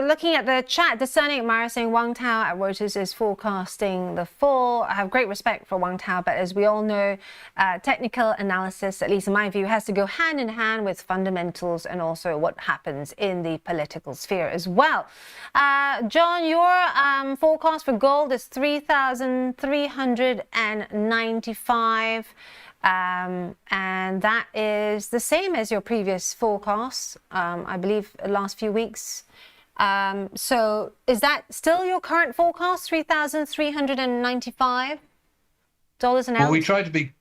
Looking at the chat, Discerning Admirer saying Wang Tao at Reuters is forecasting the fall. I have great respect for Wang Tao, but as we all know, technical analysis, at least in my view, has to go hand in hand with fundamentals and also what happens in the political sphere as well. John, your forecast for gold is 3,395. And that is the same as your previous forecast, I believe, the last few weeks. So is that still your current forecast, $3,395 an ounce? Well, we try to be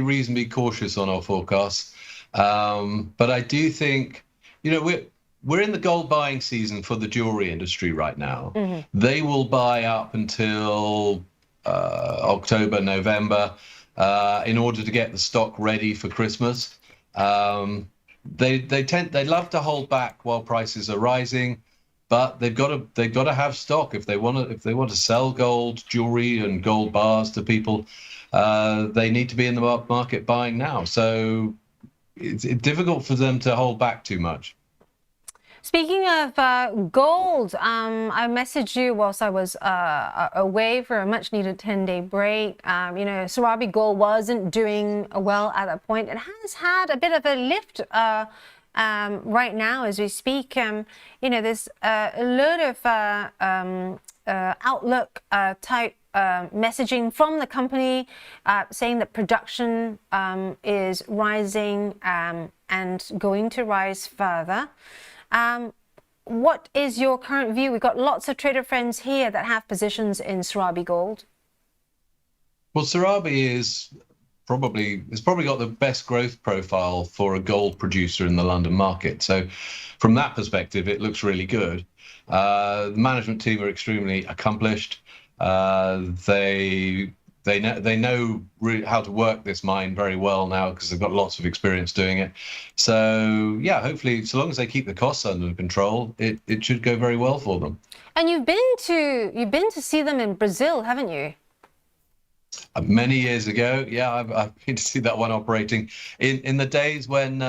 reasonably cautious on our forecasts, but I do think, we're in the gold buying season for the jewelry industry right now. Mm-hmm. They will buy up until October, November. In order to get the stock ready for Christmas. They love to hold back while prices are rising, but they've got to have stock if they want to sell gold jewelry and gold bars to people. They need to be in the market buying now. So it's difficult for them to hold back too much. Speaking of gold, I messaged you whilst I was away for a much-needed 10-day break. Sarabi Gold wasn't doing well at that point. It has had a bit of a lift right now as we speak. There's a lot of outlook type messaging from the company saying that production is rising and going to rise further. What is your current view? We've got lots of trader friends here that have positions in Sarabi Gold. Well, Sarabi has probably got the best growth profile for a gold producer in the London market. So from that perspective, it looks really good. The management team are extremely accomplished. They know really how to work this mine very well now because they've got lots of experience doing it. So yeah, hopefully, so long as they keep the costs under control, it should go very well for them. And you've been to see them in Brazil, haven't you? Many years ago, yeah, I've been to see that one operating in the days when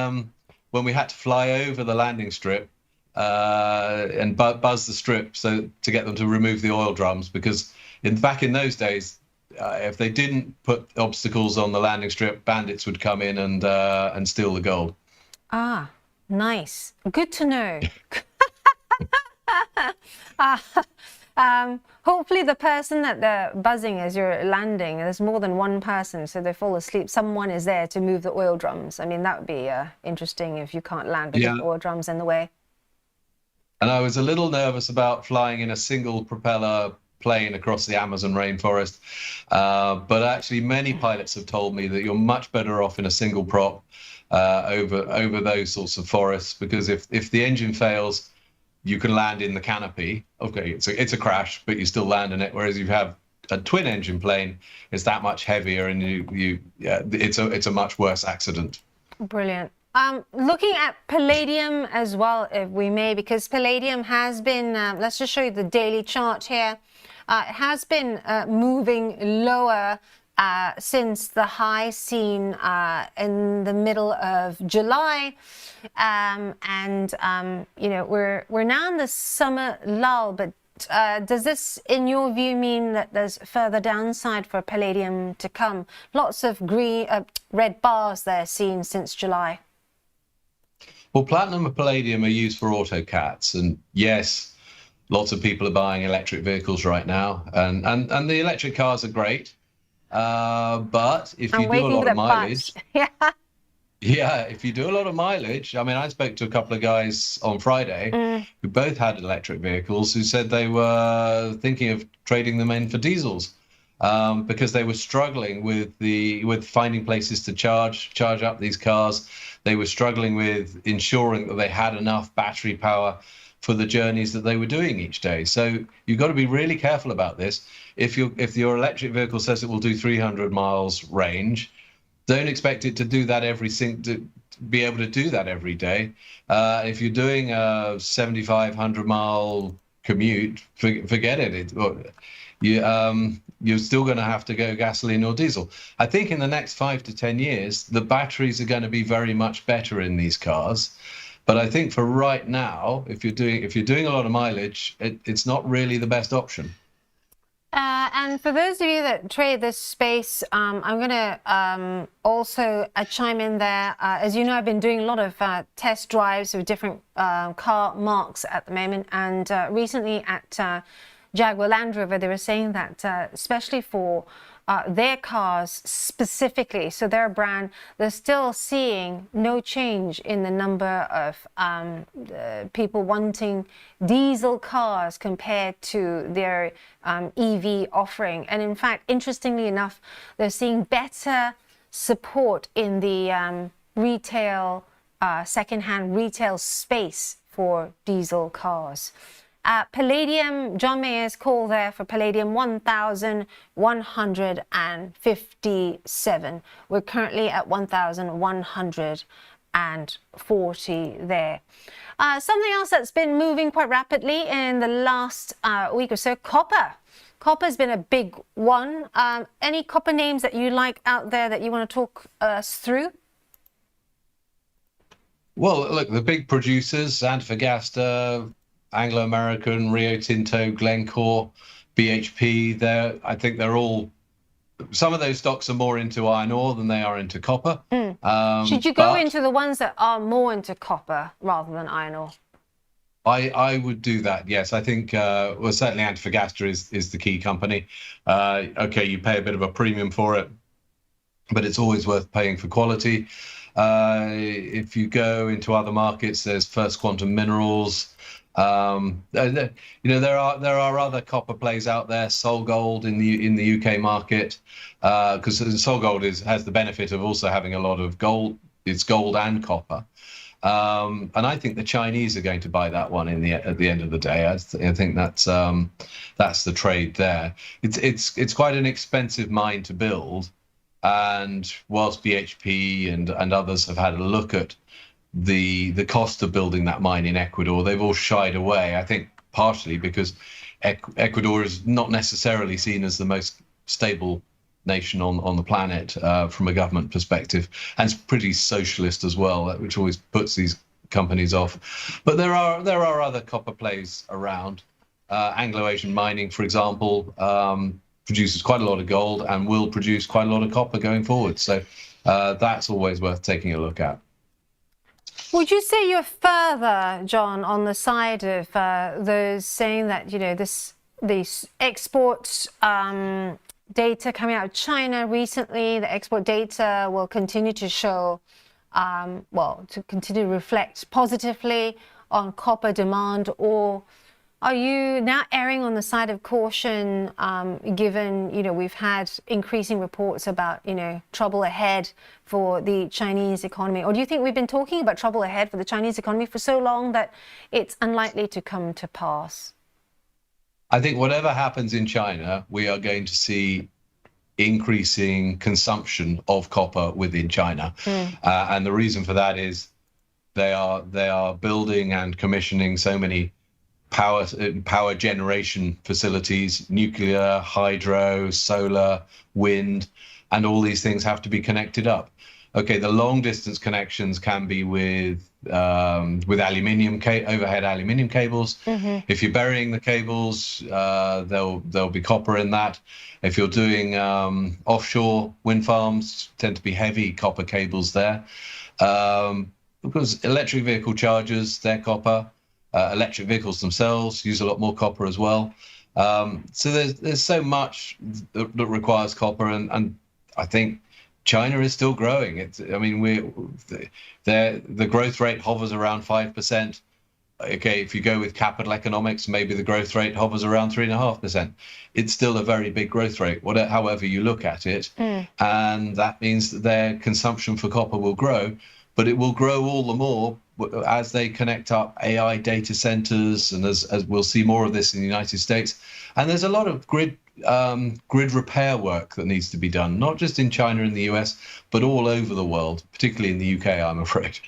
we had to fly over the landing strip and buzz the strip so to get them to remove the oil drums, because back in those days. If they didn't put obstacles on the landing strip, bandits would come in and steal the gold. Ah, nice. Good to know. Hopefully the person that they're buzzing as you're landing, there's more than one person, so they fall asleep. Someone is there to move the oil drums. I mean, that would be interesting if you can't land with the oil drums in the way. And I was a little nervous about flying in a single propeller plane across the Amazon rainforest, but actually many pilots have told me that you're much better off in a single prop over those sorts of forests, because if the engine fails, you can land in the canopy. Okay, it's a crash, but you still land in it. Whereas you have a twin engine plane, it's that much heavier, and it's a much worse accident. Brilliant. Looking at palladium as well, if we may, because palladium has been, let's just show you the daily chart here. It has been moving lower since the high seen in the middle of July, we're now in the summer lull. But does this, in your view, mean that there's further downside for palladium to come? Lots of red bars there seen since July. Well, platinum and palladium are used for autocats, and yes, lots of people are buying electric vehicles right now, and the electric cars are great. But if you do a lot of mileage, yeah, if you do a lot of mileage, I mean, I spoke to a couple of guys on Friday who both had electric vehicles who said they were thinking of trading them in for diesels. Because they were struggling with finding places to charge up these cars. They were struggling with ensuring that they had enough battery power for the journeys that they were doing each day. So you've got to be really careful about this. If your electric vehicle says it will do 300 miles range, don't expect it to do that to be able to do that every day. If you're doing a 7,500 mile commute, forget it. You're still going to have to go gasoline or diesel. I think in the next 5 to 10 years, the batteries are going to be very much better in these cars. But I think for right now, if you're doing a lot of mileage, it's not really the best option. And for those of you that trade this space, I'm going to also chime in there. As you know, I've been doing a lot of test drives with different car marques at the moment. And recently at Jaguar Land Rover, they were saying that especially for their cars specifically, so their brand, they're still seeing no change in the number of people wanting diesel cars compared to their EV offering. And in fact, interestingly enough, they're seeing better support in the retail, second-hand retail space for diesel cars. Palladium, John Mayer's call there for Palladium, 1,157. We're currently at 1,140 there. Something else that's been moving quite rapidly in the last week or so, copper. Copper's been a big one. Any copper names that you like out there that you want to talk us through? Well, look, the big producers, Antofagasta, Anglo American, Rio Tinto, Glencore, BHP, I think they're all, some of those stocks are more into iron ore than they are into copper. Should you go into the ones that are more into copper rather than iron ore? I would do that, yes. I think, well, certainly Antofagasta is the key company. Okay, you pay a bit of a premium for it, but it's always worth paying for quality. If you go into other markets, there's First Quantum Minerals. There are other copper plays out there. SolGold in the UK market, because SolGold has the benefit of also having a lot of gold. It's gold and copper, and I think the Chinese are going to buy that one at the end of the day. I think that's the trade there. It's quite an expensive mine to build, and whilst BHP and others have had a look at the cost of building that mine in Ecuador, they've all shied away, I think partially because Ecuador is not necessarily seen as the most stable nation on the planet from a government perspective, and it's pretty socialist as well, which always puts these companies off. But there are other copper plays around. Anglo-Asian Mining, for example, produces quite a lot of gold and will produce quite a lot of copper going forward. So that's always worth taking a look at. Would you say you're further, John, on the side of those saying that, these export data coming out of China recently, the export data will continue to show, to continue to reflect positively on copper demand, or are you now erring on the side of caution, given, we've had increasing reports about, trouble ahead for the Chinese economy? Or do you think we've been talking about trouble ahead for the Chinese economy for so long that it's unlikely to come to pass? I think whatever happens in China, we are going to see increasing consumption of copper within China. And the reason for that is they are building and commissioning so many power generation facilities, nuclear, hydro, solar, wind, and all these things have to be connected up. Okay, the long distance connections can be with aluminium overhead aluminium cables. If you're burying the cables, there'll be copper in that. If you're doing offshore wind farms, tend to be heavy copper cables there. because electric vehicle chargers, they're copper. Electric vehicles themselves use a lot more copper as well. So there's so much that requires copper, and I think China is still growing. The growth rate hovers around 5%. Okay, if you go with capital economics, maybe the growth rate hovers around 3.5%. It's still a very big growth rate, however you look at it. And that means that their consumption for copper will grow, but it will grow all the more as they connect up AI data centers, and as we'll see more of this in the United States. And there's a lot of grid repair work that needs to be done, not just in China and the US, but all over the world, particularly in the UK, I'm afraid.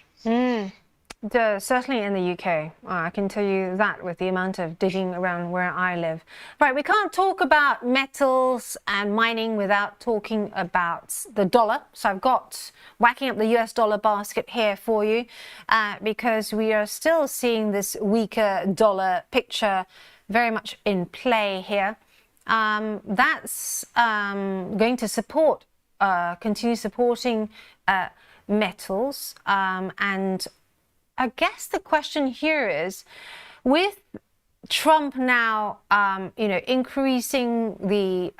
Certainly in the UK. I can tell you that with the amount of digging around where I live. Right, we can't talk about metals and mining without talking about the dollar. So I've got whacking up the US dollar basket here for you because we are still seeing this weaker dollar picture very much in play here. That's going to support, continue supporting metals, and I guess the question here is, with Trump now, increasing the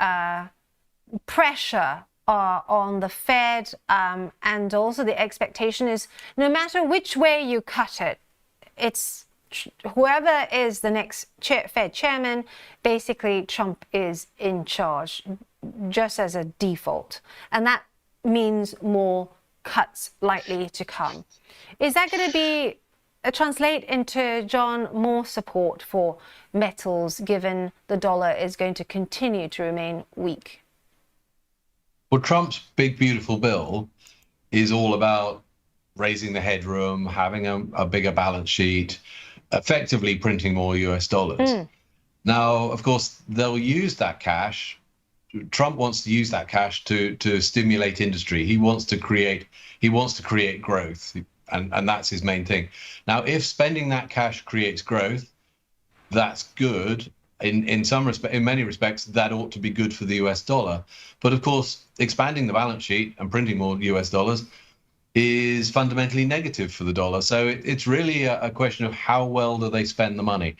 pressure on the Fed, and also the expectation is, no matter which way you cut it, it's whoever is the next Fed chairman, basically Trump is in charge, just as a default, and that means more cuts likely to come. Is that going to be translate into, John, more support for metals, given the dollar is going to continue to remain weak? Well, Trump's big, beautiful bill is all about raising the headroom, having a bigger balance sheet, effectively printing more US dollars. Now, of course, they'll use that cash. Trump wants to use that cash to stimulate industry. He wants to create growth, and that's his main thing. Now, if spending that cash creates growth, that's good. In many respects, that ought to be good for the US dollar. But of course, expanding the balance sheet and printing more US dollars is fundamentally negative for the dollar. So it's really a question of how well do they spend the money.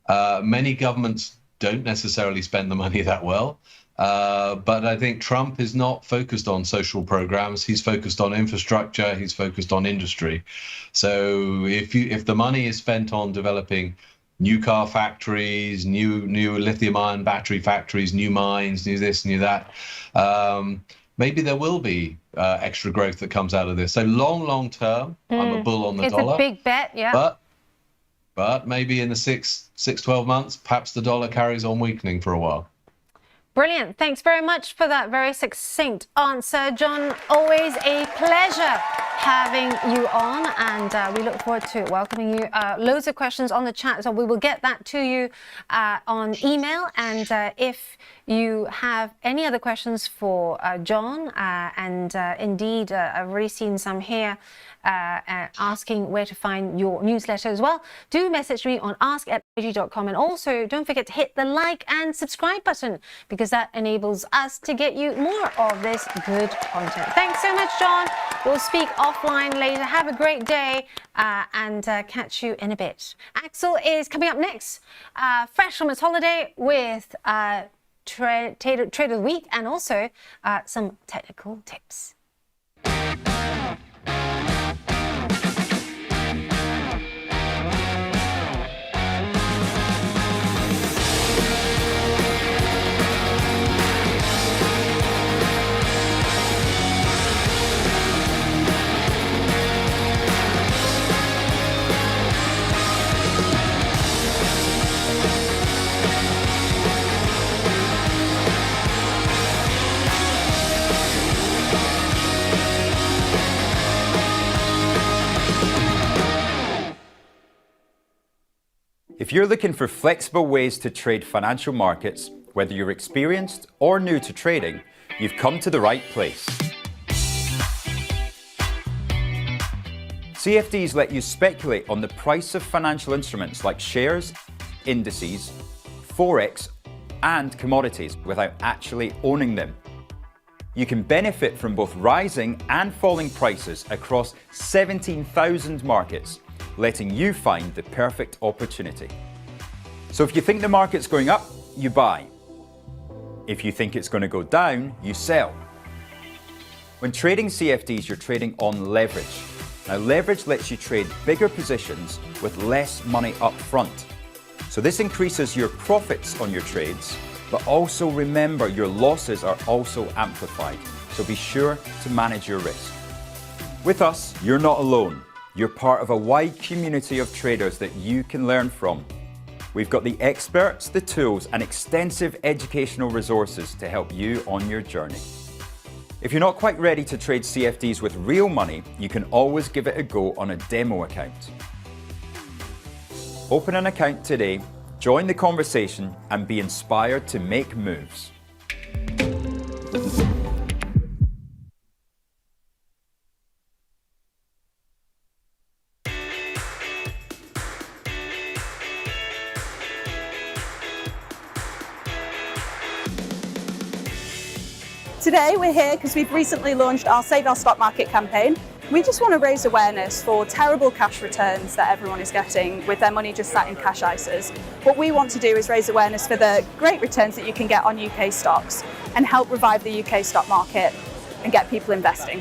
Many governments don't necessarily spend the money that well. But I think Trump is not focused on social programs. He's focused on infrastructure. He's focused on industry. So if the money is spent on developing new car factories, new lithium-ion battery factories, new mines, new this, new that, maybe there will be extra growth that comes out of this. So long term, I'm a bull on the dollar. It's a big bet, yeah. But maybe in the 12 months, perhaps the dollar carries on weakening for a while. Brilliant. Thanks very much for that very succinct answer, John. Always a pleasure having you on, and we look forward to welcoming you. Loads of questions on the chat, so we will get that to you on email. And if you have any other questions for John, and indeed, I've already seen some here asking where to find your newsletter as well, do message me on ask@ig.com, and also don't forget to hit the like and subscribe button, because that enables us to get you more of this good content. Thanks so much, John. We'll speak offline later. Have a great day, and catch you in a bit. Axel is coming up next, fresh from his holiday, with Trade of the Week, and also some technical tips. If you're looking for flexible ways to trade financial markets, whether you're experienced or new to trading, you've come to the right place. CFDs let you speculate on the price of financial instruments like shares, indices, forex, and commodities without actually owning them. You can benefit from both rising and falling prices across 17,000 markets, letting you find the perfect opportunity. So if you think the market's going up, you buy. If you think it's going to go down, you sell. When trading CFDs, you're trading on leverage. Now, leverage lets you trade bigger positions with less money up front. So this increases your profits on your trades, but also remember your losses are also amplified. So be sure to manage your risk. With us, you're not alone. You're part of a wide community of traders that you can learn from. We've got the experts, the tools, and extensive educational resources to help you on your journey. If you're not quite ready to trade CFDs with real money, you can always give it a go on a demo account. Open an account today, join the conversation, and be inspired to make moves. Today we're here because we've recently launched our Save Our Stock Market campaign. We just want to raise awareness for terrible cash returns that everyone is getting with their money just sat in cash ISAs. What we want to do is raise awareness for the great returns that you can get on UK stocks and help revive the UK stock market and get people investing.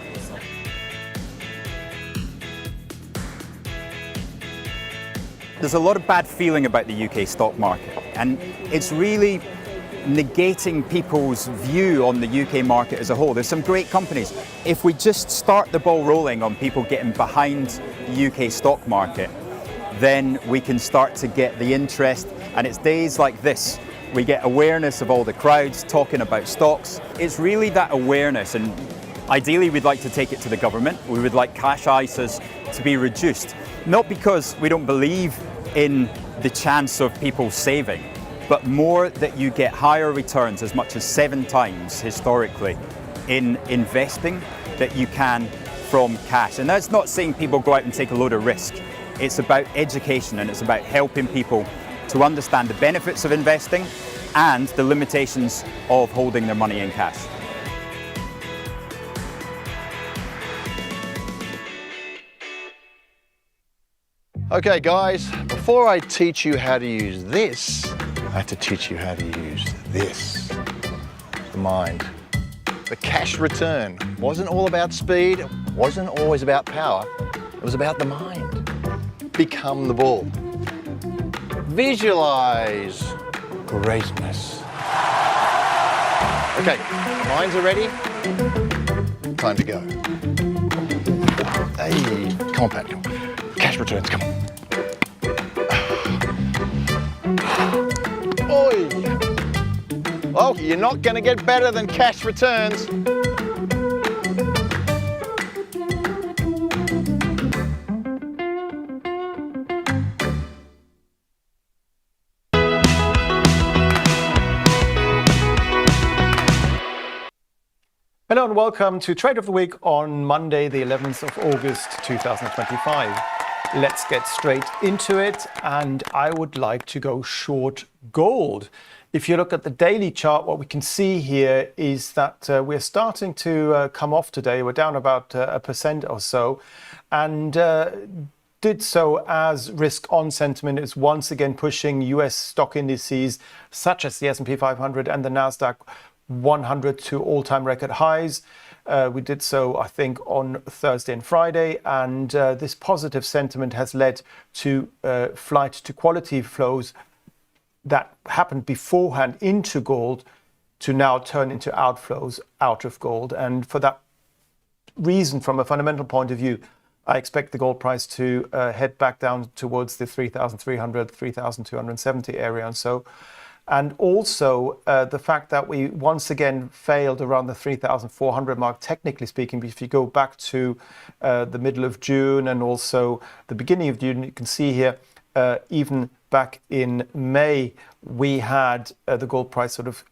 There's a lot of bad feeling about the UK stock market, and it's really negating people's view on the UK market as a whole. There's some great companies. If we just start the ball rolling on people getting behind the UK stock market, then we can start to get the interest, and it's days like this. We get awareness of all the crowds talking about stocks. It's really that awareness, and ideally we'd like to take it to the government. We would like cash ISAs to be reduced, not because we don't believe in the chance of people saving, but more that you get higher returns, as much as 7 times historically, in investing that you can from cash. And that's not saying people go out and take a load of risk. It's about education, and it's about helping people to understand the benefits of investing and the limitations of holding their money in cash. Okay guys, before I teach you how to use this, I have to teach you how to use this, the mind. The cash return wasn't all about speed, it wasn't always about power, it was about the mind. Become the bull. Visualize greatness. Okay, minds are ready, time to go. Hey, come on Pat, come on. Cash returns, come on. Oi! Oh, you're not going to get better than cash returns. Hello and welcome to Trade of the Week on Monday, the 11th of August 2025. Let's get straight into it, and I would like to go short gold. If you look at the daily chart, what we can see here is that we're starting to come off today. We're down about 1% or so, and did so as risk-on sentiment is once again pushing US stock indices such as the S&P 500 and the Nasdaq 100 to all-time record highs. We did so, I think, on Thursday and Friday, and this positive sentiment has led to flight to quality flows that happened beforehand into gold to now turn into outflows out of gold. And for that reason, from a fundamental point of view, I expect the gold price to head back down towards the 3,300, 3,270 area and so. And also the fact that we once again failed around the 3,400 mark, technically speaking. If you go back to the middle of June and also the beginning of June, you can see here, even back in May, we had the gold price sort of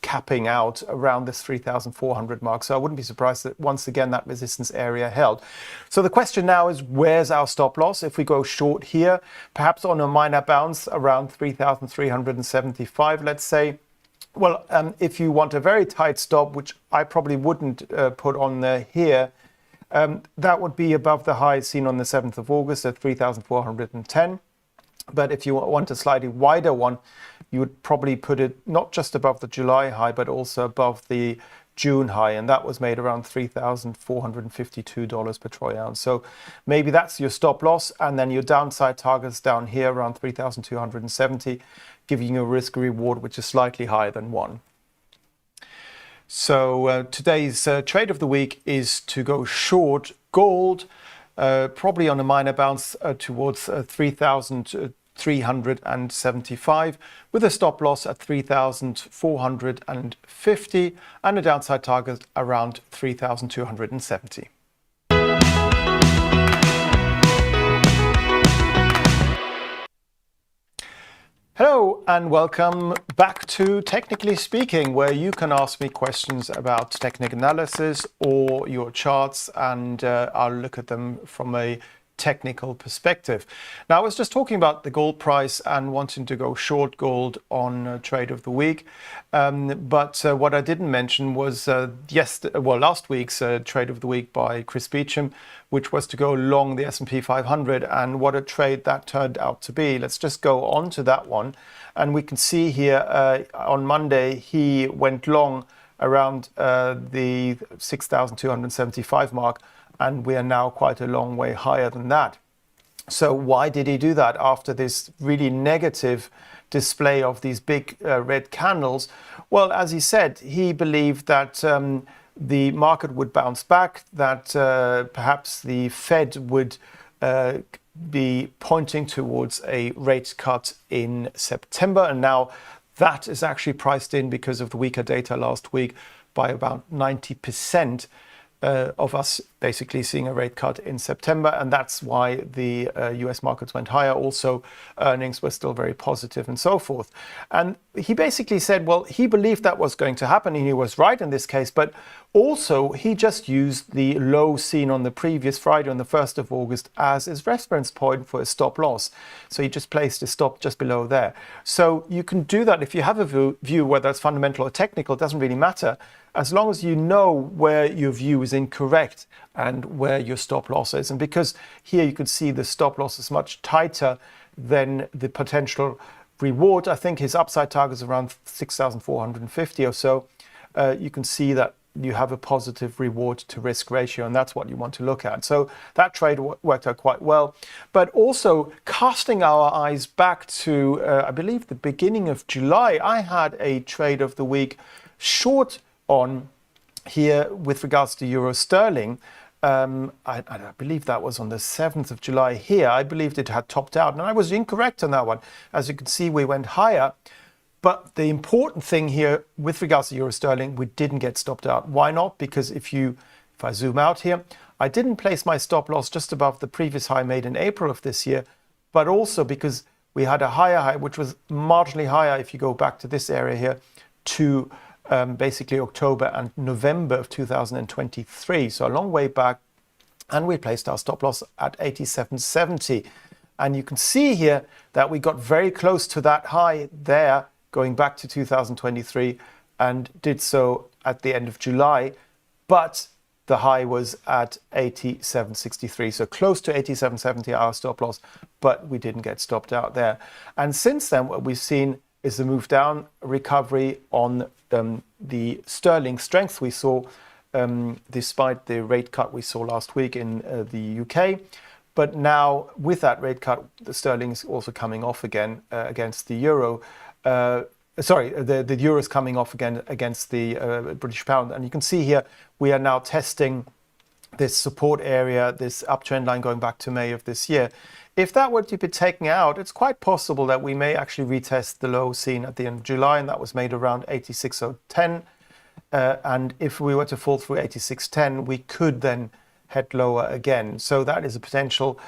capping out around this 3,400 mark. So I wouldn't be surprised that once again that resistance area held. So the question now is, where's our stop loss? If we go short here, perhaps on a minor bounce around 3,375, let's say, Well, if you want a very tight stop, which I probably wouldn't put on there here, that would be above the high seen on the 7th of August at 3,410. But if you want a slightly wider one, you would probably put it not just above the July high, but also above the June high, and that was made around $3,452 per troy ounce. So maybe that's your stop loss, and then your downside targets down here around 3,270, giving you a risk reward which is slightly higher than 1. So today's trade of the week is to go short gold, probably on a minor bounce towards 3,375 with a stop loss at 3,450 and a downside target around 3,270. Hello and welcome back to Technically Speaking, where you can ask me questions about technical analysis or your charts, and I'll look at them from a technical perspective. Now, I was just talking about the gold price and wanting to go short gold on trade of the week, but what I didn't mention was last week's trade of the week by Chris Beecham, which was to go long the S&P 500, and what a trade that turned out to be. Let's just go on to that one, and we can see here on Monday he went long around the 6,275 mark, and we are now quite a long way higher than that. So why did he do that after this really negative display of these big red candles? Well, as he said, he believed that the market would bounce back, that perhaps the Fed would be pointing towards a rate cut in September, and now that is actually priced in because of the weaker data last week by about 90%. Of us basically seeing a rate cut in September, and that's why the US markets went higher. Also, earnings were still very positive and so forth. And he basically said, well, he believed that was going to happen, and he was right in this case, but also he just used the low seen on the previous Friday on the 1st of August as his reference point for a stop loss. So he just placed a stop just below there. So you can do that if you have a view, whether it's fundamental or technical, it doesn't really matter, as long as you know where your view is incorrect and where your stop loss is. And because here you can see the stop loss is much tighter than the potential reward. I think his upside target is around 6,450 or so. You can see that you have a positive reward to risk ratio, and that's what you want to look at. So that trade worked out quite well. But also casting our eyes back to, I believe, the beginning of July, I had a trade of the week short on here with regards to euro sterling. I believe that was on the 7th of July here. I believed it had topped out, and I was incorrect on that one. As you can see, we went higher. But the important thing here with regards to euro sterling, we didn't get stopped out. Why not? Because if I zoom out here, I didn't place my stop loss just above the previous high made in April of this year, but also because we had a higher high, which was marginally higher if you go back to this area here to basically October and November of 2023. So a long way back, and we placed our stop loss at 87.70. And you can see here that we got very close to that high there, going back to 2023, and did so at the end of July. But the high was at 87.63, so close to 87.70 our stop loss, but we didn't get stopped out there. And since then, what we've seen is the move down, recovery on the sterling strength we saw, despite the rate cut we saw last week in the UK. But now, with that rate cut, the sterling is also coming off again against the euro. The euro is coming off again against the British pound. And you can see here, we are now testing this support area, this uptrend line going back to May of this year. If that were to be taken out, it's quite possible that we may actually retest the low seen at the end of July, and that was made around 86.010. And if we were to fall through 86.10, we could then head lower again. So that is a potential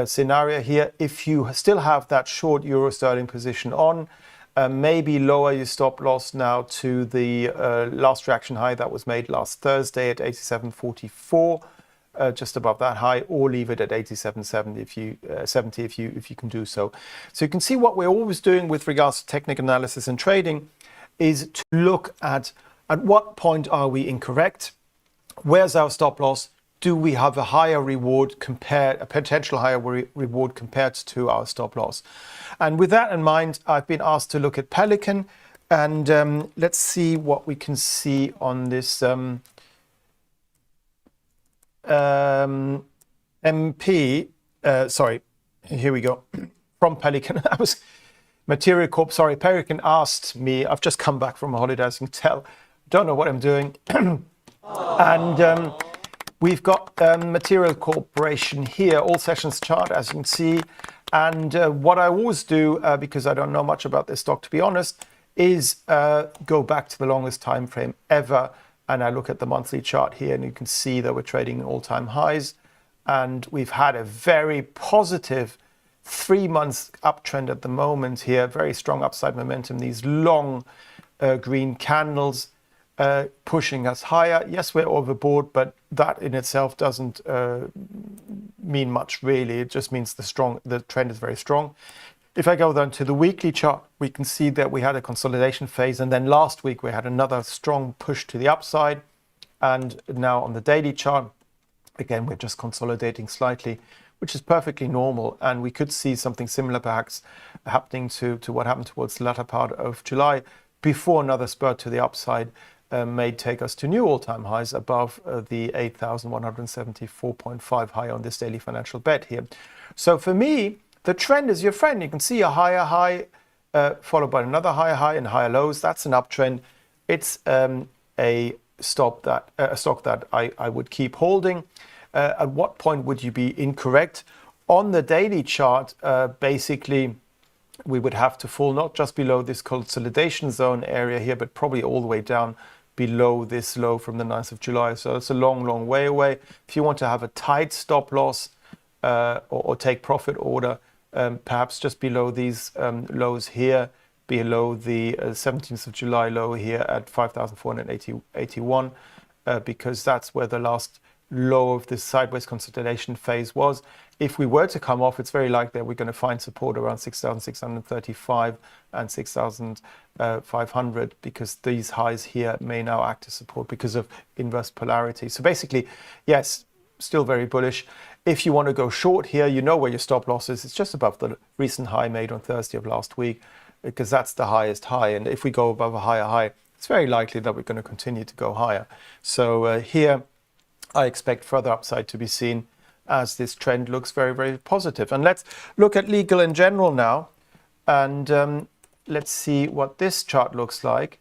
scenario here. If you still have that short euro sterling position on, maybe lower your stop loss now to the last reaction high that was made last Thursday at 87.44. Just above that high, or leave it at 87.70 if you can do so. So you can see what we're always doing with regards to technical analysis and trading is to look at what point are we incorrect? Where's our stop loss? Do we have a higher reward a potential higher reward compared to our stop loss? And with that in mind, I've been asked to look at Pelican, and let's see what we can see on this MP. Sorry, here we go. From Pelican, I was Material Corp. Sorry, Pelican asked me. I've just come back from a holiday, as you can tell. Don't know what I'm doing, and. We've got Material Corporation here, all sessions chart, as you can see. And what I always do, because I don't know much about this stock, to be honest, is go back to the longest time frame ever. And I look at the monthly chart here, and you can see that we're trading all-time highs. And we've had a very positive 3-month uptrend at the moment here, very strong upside momentum, these long green candles. Pushing us higher. Yes, we're overbought, but that in itself doesn't mean much really. It just means the trend is very strong. If I go down to the weekly chart, we can see that we had a consolidation phase, and then last week we had another strong push to the upside. And now on the daily chart, again, we're just consolidating slightly, which is perfectly normal. And we could see something similar perhaps happening to what happened towards the latter part of July before another spurt to the upside may take us to new all-time highs above the 8,174.5 high on this daily financial bet here. So for me, the trend is your friend. You can see a higher high followed by another higher high and higher lows. That's an uptrend. It's a stock that I would keep holding. At what point would you be incorrect? On the daily chart, basically, we would have to fall not just below this consolidation zone area here, but probably all the way down below this low from the 9th of July. So it's a long, long way away. If you want to have a tight stop loss or take profit order, perhaps just below these lows here, below the 17th of July low here at 5,481, because that's where the last low of this sideways consolidation phase was. If we were to come off, it's very likely that we're going to find support around 6,635 and 6,500, because these highs here may now act as support because of inverse polarity. So basically, yes, still very bullish. If you want to go short here, you know where your stop loss is. It's just above the recent high made on Thursday of last week, because that's the highest high. And if we go above a higher high, it's very likely that we're going to continue to go higher. So here, I expect further upside to be seen as this trend looks very, very positive. And let's look at legal in general now. And let's see what this chart looks like.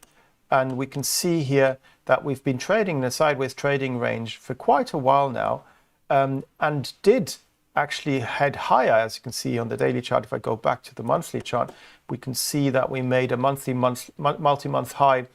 And we can see here that we've been trading in a sideways trading range for quite a while now, and did actually head higher, as you can see on the daily chart. If I go back to the monthly chart, we can see that we made a multi-month high,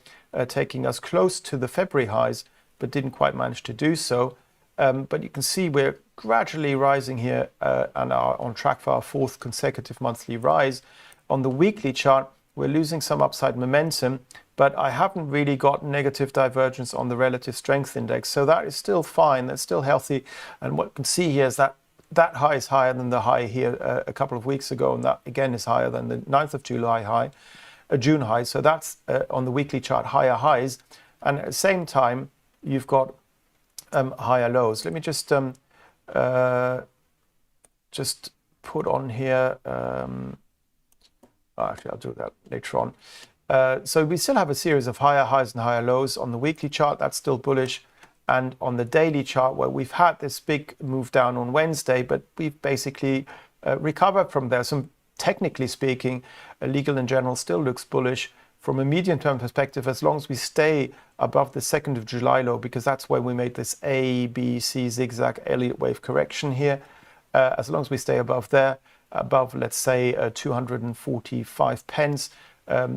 taking us close to the February highs, but didn't quite manage to do so. But you can see we're gradually rising here and are on track for our 4th consecutive monthly rise. On the weekly chart, we're losing some upside momentum, but I haven't really got negative divergence on the relative strength index. So that is still fine, that's still healthy. And what you can see here is that that high is higher than the high here a couple of weeks ago, and that again is higher than the 9th of July high, June high. So that's on the weekly chart, higher highs. And at the same time, you've got higher lows. Let me just put on here. Actually, I'll do that later on. So we still have a series of higher highs and higher lows on the weekly chart. That's still bullish. And on the daily chart, where we've had this big move down on Wednesday, but we've basically recovered from there. So technically speaking, legal in general still looks bullish. From a medium-term perspective, as long as we stay above the 2nd of July low, because that's where we made this A, B, C zigzag Elliott wave correction here. As long as we stay above there, above, let's say, 245 pence,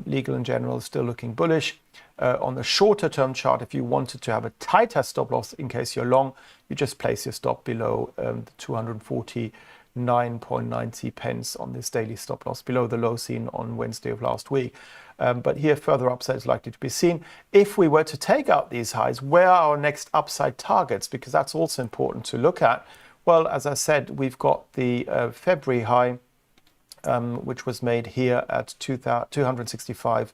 legal in general is still looking bullish. On the shorter term chart, if you wanted to have a tighter stop loss in case you're long, you just place your stop below the 249.90 pence on this daily stop loss, below the low seen on Wednesday of last week. But here further upside is likely to be seen. If we were to take out these highs, where are our next upside targets? Because that's also important to look at. Well, as I said, we've got the February high, which was made here at 265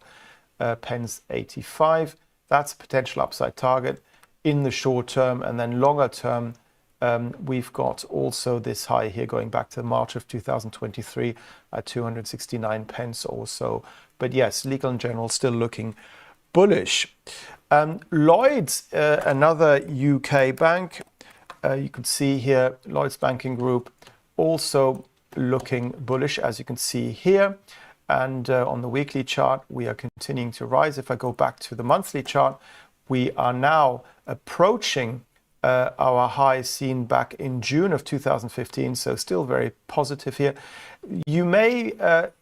pence 85. That's a potential upside target in the short term, and then longer term, we've got also this high here going back to March of 2023 at 269 pence or so. But yes, Legal & General still looking bullish. Lloyds, another UK bank, you can see here, Lloyds Banking Group also looking bullish, as you can see here. And on the weekly chart, we are continuing to rise. If I go back to the monthly chart, we are now approaching our high seen back in June of 2015, so still very positive here. You may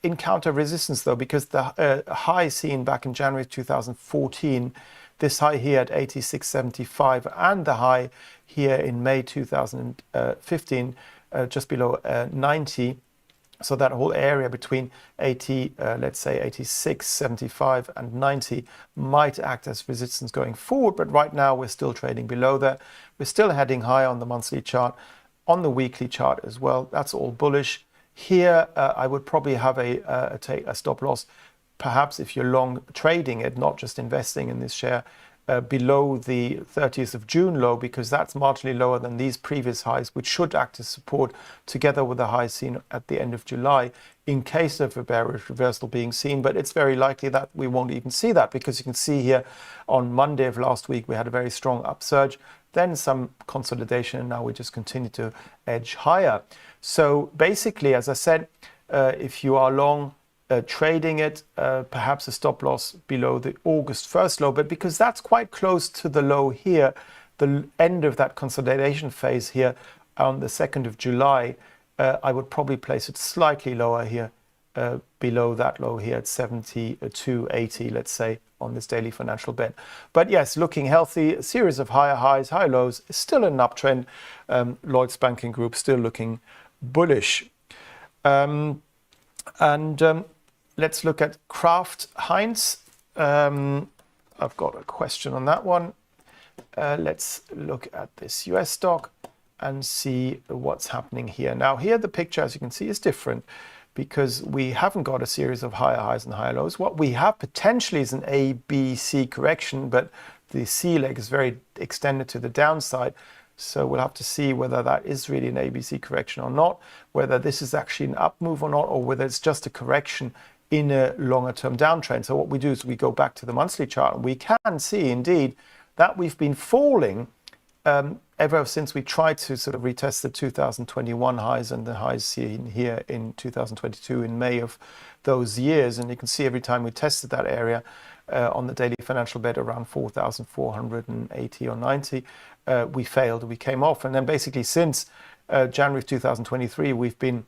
encounter resistance though, because the high seen back in January 2014, this high here at 86.75, and the high here in May 2015, just below 90. So that whole area between 80, let's say 86.75 and 90 might act as resistance going forward. But right now we're still trading below that. We're still heading high on the monthly chart, on the weekly chart as well. That's all bullish. Here, I would probably have take a stop loss, perhaps if you're long trading it, not just investing in this share, below the 30th of June low, because that's marginally lower than these previous highs, which should act as support together with the high seen at the end of July in case of a bearish reversal being seen. But it's very likely that we won't even see that, because you can see here on Monday of last week we had a very strong upsurge, then some consolidation, and now we just continue to edge higher. So basically, as I said, if you are long trading it, perhaps a stop loss below the August 1st low, but because that's quite close to the low here, the end of that consolidation phase here on the 2nd of July, I would probably place it slightly lower here, below that low here at 72.80, let's say, on this daily financial bet. But yes, looking healthy, a series of higher highs, high lows, still an uptrend. Lloyds Banking Group still looking bullish. Let's look at Kraft Heinz. I've got a question on that one. Let's look at this US stock and see what's happening here. Now here the picture, as you can see, is different, because we haven't got a series of higher highs and higher lows. What we have potentially is an A, B, C correction, but the C leg is very extended to the downside. So we'll have to see whether that is really an ABC correction or not, whether this is actually an up move or not, or whether it's just a correction in a longer term downtrend. So what we do is we go back to the monthly chart, and we can see indeed that we've been falling ever since we tried to sort of retest the 2021 highs and the highs seen here in 2022 in May of those years. And you can see every time we tested that area on the daily financial bet around 4,480 or 90, we failed, we came off. And then basically since January 2023, we've been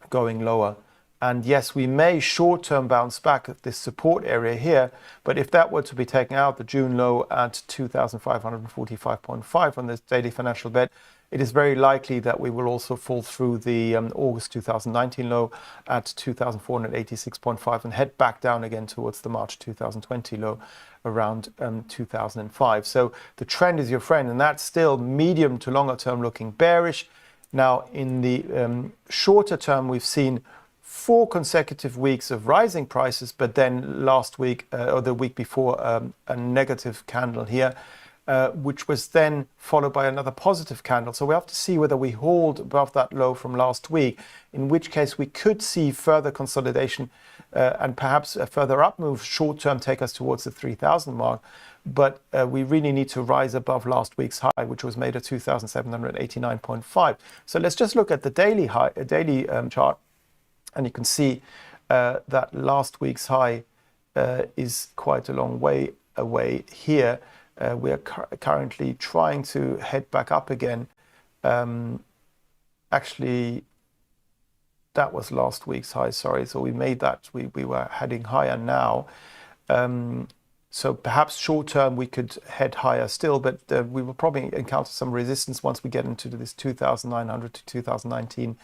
going lower. And yes, we may short-term bounce back at this support area here, but if that were to be taken out, the June low at 2,545.5 on this daily financial bet, it is very likely that we will also fall through the August 2019 low at 2,486.5 and head back down again towards the March 2020 low around 2005. So the trend is your friend, and that's still medium to longer term looking bearish. Now in the shorter term, we've seen 4 consecutive weeks of rising prices, but then last week or the week before a negative candle here, which was then followed by another positive candle. So we have to see whether we hold above that low from last week, in which case we could see further consolidation and perhaps a further up move short term take us towards the 3,000 mark. But we really need to rise above last week's high, which was made at 2,789.5. So let's just look at the daily chart. And you can see that last week's high is quite a long way away here. We are currently trying to head back up again. Actually, that was last week's high, sorry. So we made that, we were heading higher now. So perhaps short term we could head higher still, but we will probably encounter some resistance once we get into this 2,900 to 2019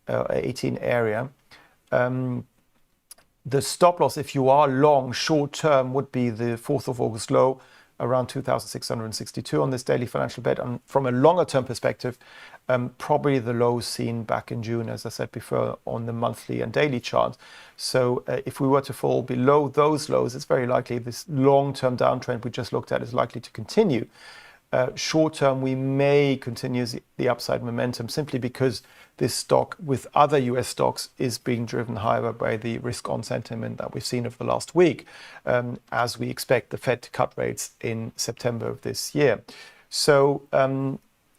18 area. The stop loss, if you are long short term, would be the 4th of August low around 2,662 on this daily financial bet. And from a longer term perspective, probably the lows seen back in June, as I said before, on the monthly and daily chart. So if we were to fall below those lows, it's very likely this long-term downtrend we just looked at is likely to continue. Short term, we may continue the upside momentum simply because this stock with other US stocks is being driven higher by the risk on sentiment that we've seen over the last week, as we expect the Fed to cut rates in September of this year. So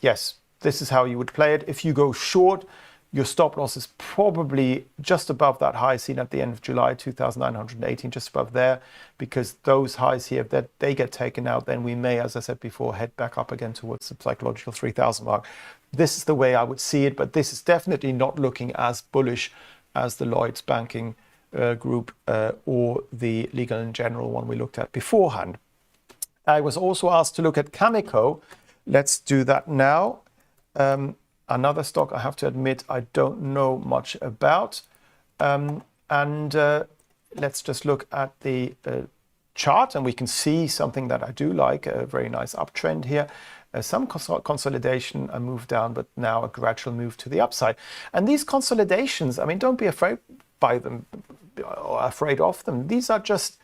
yes, this is how you would play it. If you go short, your stop loss is probably just above that high seen at the end of July, 2,918, just above there, because those highs here, that they get taken out, then we may, as I said before, head back up again towards the psychological 3,000 mark. This is the way I would see it, but this is definitely not looking as bullish as the Lloyd's Banking Group or the Legal & General one we looked at beforehand. I was also asked to look at Cameco. Let's do that now. Another stock I have to admit I don't know much about. Let's just look at the chart, and we can see something that I do like, a very nice uptrend here. Some consolidation, a move down, but now a gradual move to the upside. And these consolidations, I mean, don't be afraid by them or afraid of them. These are just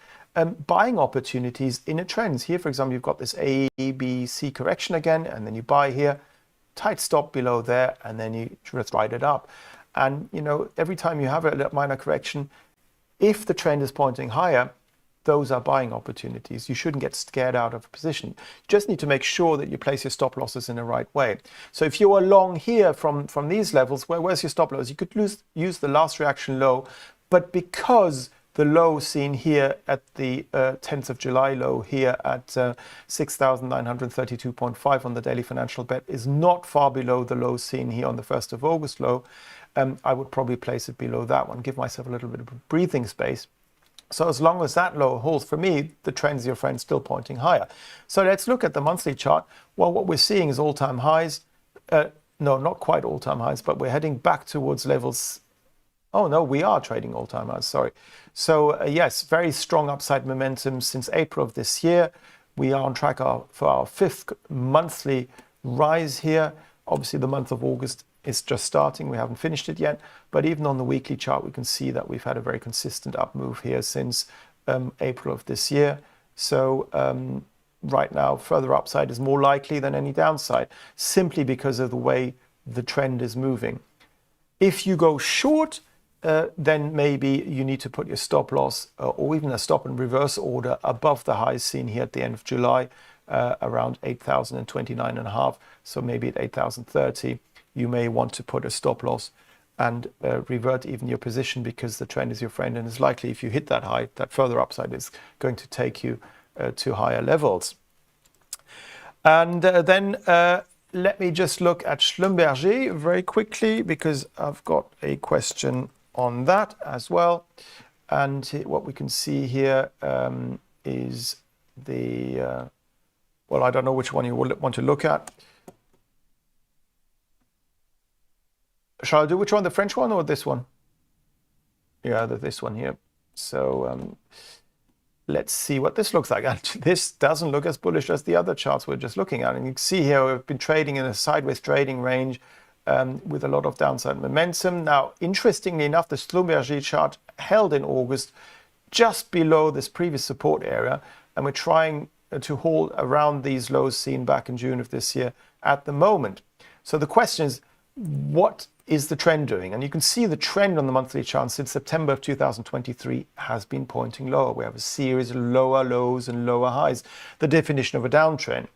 buying opportunities in a trend. Here, for example, you've got this A, B, C correction again, and then you buy here, tight stop below there, and then you just ride it up. And you know, every time you have a minor correction, if the trend is pointing higher, those are buying opportunities. You shouldn't get scared out of a position. You just need to make sure that you place your stop losses in the right way. So if you're long here from these levels, where's your stop loss? You could use the last reaction low, but because the low seen here at the 10th of July low here at 6,932.5 on the daily financial bet is not far below the low seen here on the 1st of August low. I would probably place it below that one, give myself a little bit of breathing space. So as long as that low holds, for me, the trend's your friend still pointing higher. So let's look at the monthly chart. Well, what we're seeing is all-time highs. No, not quite all-time highs, but we're heading back towards levels. Oh no, we are trading all-time highs, sorry. So yes, very strong upside momentum since April of this year. We are on track for our 5th monthly rise here. Obviously the month of August is just starting, we haven't finished it yet, but even on the weekly chart we can see that we've had a very consistent up move here since April of this year. So right now further upside is more likely than any downside, simply because of the way the trend is moving. If you go short, then maybe you need to put your stop loss or even a stop and reverse order above the highs seen here at the end of July, around 8,029.5. So maybe at 8,030, you may want to put a stop loss and revert even your position, because the trend is your friend, and it's likely if you hit that high, that further upside is going to take you to higher levels. And then let me just look at Schlumberger very quickly, because I've got a question on that as well. And what we can see here is the, well, I don't know which one you will want to look at. Shall I do which one, the French one or this one? Yeah, this one here. So let's see what this looks like. And this doesn't look as bullish as the other charts we're just looking at. And you can see here we've been trading in a sideways trading range with a lot of downside momentum. Now, interestingly enough, the Schlumberger chart held in August just below this previous support area, and we're trying to hold around these lows seen back in June of this year at the moment. So the question is, what is the trend doing? And you can see the trend on the monthly chart since September of 2023 has been pointing lower. We have a series of lower lows and lower highs, the definition of a downtrend.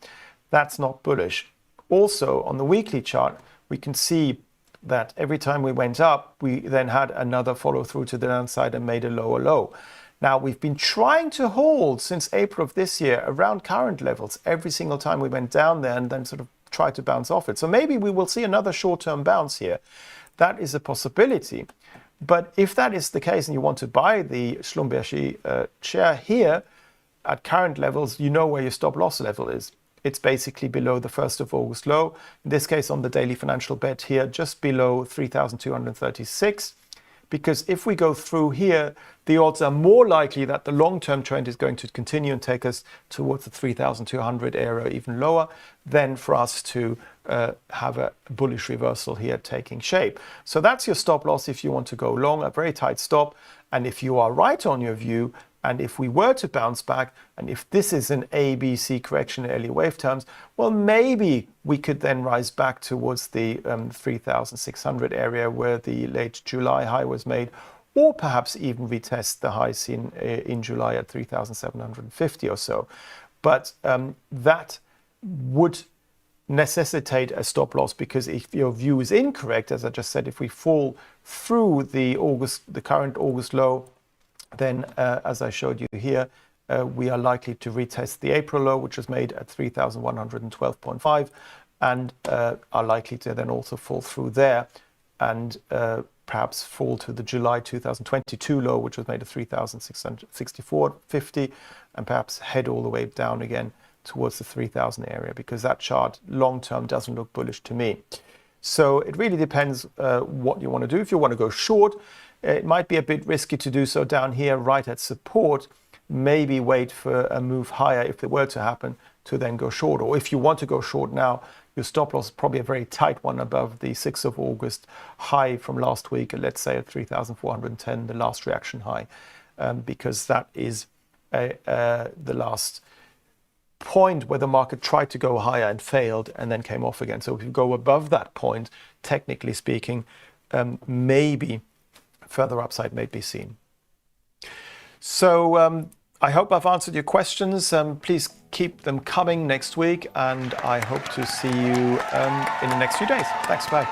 That's not bullish. Also, on the weekly chart, we can see that every time we went up, we then had another follow through to the downside and made a lower low. Now, we've been trying to hold since April of this year around current levels every single time we went down there, and then sort of try to bounce off it. So maybe we will see another short-term bounce here. That is a possibility. But if that is the case and you want to buy the Schlumberger share here at current levels, you know where your stop loss level is. It's basically below the 1st of August low. In this case, on the daily financial bet here, just below 3,236. because if we go through here, the odds are more likely that the long-term trend is going to continue and take us towards the 3,200 area, even lower, than for us to have a bullish reversal here taking shape. So that's your stop loss if you want to go long, a very tight stop. And if you are right on your view, and if we were to bounce back, and if this is an A, B, C correction in early wave terms, well, maybe we could then rise back towards the 3,600 area where the late July high was made, or perhaps even retest the high seen in July at 3,750 or so. But that would necessitate a stop loss, because if your view is incorrect, as I just said, if we fall through the current August low, then as I showed you here, we are likely to retest the April low, which was made at 3,112.5, and are likely to then also fall through there and perhaps fall to the July 2022 low, which was made at 3,664.50, and perhaps head all the way down again towards the 3,000 area, because that chart long term doesn't look bullish to me. So it really depends what you want to do. If you want to go short, it might be a bit risky to do so down here right at support. Maybe wait for a move higher if it were to happen to then go short. Or if you want to go short now, your stop loss is probably a very tight one above the 6th of August high from last week, let's say at 3,410, the last reaction high, because that is the last point where the market tried to go higher and failed and then came off again. So if you go above that point, technically speaking, maybe further upside may be seen. So I hope I've answered your questions. Please keep them coming next week, and I hope to see you in the next few days. Thanks, bye.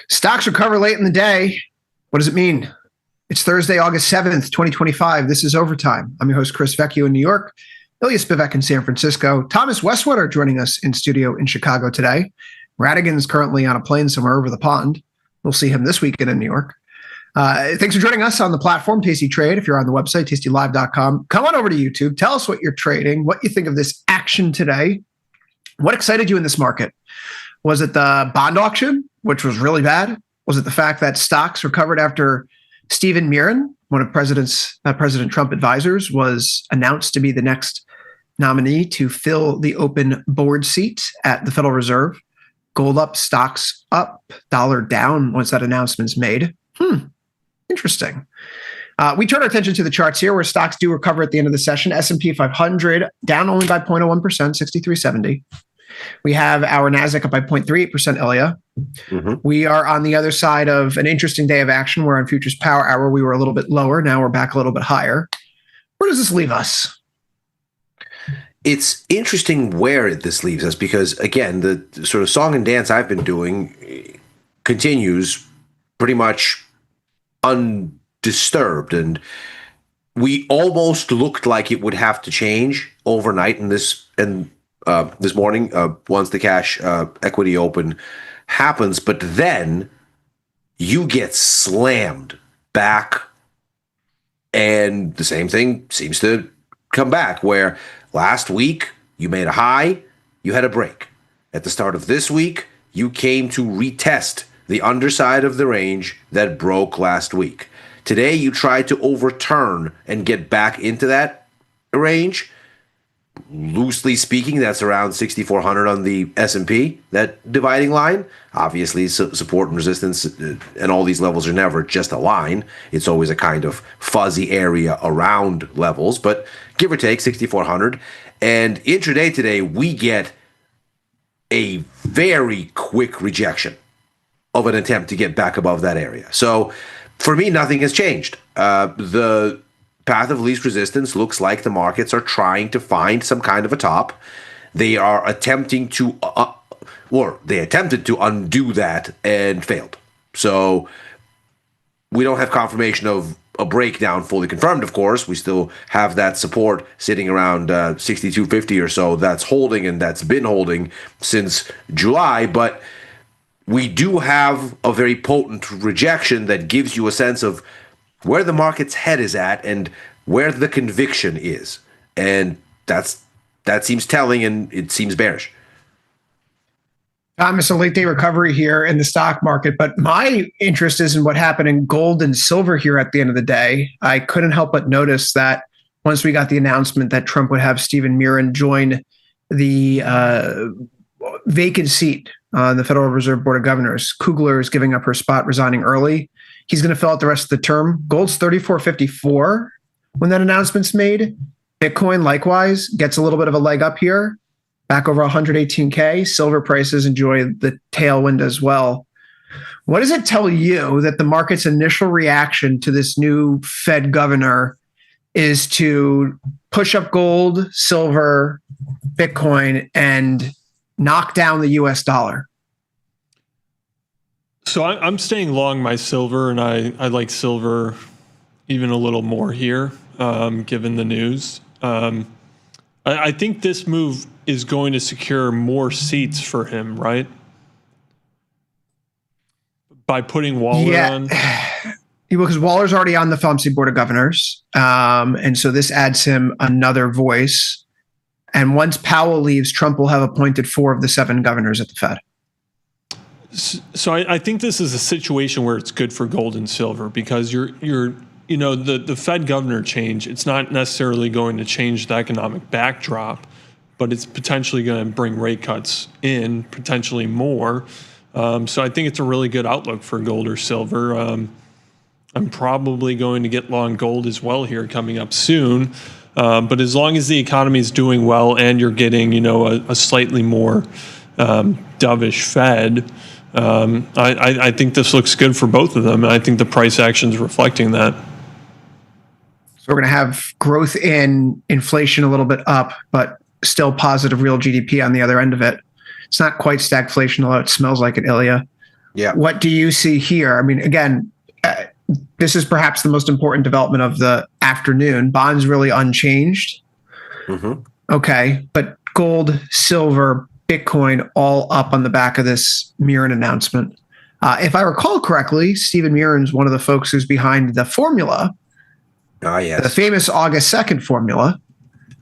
Stocks recover late in the day. What does it mean? It's Thursday, August 7th, 2025. This is Overtime. I'm your host, Chris Vecchio in New York, Ilya Spivak in San Francisco, Thomas Westwater joining us in studio in Chicago today. Radigan's currently on a plane somewhere over the pond. We'll see him this weekend in New York. Thanks for joining us on the platform, Tasty Trade. If you're on the website, tastylive.com, come on over to YouTube. Tell us what you're trading, what you think of this action today. What excited you in this market? Was it the bond auction, which was really bad? Was it the fact that stocks recovered after Stephen Miran, one of President Trump advisors, was announced to be the next nominee to fill the open board seat at the Federal Reserve? Gold up, stocks up, dollar down once that announcement's made. Interesting. We turn our attention to the charts here, where stocks do recover at the end of the session. S&P 500 down only by 0.01%, 6370. We have our NASDAQ up by 0.38%, Ilya. We are on the other side of an interesting day of action, where on Futures Power Hour, we were a little bit lower. Now we're back a little bit higher. Where does this leave us? It's interesting where this leaves us, because, again, the sort of song and dance I've been doing continues pretty much undisturbed. And we almost looked like it would have to change overnight this morning once the cash equity open happens. But then you get slammed back, and the same thing seems to come back, where last week you made a high, you had a break. At the start of this week, you came to retest the underside of the range that broke last week. Today, you tried to overturn and get back into that range. loosely speaking, that's around 6,400 on the S&P, that dividing line. Obviously, support and resistance and all these levels are never just a line. It's always a kind of fuzzy area around levels, but give or take 6,400. And intraday today, we get a very quick rejection of an attempt to get back above that area. So for me, nothing has changed. The path of least resistance looks like the markets are trying to find some kind of a top. They are attempting to, or they attempted to undo that and failed. So we don't have confirmation of a breakdown fully confirmed, of course. We still have that support sitting around 62.50 or so that's holding, and that's been holding since July. But we do have a very potent rejection that gives you a sense of where the market's head is at and where the conviction is. And that seems telling, and it seems bearish. Thomas, a late day recovery here in the stock market, but my interest is in what happened in gold and silver here at the end of the day. I couldn't help but notice that once we got the announcement that Trump would have Stephen Miran join the vacant seat on the Federal Reserve Board of Governors, Kugler is giving up her spot, resigning early. He's going to fill out the rest of the term. Gold's 34.54 when that announcement's made. Bitcoin, likewise, gets a little bit of a leg up here, back over 118K. Silver prices enjoy the tailwind as well. What does it tell you that the market's initial reaction to this new Fed governor is to push up gold, silver, Bitcoin, and knock down the US dollar? So I'm staying long my silver, and I like silver even a little more here, given the news. I think this move is going to secure more seats for him, right? By putting Waller on? Because Waller's already on the FOMC Board of Governors. And so this adds him another voice. And once Powell leaves, Trump will have appointed 4 of the 7 governors at the Fed. So I think this is a situation where it's good for gold and silver, because the Fed governor change, it's not necessarily going to change the economic backdrop, but it's potentially going to bring rate cuts in, potentially more. So I think it's a really good outlook for gold or silver. I'm probably going to get long gold as well here coming up soon. But as long as the economy is doing well and you're getting, a slightly more dovish Fed, I think this looks good for both of them. And I think the price action is reflecting that. So we're going to have growth in inflation a little bit up, but still positive real GDP on the other end of it. It's not quite stagflation, although it smells like it, Ilya. Yeah. What do you see here? I mean, again, this is perhaps the most important development of the afternoon. Bonds really unchanged. Mm-hmm. Okay, but gold, silver, Bitcoin all up on the back of this Miran announcement. If I recall correctly, Stephen Miran is one of the folks who's behind the formula, yes, the famous August 2nd formula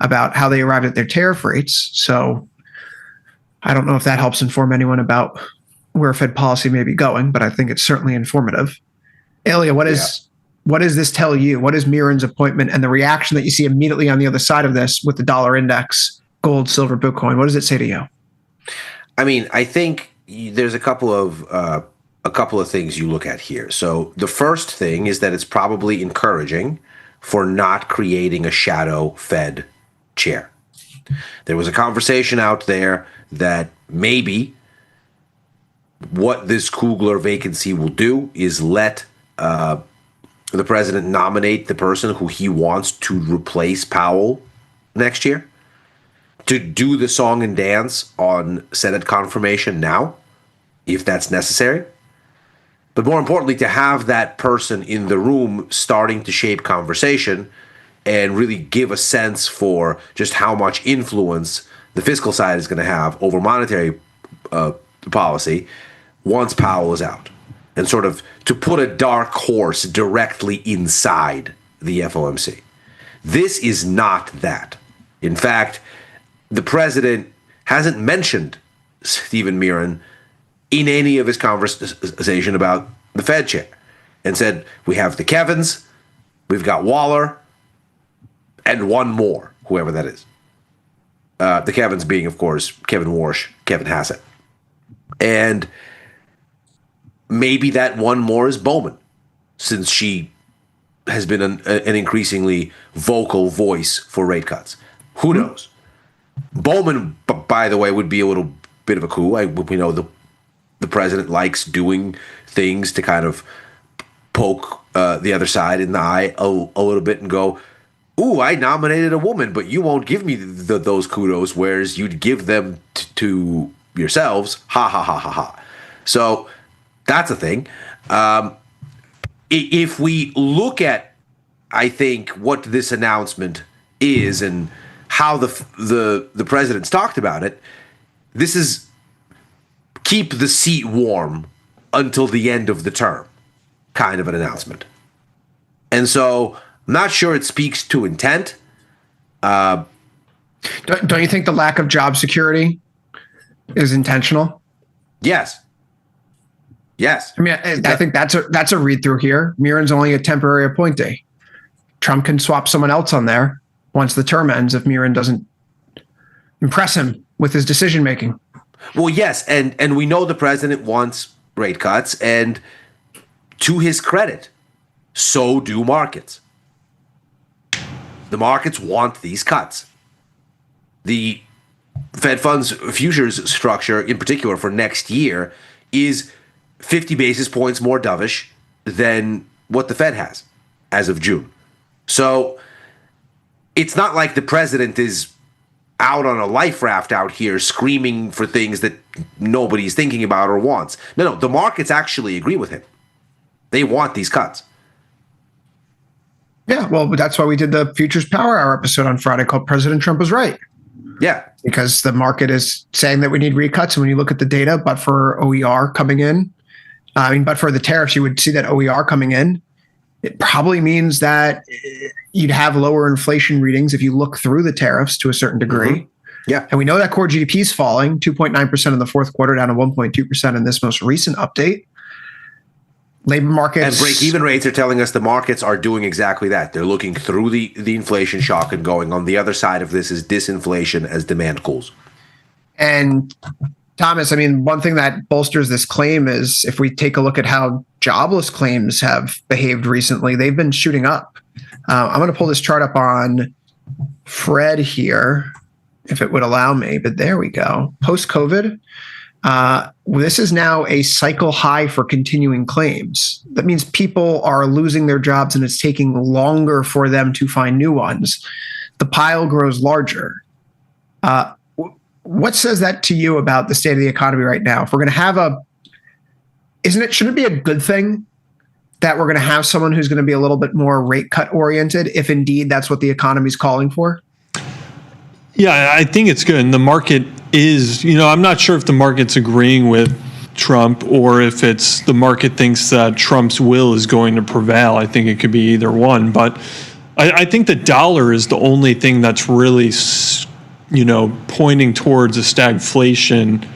about how they arrived at their tariff rates. So I don't know if that helps inform anyone about where Fed policy may be going, but I think it's certainly informative. Ilya, what does this tell you? What is Miran's appointment and the reaction that you see immediately on the other side of this with the dollar index, gold, silver, Bitcoin? What does it say to you? I mean, I think there's a couple of things you look at here. So the first thing is that it's probably encouraging for not creating a shadow Fed chair. There was a conversation out there that maybe what this Kugler vacancy will do is let the president nominate the person who he wants to replace Powell next year, to do the song and dance on Senate confirmation now, if that's necessary. But more importantly, to have that person in the room starting to shape conversation and really give a sense for just how much influence the fiscal side is going to have over monetary policy once Powell is out. And sort of to put a dark horse directly inside the FOMC. This is not that. In fact, the president hasn't mentioned Stephen Miran in any of his conversation about the Fed chair, and said, we have the Kevins, we've got Waller, and one more, whoever that is. The Kevins being, of course, Kevin Warsh, Kevin Hassett. And maybe that one more is Bowman, since she has been an increasingly vocal voice for rate cuts. Who knows? Bowman, by the way, would be a little bit of a coup. We know the president likes doing things to kind of poke the other side in the eye a little bit and go, ooh, I nominated a woman, but you won't give me those kudos, whereas you'd give them to yourselves. Ha, ha, ha, ha, ha. So that's a thing. If we look at, I think, what this announcement is and how the president's talked about it, this is keep the seat warm until the end of the term kind of an announcement. And so I'm not sure it speaks to intent. Don't you think the lack of job security is intentional? Yes. Yes. I mean, I think that's a read through here. Miran's only a temporary appointee. Trump can swap someone else on there once the term ends if Miran doesn't impress him with his decision making. Well, yes, and we know the president wants rate cuts, and to his credit, so do markets. The markets want these cuts. The Fed funds futures structure, in particular for next year, is 50 basis points more dovish than what the Fed has as of June. So it's not like the president is out on a life raft out here screaming for things that nobody's thinking about or wants. No, the markets actually agree with him. They want these cuts. Yeah, well, that's why we did the Futures Power Hour episode on Friday called President Trump Was Right. Yeah. Because the market is saying that we need rate cuts. And when you look at the data, but for OER coming in, but for the tariffs, you would see that OER coming in. It probably means that you'd have lower inflation readings if you look through the tariffs to a certain degree. Mm-hmm. Yeah. And we know that core GDP is falling 2.9% in the fourth quarter, down to 1.2% in this most recent update. Labor markets. And break-even rates are telling us the markets are doing exactly that. They're looking through the inflation shock and going, on the other side of this is disinflation as demand cools. And Thomas, I mean, one thing that bolsters this claim is if we take a look at how jobless claims have behaved recently, they've been shooting up. I'm going to pull this chart up on Fred here, if it would allow me, but there we go. Post-COVID, this is now a cycle high for continuing claims. That means people are losing their jobs and it's taking longer for them to find new ones. The pile grows larger. What says that to you about the state of the economy right now? If we're going to have shouldn't it be a good thing that we're going to have someone who's going to be a little bit more rate cut oriented, if indeed that's what the economy is calling for? Yeah, I think it's good. And the market is, I'm not sure if the market's agreeing with Trump or if it's the market thinks that Trump's will is going to prevail. I think it could be either one. But I think the dollar is the only thing that's really, pointing towards a stagflation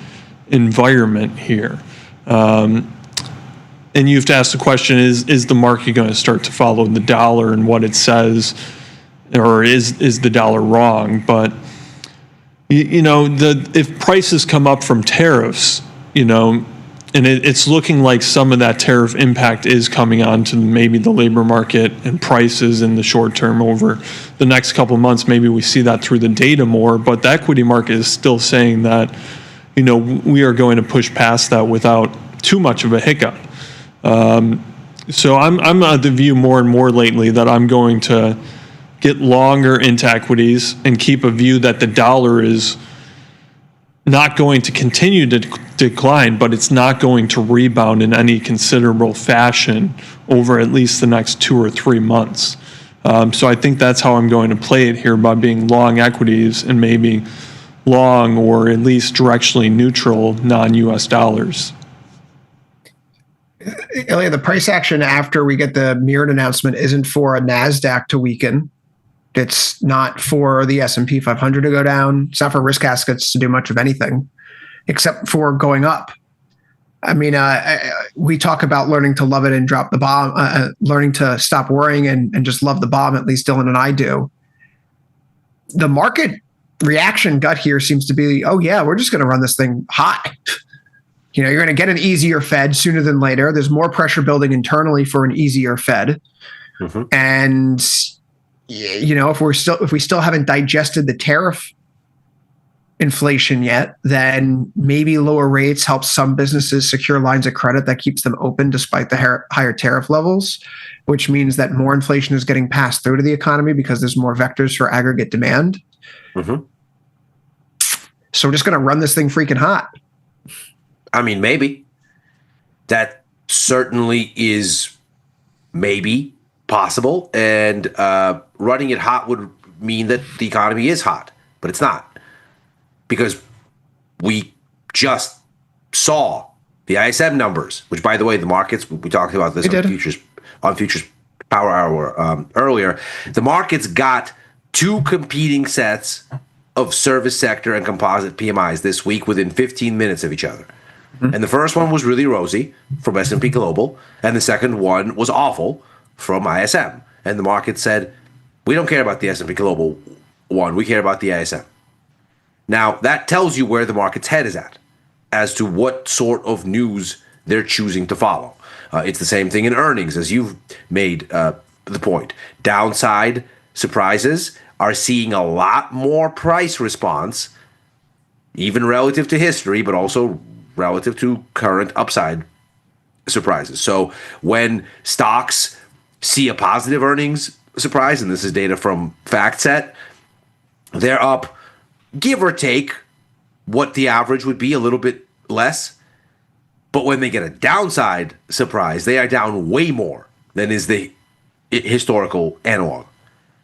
environment here. And you have to ask the question, is the market going to start to follow the dollar and what it says, or is the dollar wrong? But, if prices come up from tariffs, and it's looking like some of that tariff impact is coming on to maybe the labor market and prices in the short term over the next couple of months. Maybe we see that through the data more, but the equity market is still saying that, we are going to push past that without too much of a hiccup. So I'm of the view more and more lately that I'm going to get longer into equities and keep a view that the dollar is not going to continue to decline, but it's not going to rebound in any considerable fashion over at least the next 2 or 3 months. So I think that's how I'm going to play it here, by being long equities and maybe long or at least directionally neutral non-US dollars. Ilya, the price action after we get the Miran announcement isn't for a NASDAQ to weaken. It's not for the S&P 500 to go down. It's not for risk assets to do much of anything except for going up. I mean, we talk about learning to love it and drop the bomb, learning to stop worrying and just love the bomb, at least Dylan and I do. The market reaction gut here seems to be, oh yeah, we're just going to run this thing hot. You're going to get an easier Fed sooner than later. There's more pressure building internally for an easier Fed. And if we still haven't digested the tariff inflation yet, then maybe lower rates help some businesses secure lines of credit that keeps them open despite the higher tariff levels, which means that more inflation is getting passed through to the economy because there's more vectors for aggregate demand. So we're just going to run this thing freaking hot. I mean, maybe. That certainly is maybe possible. And running it hot would mean that the economy is hot, but it's not. Because we just saw the ISM numbers, which, by the way, the markets, we talked about this on futures Power Hour earlier. The markets got two competing sets of service sector and composite PMIs this week within 15 minutes of each other. And the first one was really rosy from S&P Global, and the second one was awful from ISM. And the market said, we don't care about the S&P Global one, we care about the ISM. Now, that tells you where the market's head is at, as to what sort of news they're choosing to follow. It's the same thing in earnings, as you've made the point. Downside surprises are seeing a lot more price response, even relative to history, but also relative to current upside surprises. So when stocks see a positive earnings surprise, and this is data from FactSet, they're up, give or take, what the average would be, a little bit less. But when they get a downside surprise, they are down way more than is the historical analog.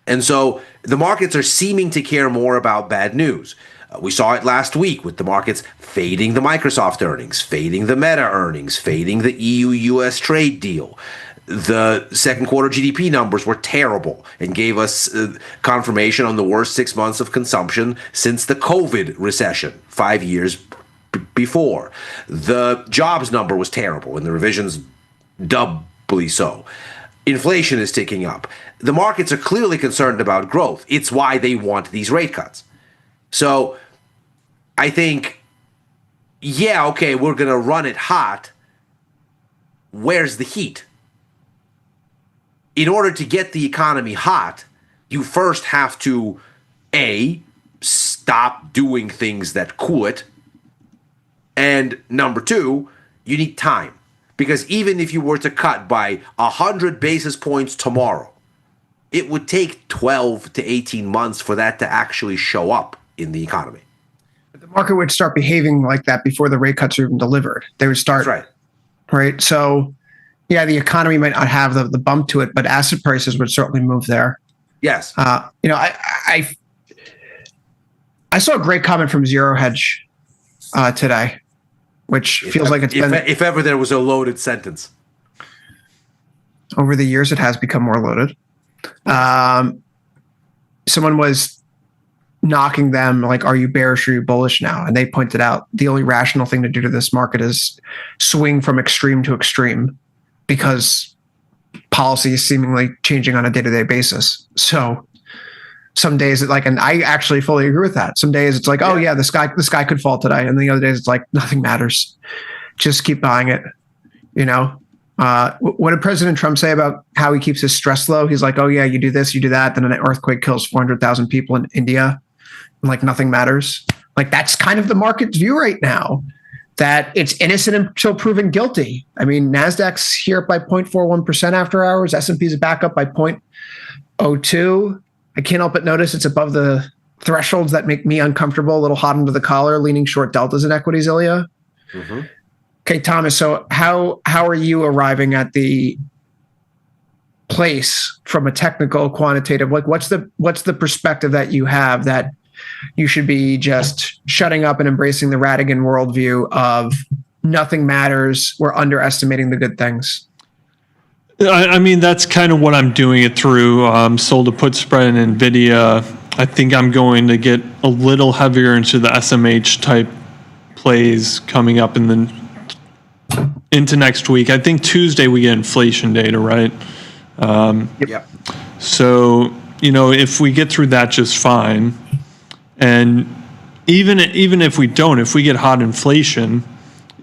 And so the markets are seeming to care more about bad news. We saw it last week with the markets fading the Microsoft earnings, fading the Meta earnings, fading the EU-US trade deal. The second quarter GDP numbers were terrible and gave us confirmation on the worst 6 months of consumption since the COVID recession 5 years before. The jobs number was terrible and the revisions doubly so. Inflation is ticking up. The markets are clearly concerned about growth. It's why they want these rate cuts. So I think, yeah, okay, we're going to run it hot. Where's the heat? In order to get the economy hot, you first have to, A, stop doing things that cool it. And number two, you need time. Because even if you were to cut by 100 basis points tomorrow, it would take 12 to 18 months for that to actually show up in the economy. But the market would start behaving like that before the rate cuts are even delivered. They would start. That's right. Right. So, yeah, the economy might not have the bump to it, but asset prices would certainly move there. Yes. I saw a great comment from Zero Hedge today, which feels like it's been. If ever there was a loaded sentence. Over the years, it has become more loaded. Someone was knocking them like, are you bearish or are you bullish now? And they pointed out the only rational thing to do to this market is swing from extreme to extreme because policy is seemingly changing on a day-to-day basis. So some days and I actually fully agree with that. Some days it's like, oh yeah, the sky could fall today. And the other days it's like, nothing matters. Just keep buying it. What did President Trump say about how he keeps his stress low? He's like, oh yeah, you do this, you do that. Then an earthquake kills 400,000 people in India. And like nothing matters. Like that's kind of the market's view right now, that it's innocent until proven guilty. I mean, NASDAQ's here up by 0.41% after hours. S&P's back up by 0.02. I can't help but notice it's above the thresholds that make me uncomfortable, a little hot under the collar, leaning short deltas in equities, Ilya. Mm-hmm. Okay, Thomas, so how are you arriving at the place from a technical, quantitative, like what's the perspective that you have that you should be just shutting up and embracing the Radigan worldview of nothing matters, we're underestimating the good things? I mean, that's kind of what I'm doing it through. Sold a put spread in Nvidia. I think I'm going to get a little heavier into the SMH type plays coming up into next week. I think Tuesday we get inflation data, right? Yep. So, if we get through that just fine, And even if we don't, if we get hot inflation,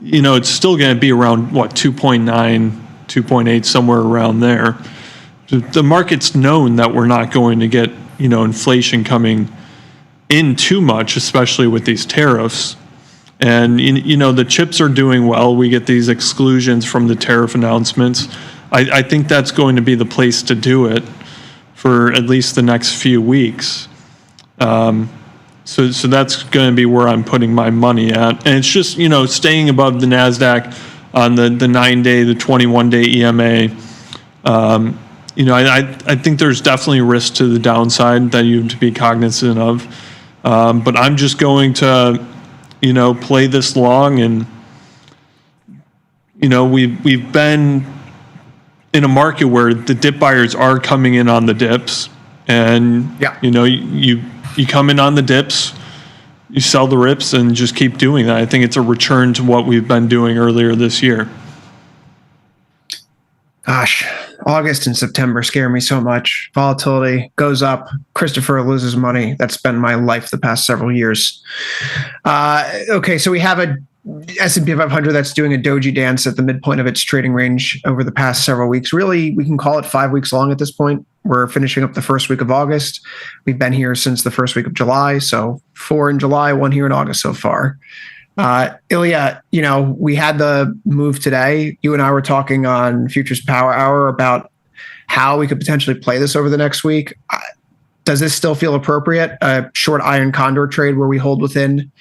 it's still going to be around what 2.9, 2.8, somewhere around there. The market's known that we're not going to get inflation coming in too much, especially with these tariffs. And the chips are doing well. We get these exclusions from the tariff announcements. I think that's going to be the place to do it for at least the next few weeks. So that's going to be where I'm putting my money at. And it's just, staying above the NASDAQ on the 9-day, the 21-day EMA. I think there's definitely risk to the downside that you have to be cognizant of. But I'm just going to, play this long. And, we've been in a market where the dip buyers are coming in on the dips. And, you come in on the dips, you sell the rips, and just keep doing that. I think it's a return to what we've been doing earlier this year. Gosh, August and September scare me so much. Volatility goes up. Christopher loses money. That's been my life the past several years. Okay, so we have a S&P 500 that's doing a doji dance at the midpoint of its trading range over the past several weeks. Really, we can call it 5 weeks long at this point. We're finishing up the first week of August. We've been here since the first week of July. So 4 in July, 1 here in August so far. Ilya, we had the move today. You and I were talking on Futures Power Hour about how we could potentially play this over the next week. Does this still feel appropriate? A short iron condor trade where we hold within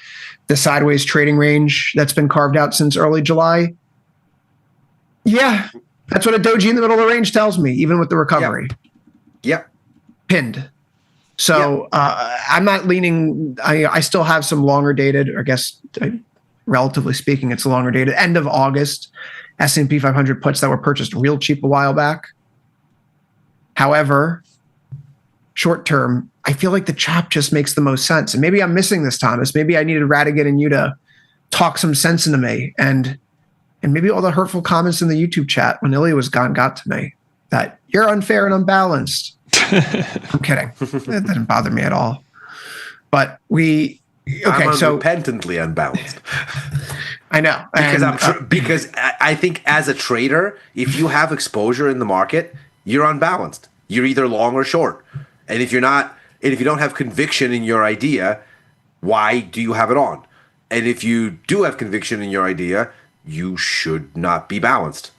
the sideways trading range that's been carved out since early July? Yeah, that's what a doji in the middle of the range tells me, even with the recovery. Yep. Pinned. So I'm not leaning. I still have some longer dated, I guess, relatively speaking, it's a longer dated. End of August, S&P 500 puts that were purchased real cheap a while back. However, short term, I feel like the chop just makes the most sense. And maybe I'm missing this, Thomas. Maybe I needed Radigan and you to talk some sense into me. And maybe all the hurtful comments in the YouTube chat when Ilya was gone got to me. That you're unfair and unbalanced. I'm kidding. That didn't bother me at all. But I'm unrepentantly unbalanced. I know. Because I think as a trader, if you have exposure in the market, you're unbalanced. You're either long or short. And if you don't have conviction in your idea, why do you have it on? And if you do have conviction in your idea, you should not be balanced.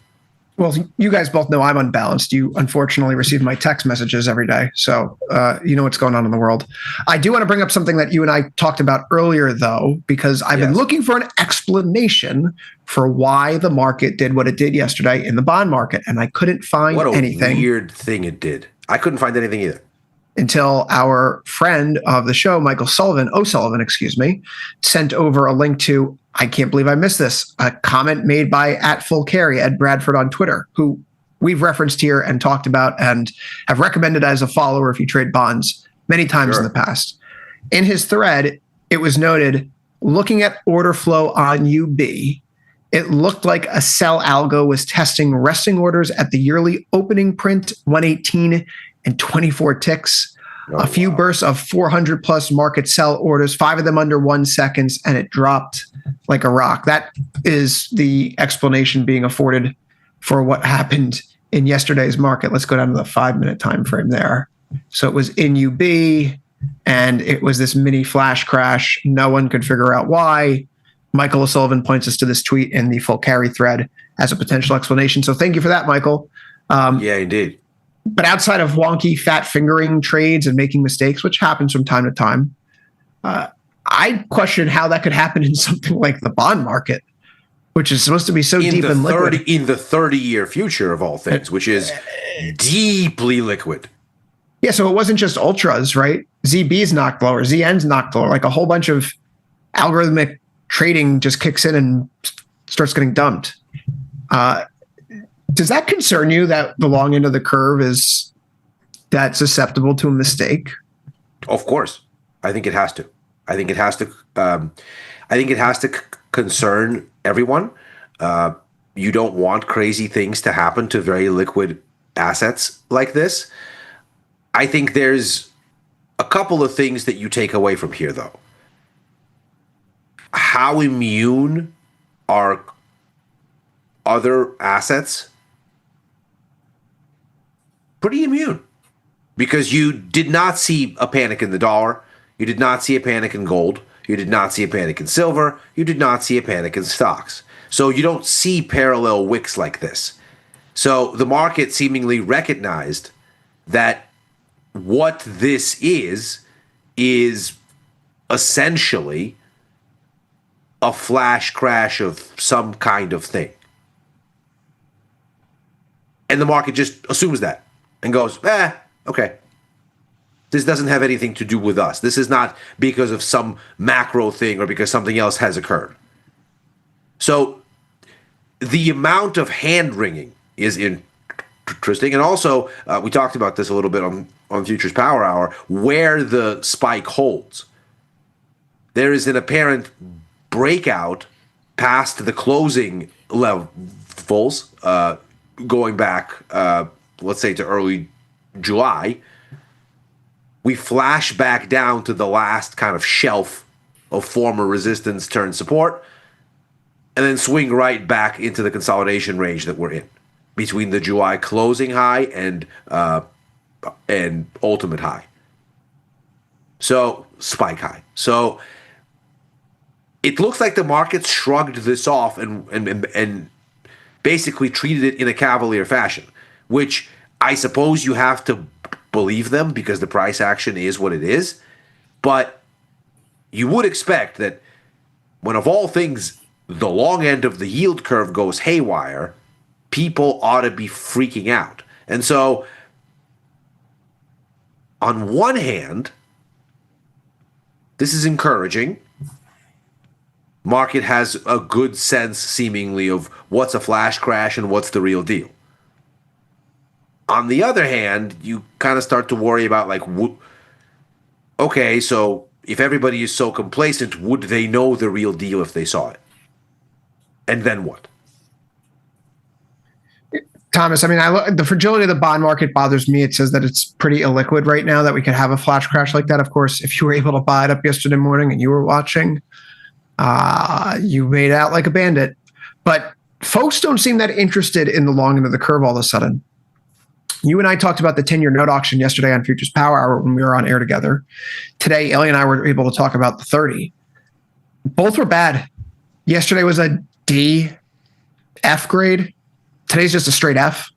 Well, you guys both know I'm unbalanced. You unfortunately receive my text messages every day. So you know what's going on in the world. I do want to bring up something that you and I talked about earlier, though, because I've been looking for an explanation for why the market did what it did yesterday in the bond market. And I couldn't find anything. What a weird thing it did. I couldn't find anything either. Until our friend of the show, Michael O'Sullivan, sent over a link to, I can't believe I missed this, a comment made by @FullCarry, Ed Bradford on Twitter, who we've referenced here and talked about and have recommended as a follower if you trade bonds many times in the past. In his thread, it was noted, looking at order flow on UB, it looked like a sell algo was testing resting orders at the yearly opening print, 118 and 24 ticks, a few bursts of 400 plus market sell orders, 5 of them under 1 second, and it dropped like a rock. That is the explanation being afforded for what happened in yesterday's market. Let's go down to the 5-minute time frame there. So it was in UB, and it was this mini flash crash. No one could figure out why. Michael O'Sullivan points us to this tweet in the FullCarry thread as a potential explanation. So thank you for that, Michael. Yeah, indeed. But outside of wonky fat fingering trades and making mistakes, which happens from time to time, I question how that could happen in something like the bond market, which is supposed to be so deep and liquid. In the 30-year future of all things, which is deeply liquid. Yeah, so it wasn't just ultras, right? ZB's knocked lower, ZN's knocked lower. Like a whole bunch of algorithmic trading just kicks in and starts getting dumped. Does that concern you that the long end of the curve is that susceptible to a mistake? Of course. I think it has to. I think it has to concern everyone. You don't want crazy things to happen to very liquid assets like this. I think there's a couple of things that you take away from here, though. How immune are other assets? Pretty immune. Because you did not see a panic in the dollar. You did not see a panic in gold. You did not see a panic in silver. You did not see a panic in stocks. So you don't see parallel wicks like this. So the market seemingly recognized that what this is essentially a flash crash of some kind of thing. And the market just assumes that and goes, okay. This doesn't have anything to do with us. This is not because of some macro thing or because something else has occurred. So the amount of hand-wringing is interesting. And also, we talked about this a little bit on Futures Power Hour, where the spike holds. There is an apparent breakout past the closing levels, going back, let's say, to early July. We flash back down to the last kind of shelf of former resistance turned support, and then swing right back into the consolidation range that we're in between the July closing high and ultimate high. So spike high. So it looks like the market shrugged this off and basically treated it in a cavalier fashion, which I suppose you have to believe them because the price action is what it is. But you would expect that when, of all things, the long end of the yield curve goes haywire, people ought to be freaking out. And so, on one hand, this is encouraging. Market has a good sense, seemingly, of what's a flash crash and what's the real deal. On the other hand, you kind of start to worry about, like, okay, so if everybody is so complacent, would they know the real deal if they saw it? And then what? Thomas, I mean, the fragility of the bond market bothers me. It says that it's pretty illiquid right now, that we could have a flash crash like that. Of course, if you were able to buy it up yesterday morning and you were watching, you made out like a bandit. But folks don't seem that interested in the long end of the curve all of a sudden. You and I talked about the 10-year note auction yesterday on Futures Power Hour when we were on air together. Today, Ellie and I were able to talk about the 30. Both were bad. Yesterday was a D, F grade. Today's just a straight F.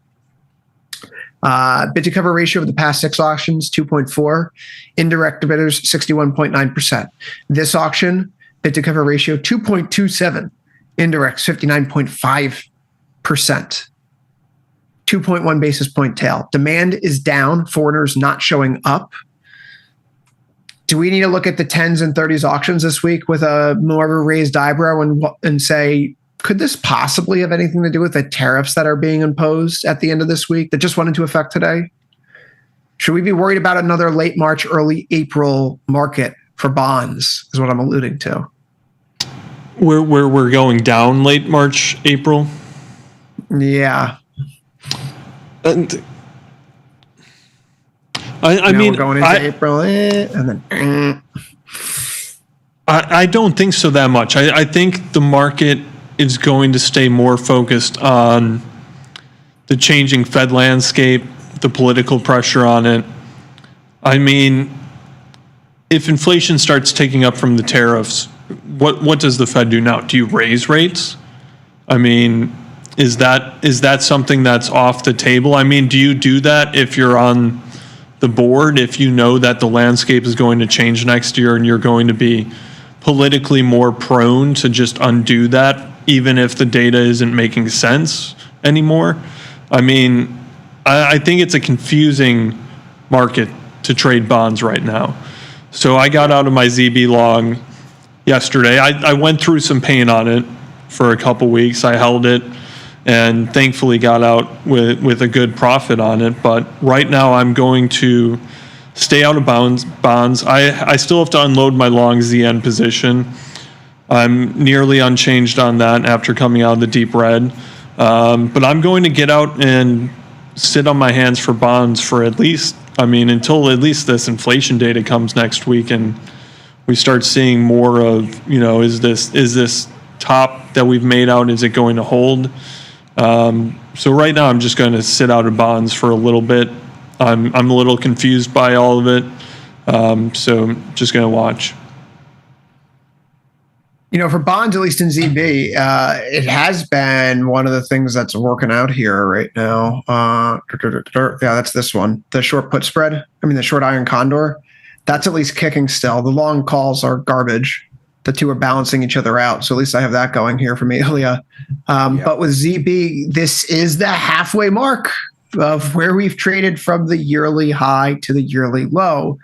Bid to cover ratio of the past 6 auctions, 2.4. Indirect bidders, 61.9%. This auction, bid to cover ratio, 2.27. Indirects, 59.5%. 2.1 basis point tail. Demand is down. Foreigners not showing up. Do we need to look at the 10s and 30s auctions this week with a more of a raised eyebrow and say, could this possibly have anything to do with the tariffs that are being imposed at the end of this week that just went into effect today? Should we be worried about another late March, early April market for bonds, is what I'm alluding to. We're going down late March, April? Yeah. And I mean, we're going into April, and then. I don't think so that much. I think the market is going to stay more focused on the changing Fed landscape, the political pressure on it. I mean, if inflation starts taking up from the tariffs, what does the Fed do now? Do you raise rates? I mean, is that something that's off the table? I mean, do you do that if you're on the board, if you know that the landscape is going to change next year and you're going to be politically more prone to just undo that, even if the data isn't making sense anymore? I mean, I think it's a confusing market to trade bonds right now. So I got out of my ZB long yesterday. I went through some pain on it for a couple weeks. I held it and thankfully got out with a good profit on it. But right now I'm going to stay out of bonds. I still have to unload my long ZN position. I'm nearly unchanged on that after coming out of the deep red. But I'm going to get out and sit on my hands for bonds for at least, until at least this inflation data comes next week and we start seeing more of, is this top that we've made out, is it going to hold? So right now I'm just going to sit out of bonds for a little bit. I'm a little confused by all of it. So just going to watch. For bonds, at least in ZB, it has been one of the things that's working out here right now. Yeah, that's this one. The short put spread. The short iron condor. That's at least kicking still. The long calls are garbage. The two are balancing each other out. So at least I have that going here for me, Ilya. But with ZB, this is the halfway mark of where we've traded from the yearly high to the yearly low.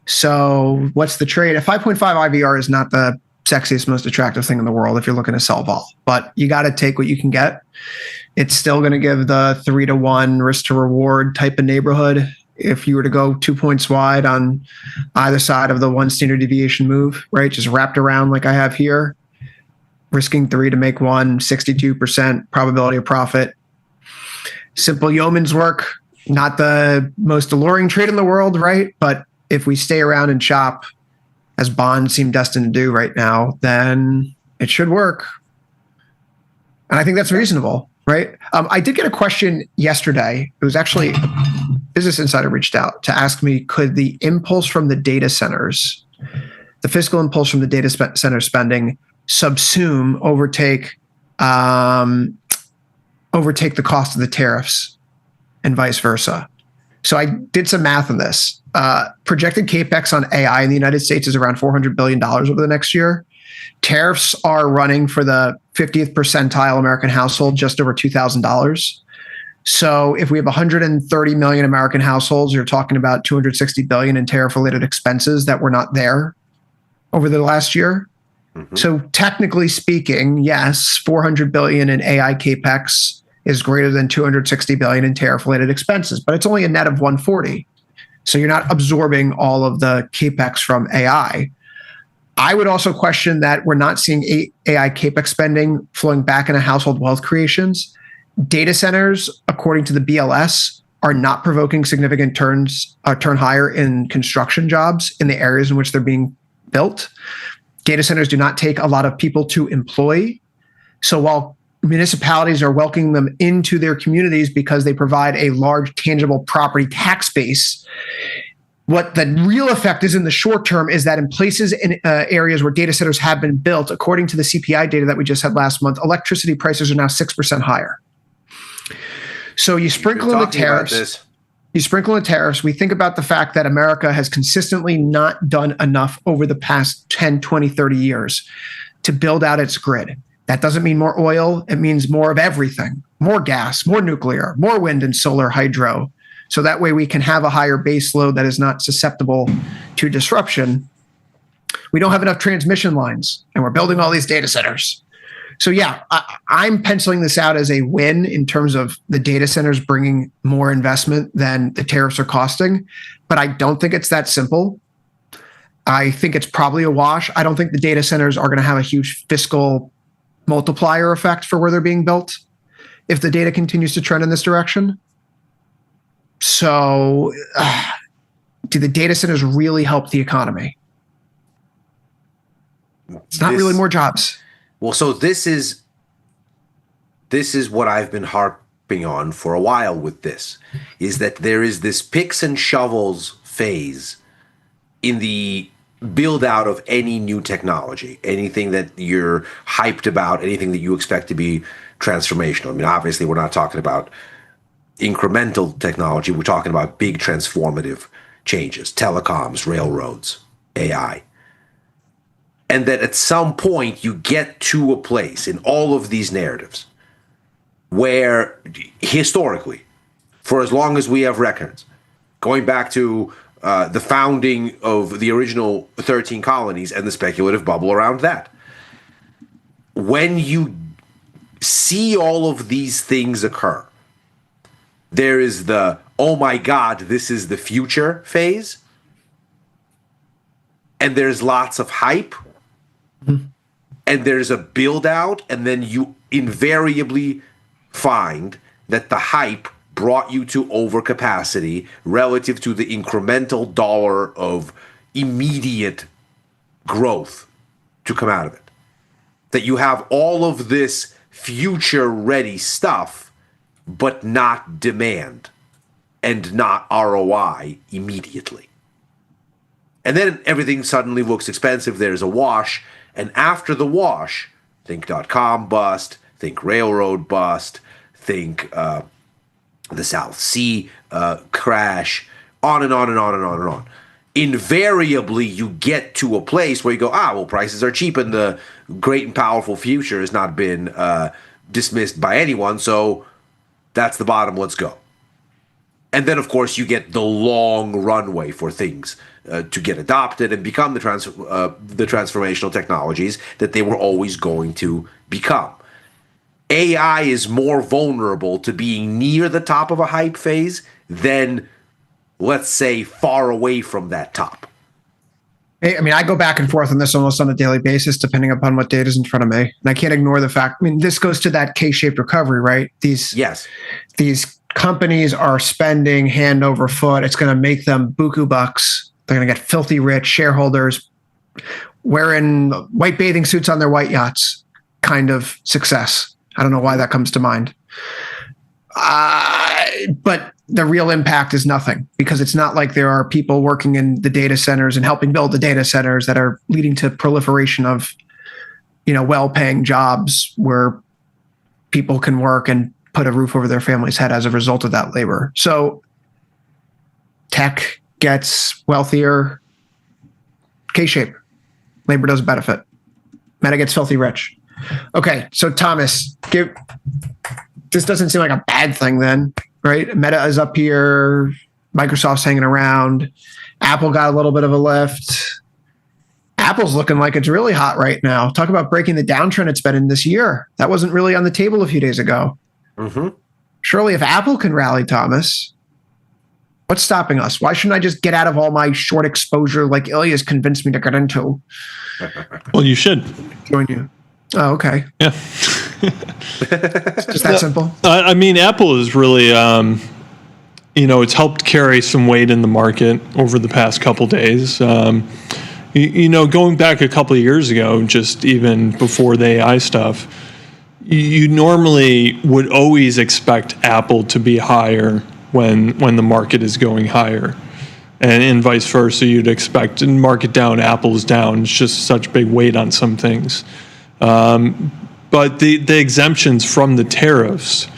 So what's the trade? A 5.5 IVR is not the sexiest, most attractive thing in the world if you're looking to sell vol, but you got to take what you can get. It's still going to give the 3-to-1 risk to reward type of neighborhood. If you were to go 2 points wide on either side of the one standard deviation move, right? Just wrapped around like I have here, risking 3 to make 1, 62% probability of profit. Simple yeoman's work, not the most alluring trade in the world, right? But if we stay around and shop, as bonds seem destined to do right now, then it should work. And I think that's reasonable, right? I did get a question yesterday. It was actually Business Insider reached out to ask me, could the impulse from the data centers, the fiscal impulse from the data center spending, overtake the cost of the tariffs and vice versa? So I did some math on this. Projected capex on AI in the United States is around $400 billion over the next year. Tariffs are running for the 50th percentile American household just over $2,000. So if we have 130 million American households, you're talking about 260 billion in tariff-related expenses that were not there over the last year. Mm-hmm. So technically speaking, yes, 400 billion in AI capex is greater than 260 billion in tariff-related expenses, but it's only a net of 140. So you're not absorbing all of the capex from AI. I would also question that we're not seeing AI capex spending flowing back into household wealth creations. Data centers, according to the BLS, are not provoking significant turn higher in construction jobs in the areas in which they're being built. Data centers do not take a lot of people to employ. So while municipalities are welcoming them into their communities because they provide a large tangible property tax base, what the real effect is in the short term is that in places in areas where data centers have been built, according to the CPI data that we just had last month, electricity prices are now 6% higher. So you sprinkle in the tariffs. You sprinkle in tariffs. We think about the fact that America has consistently not done enough over the past 10, 20, 30 years to build out its grid. That doesn't mean more oil. It means more of everything, more gas, more nuclear, more wind and solar, hydro. So that way we can have a higher base load that is not susceptible to disruption. We don't have enough transmission lines, and we're building all these data centers. So yeah, I'm penciling this out as a win in terms of the data centers bringing more investment than the tariffs are costing. But I don't think it's that simple. I think it's probably a wash. I don't think the data centers are going to have a huge fiscal multiplier effect for where they're being built if the data continues to trend in this direction. So do the data centers really help the economy? It's not really more jobs. Well, so this is what I've been harping on for a while with this, is that there is this picks and shovels phase in the build out of any new technology, anything that you're hyped about, anything that you expect to be transformational. I mean, obviously, we're not talking about incremental technology. We're talking about big transformative changes, telecoms, railroads, AI. And that at some point you get to a place in all of these narratives where historically, for as long as we have records, going back to the founding of the original 13 colonies and the speculative bubble around that, when you see all of these things occur, there is the, oh my God, this is the future phase. And there's lots of hype. And there's a build out, and then you invariably find that the hype brought you to overcapacity relative to the incremental dollar of immediate growth to come out of it. That you have all of this future-ready stuff, but not demand and not ROI immediately. And then everything suddenly looks expensive. There's a wash. And after the wash, think .com bust, think railroad bust, think the South Sea crash, on and on and on and on and on. Invariably, you get to a place where you go, well, prices are cheap and the great and powerful future has not been dismissed by anyone, so that's the bottom, let's go. And then, of course, you get the long runway for things to get adopted and become the transformational technologies that they were always going to become. AI is more vulnerable to being near the top of a hype phase than, let's say, far away from that top. I mean, I go back and forth on this almost on a daily basis, depending upon what data is in front of me. And I can't ignore the fact, I mean, this goes to that K-shaped recovery, right? These companies are spending hand over foot. It's going to make them buku bucks. They're going to get filthy rich shareholders wearing white bathing suits on their white yachts kind of success. I don't know why that comes to mind. But the real impact is nothing, because it's not like there are people working in the data centers and helping build the data centers that are leading to proliferation of, well-paying jobs where people can work and put a roof over their family's head as a result of that labor. So tech gets wealthier, K-shape. Labor doesn't benefit. Meta gets filthy rich. Okay, so Thomas, this doesn't seem like a bad thing then, right? Meta is up here, Microsoft's hanging around, Apple got a little bit of a lift. Apple's looking like it's really hot right now. Talk about breaking the downtrend it's been in this year. That wasn't really on the table a few days ago. Mm-hmm. Surely if Apple can rally, Thomas, what's stopping us? Why shouldn't I just get out of all my short exposure like Ilya's convinced me to get into? Well, you should. Join you. Oh, okay. Yeah. It's just that simple. I mean, Apple is really, it's helped carry some weight in the market over the past couple days. Going back a couple of years ago, just even before the AI stuff, you normally would always expect Apple to be higher when the market is going higher. And vice versa, you'd expect market down, Apple's down. It's just such big weight on some things. But the exemptions from the tariffs,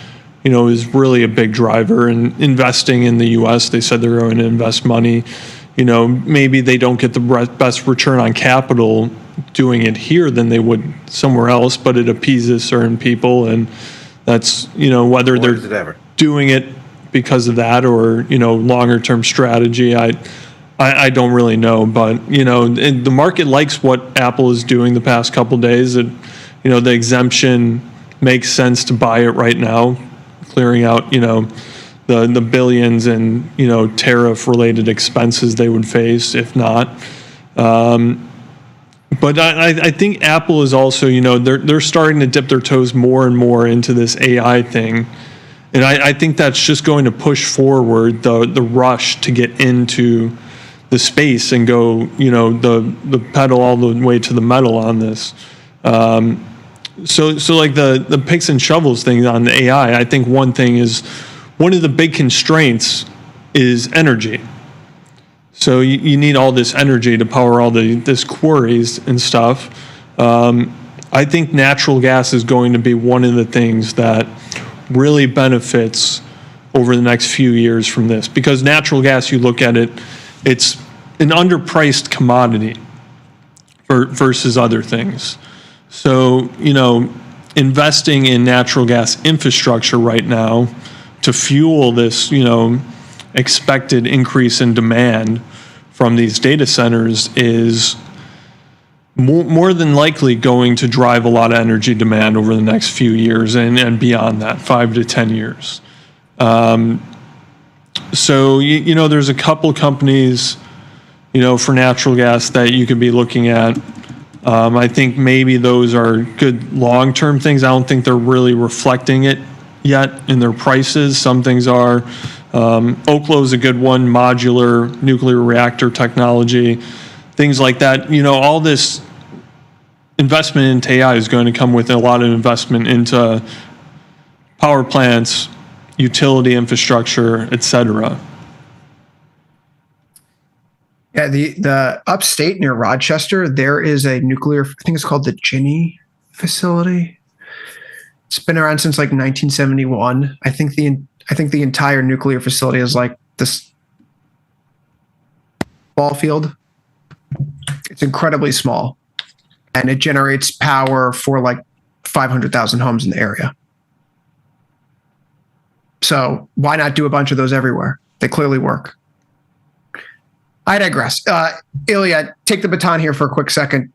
is really a big driver. And investing in the U.S., they said they're going to invest money. Maybe they don't get the best return on capital doing it here than they would somewhere else, but it appeases certain people. And that's, whether they're doing it because of that or, longer term strategy, I don't really know. But, the market likes what Apple is doing the past couple of days. The exemption makes sense to buy it right now, clearing out, the billions and, tariff related expenses they would face if not. But I think Apple is also, they're starting to dip their toes more and more into this AI thing. And I think that's just going to push forward the rush to get into the space and go, the pedal all the way to the metal on this. So like the picks and shovels thing on the AI, I think one of the big constraints is energy. So you need all this energy to power all this quarries and stuff. I think natural gas is going to be one of the things that really benefits over the next few years from this, because natural gas, you look at it, it's an underpriced commodity versus other things. So, investing in natural gas infrastructure right now to fuel this, expected increase in demand from these data centers is more than likely going to drive a lot of energy demand over the next few years and beyond that, 5 to 10 years. So, there's a couple companies, for natural gas that you could be looking at. I think maybe those are good long-term things. I don't think they're really reflecting it yet in their prices. Some things are. Oklo is a good one, modular nuclear reactor technology, things like that. All this investment into AI is going to come with a lot of investment into power plants, utility infrastructure, et cetera. Yeah, the upstate near Rochester, there is a nuclear, I think it's called the Ginny facility. It's been around since like 1971. I think the entire nuclear facility is like this ball field. It's incredibly small, and it generates power for like 500,000 homes in the area. So why not do a bunch of those everywhere? They clearly work. I digress. Ilya, take the baton here for a quick second.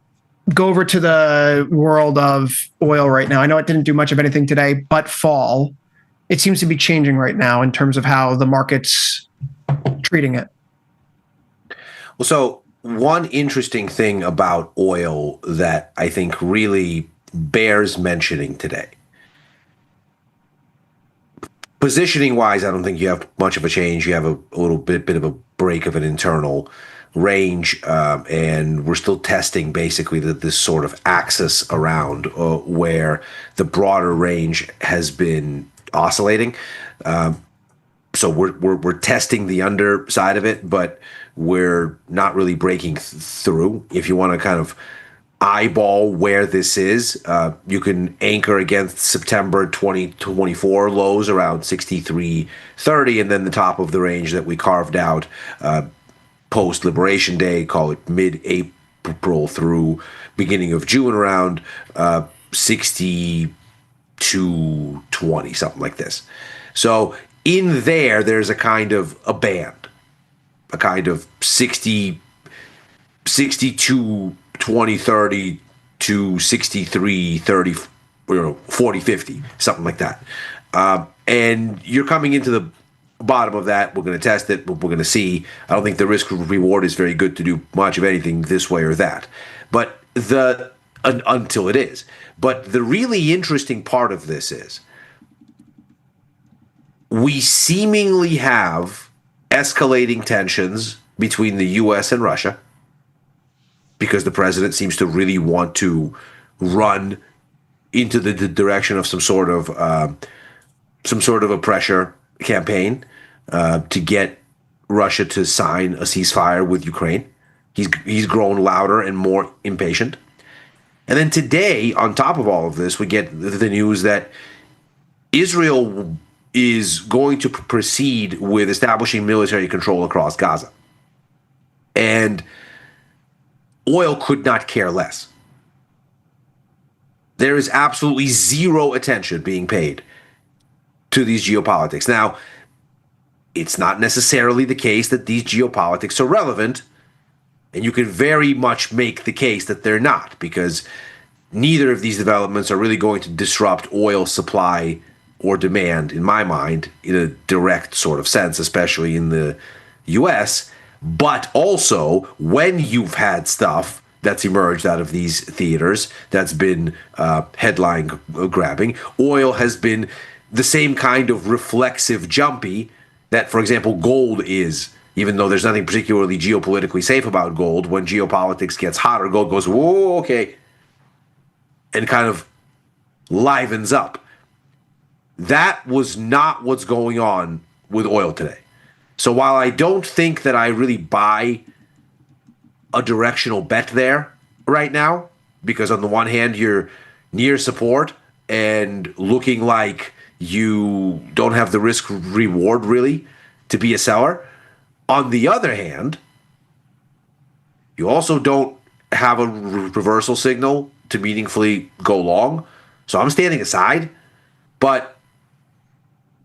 Go over to the world of oil right now. I know it didn't do much of anything today, but fall, it seems to be changing right now in terms of how the market's treating it. Well, so one interesting thing about oil that I think really bears mentioning today. Positioning wise, I don't think you have much of a change. You have a little bit of a break of an internal range, and we're still testing basically this sort of axis around where the broader range has been oscillating. So we're testing the underside of it, but we're not really breaking through. If you want to kind of eyeball where this is, you can anchor against September 2024 lows around 63.30, and then the top of the range that we carved out post Liberation Day, call it mid-April through beginning of June, around 62.20, something like this. So in there's a kind of a band, a kind of 62 20, 30 to 63, 30, 40, 50, something like that. And you're coming into the bottom of that. We're going to test it. We're going to see. I don't think the risk reward is very good to do much of anything this way or that. But until it is. But the really interesting part of this is we seemingly have escalating tensions between the U.S. and Russia, because the president seems to really want to run into the direction of some sort of a pressure campaign to get Russia to sign a ceasefire with Ukraine. He's grown louder and more impatient. And then today, on top of all of this, we get the news that Israel is going to proceed with establishing military control across Gaza. And oil could not care less. There is absolutely zero attention being paid to these geopolitics. Now, it's not necessarily the case that these geopolitics are relevant, and you can very much make the case that they're not, because neither of these developments are really going to disrupt oil supply or demand, in my mind, in a direct sort of sense, especially in the US. But also, when you've had stuff that's emerged out of these theaters that's been headline grabbing, oil has been the same kind of reflexive jumpy that, for example, gold is. Even though there's nothing particularly geopolitically safe about gold, when geopolitics gets hotter, gold goes, whoa, okay, and kind of livens up. That was not what's going on with oil today. So while I don't think that I really buy a directional bet there right now, because on the one hand, you're near support and looking like you don't have the risk reward really to be a seller. On the other hand, you also don't have a reversal signal to meaningfully go long. So I'm standing aside. But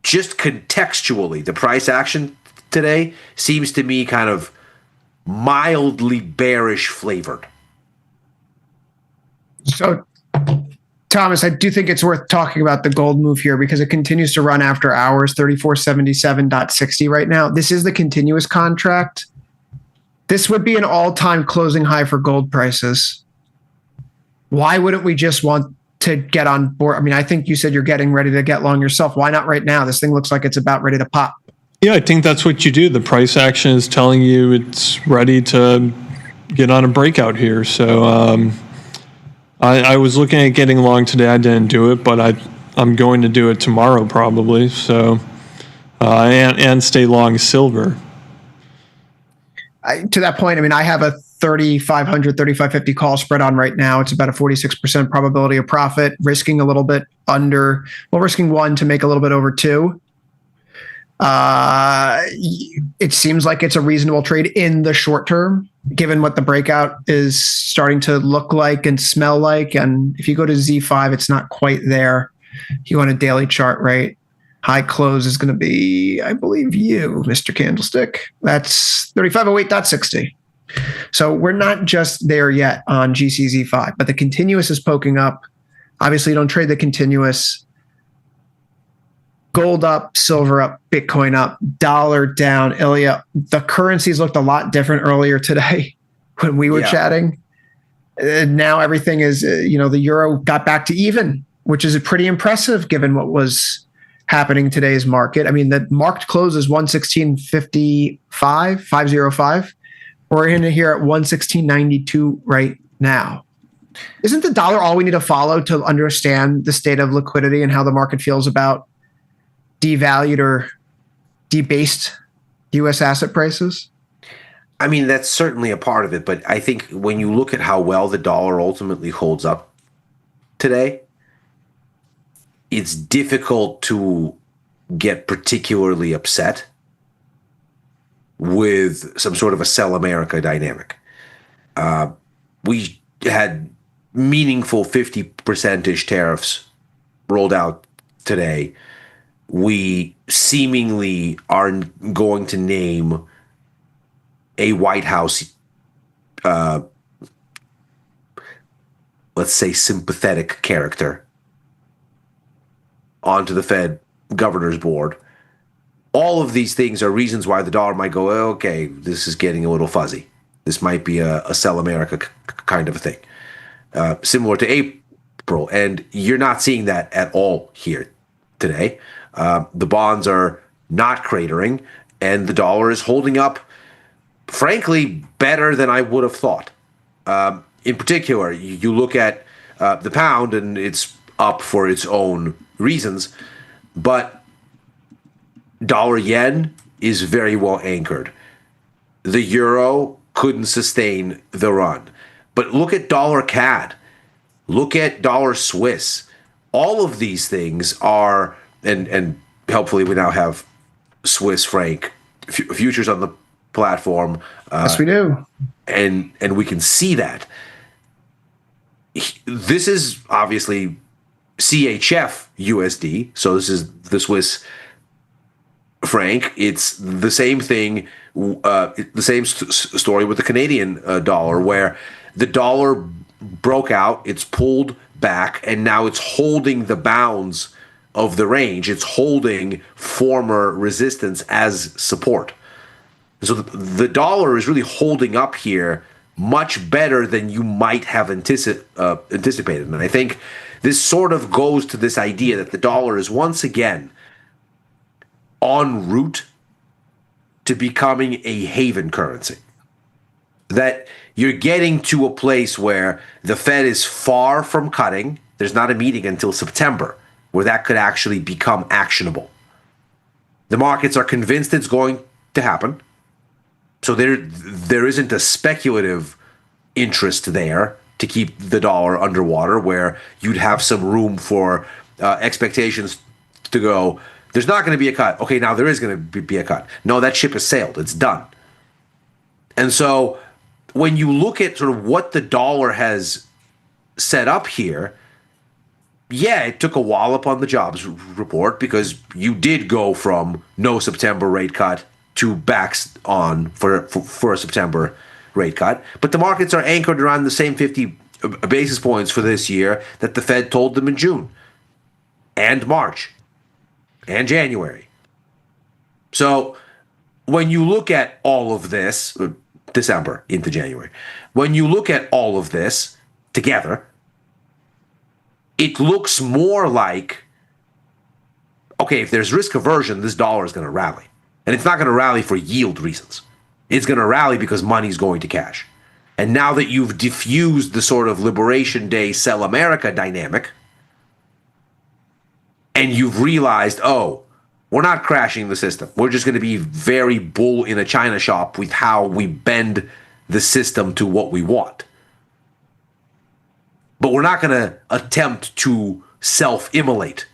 just contextually, the price action today seems to me kind of mildly bearish flavored. So, Thomas, I do think it's worth talking about the gold move here because it continues to run after hours, 3477.60 right now. This is the continuous contract. This would be an all-time closing high for gold prices. Why wouldn't we just want to get on board? I mean, I think you said you're getting ready to get long yourself. Why not right now? This thing looks like it's about ready to pop. Yeah, I think that's what you do. The price action is telling you it's ready to get on a breakout here. So I was looking at getting long today. I didn't do it, but I'm going to do it tomorrow probably. So and stay long silver. To that point, I mean, I have a 3,500, 3,550 call spread on right now. It's about a 46% probability of profit, risking a little bit under, well, risking 1 to make a little bit over 2. It seems like it's a reasonable trade in the short term, given what the breakout is starting to look like and smell like. And if you go to Z5, it's not quite there. If you want a daily chart, right? High close is going to be, I believe, you, Mr. Candlestick. That's 3508.60. So we're not just there yet on GCZ5, but the continuous is poking up. Obviously, you don't trade the continuous. Gold up, silver up, Bitcoin up, dollar down. Ilya, the currencies looked a lot different earlier today when we were chatting. Now everything is, the euro got back to even, which is pretty impressive given what was happening today's market. I mean, the marked close is 116.55, 505. We're in here at 116.92 right now. Isn't the dollar all we need to follow to understand the state of liquidity and how the market feels about devalued or debased U.S. asset prices? I mean, that's certainly a part of it, but I think when you look at how well the dollar ultimately holds up today, it's difficult to get particularly upset with some sort of a sell America dynamic. We had meaningful 50%-ish tariffs rolled out today. We seemingly are going to name a White House, let's say, sympathetic character onto the Fed Governor's Board. All of these things are reasons why the dollar might go, okay, this is getting a little fuzzy. This might be a sell America kind of a thing, similar to April. And you're not seeing that at all here today. The bonds are not cratering, and the dollar is holding up, frankly, better than I would have thought. In particular, you look at the pound, and it's up for its own reasons, but dollar yen is very well anchored. The euro couldn't sustain the run. But look at dollar CAD. Look at dollar Swiss. All of these things are, and helpfully we now have Swiss franc futures on the platform. Yes, we do. And we can see that. This is obviously CHF USD. So this is the Swiss franc. It's the same thing, the same story with the Canadian dollar, where the dollar broke out, it's pulled back, and now it's holding the bounds of the range. It's holding former resistance as support. So the dollar is really holding up here much better than you might have anticipated. And I think this sort of goes to this idea that the dollar is once again en route to becoming a haven currency. That you're getting to a place where the Fed is far from cutting. There's not a meeting until September where that could actually become actionable. The markets are convinced it's going to happen. So there isn't a speculative interest there to keep the dollar underwater, where you'd have some room for expectations to go, there's not going to be a cut. Okay, now there is going to be a cut. No, that ship has sailed. It's done. And so when you look at sort of what the dollar has set up here, yeah, it took a wallop on the jobs report because you did go from no September rate cut to backs on for a September rate cut. But the markets are anchored around the same 50 basis points for this year that the Fed told them in June and March and January. So when you look at all of this, December into January, when you look at all of this together, it looks more like, okay, if there's risk aversion, this dollar is going to rally. And it's not going to rally for yield reasons. It's going to rally because money's going to cash. And now that you've diffused the sort of Liberation Day sell America dynamic, and you've realized, oh, we're not crashing the system. We're just going to be very bull in a china shop with how we bend the system to what we want. But we're not going to attempt to self-immolate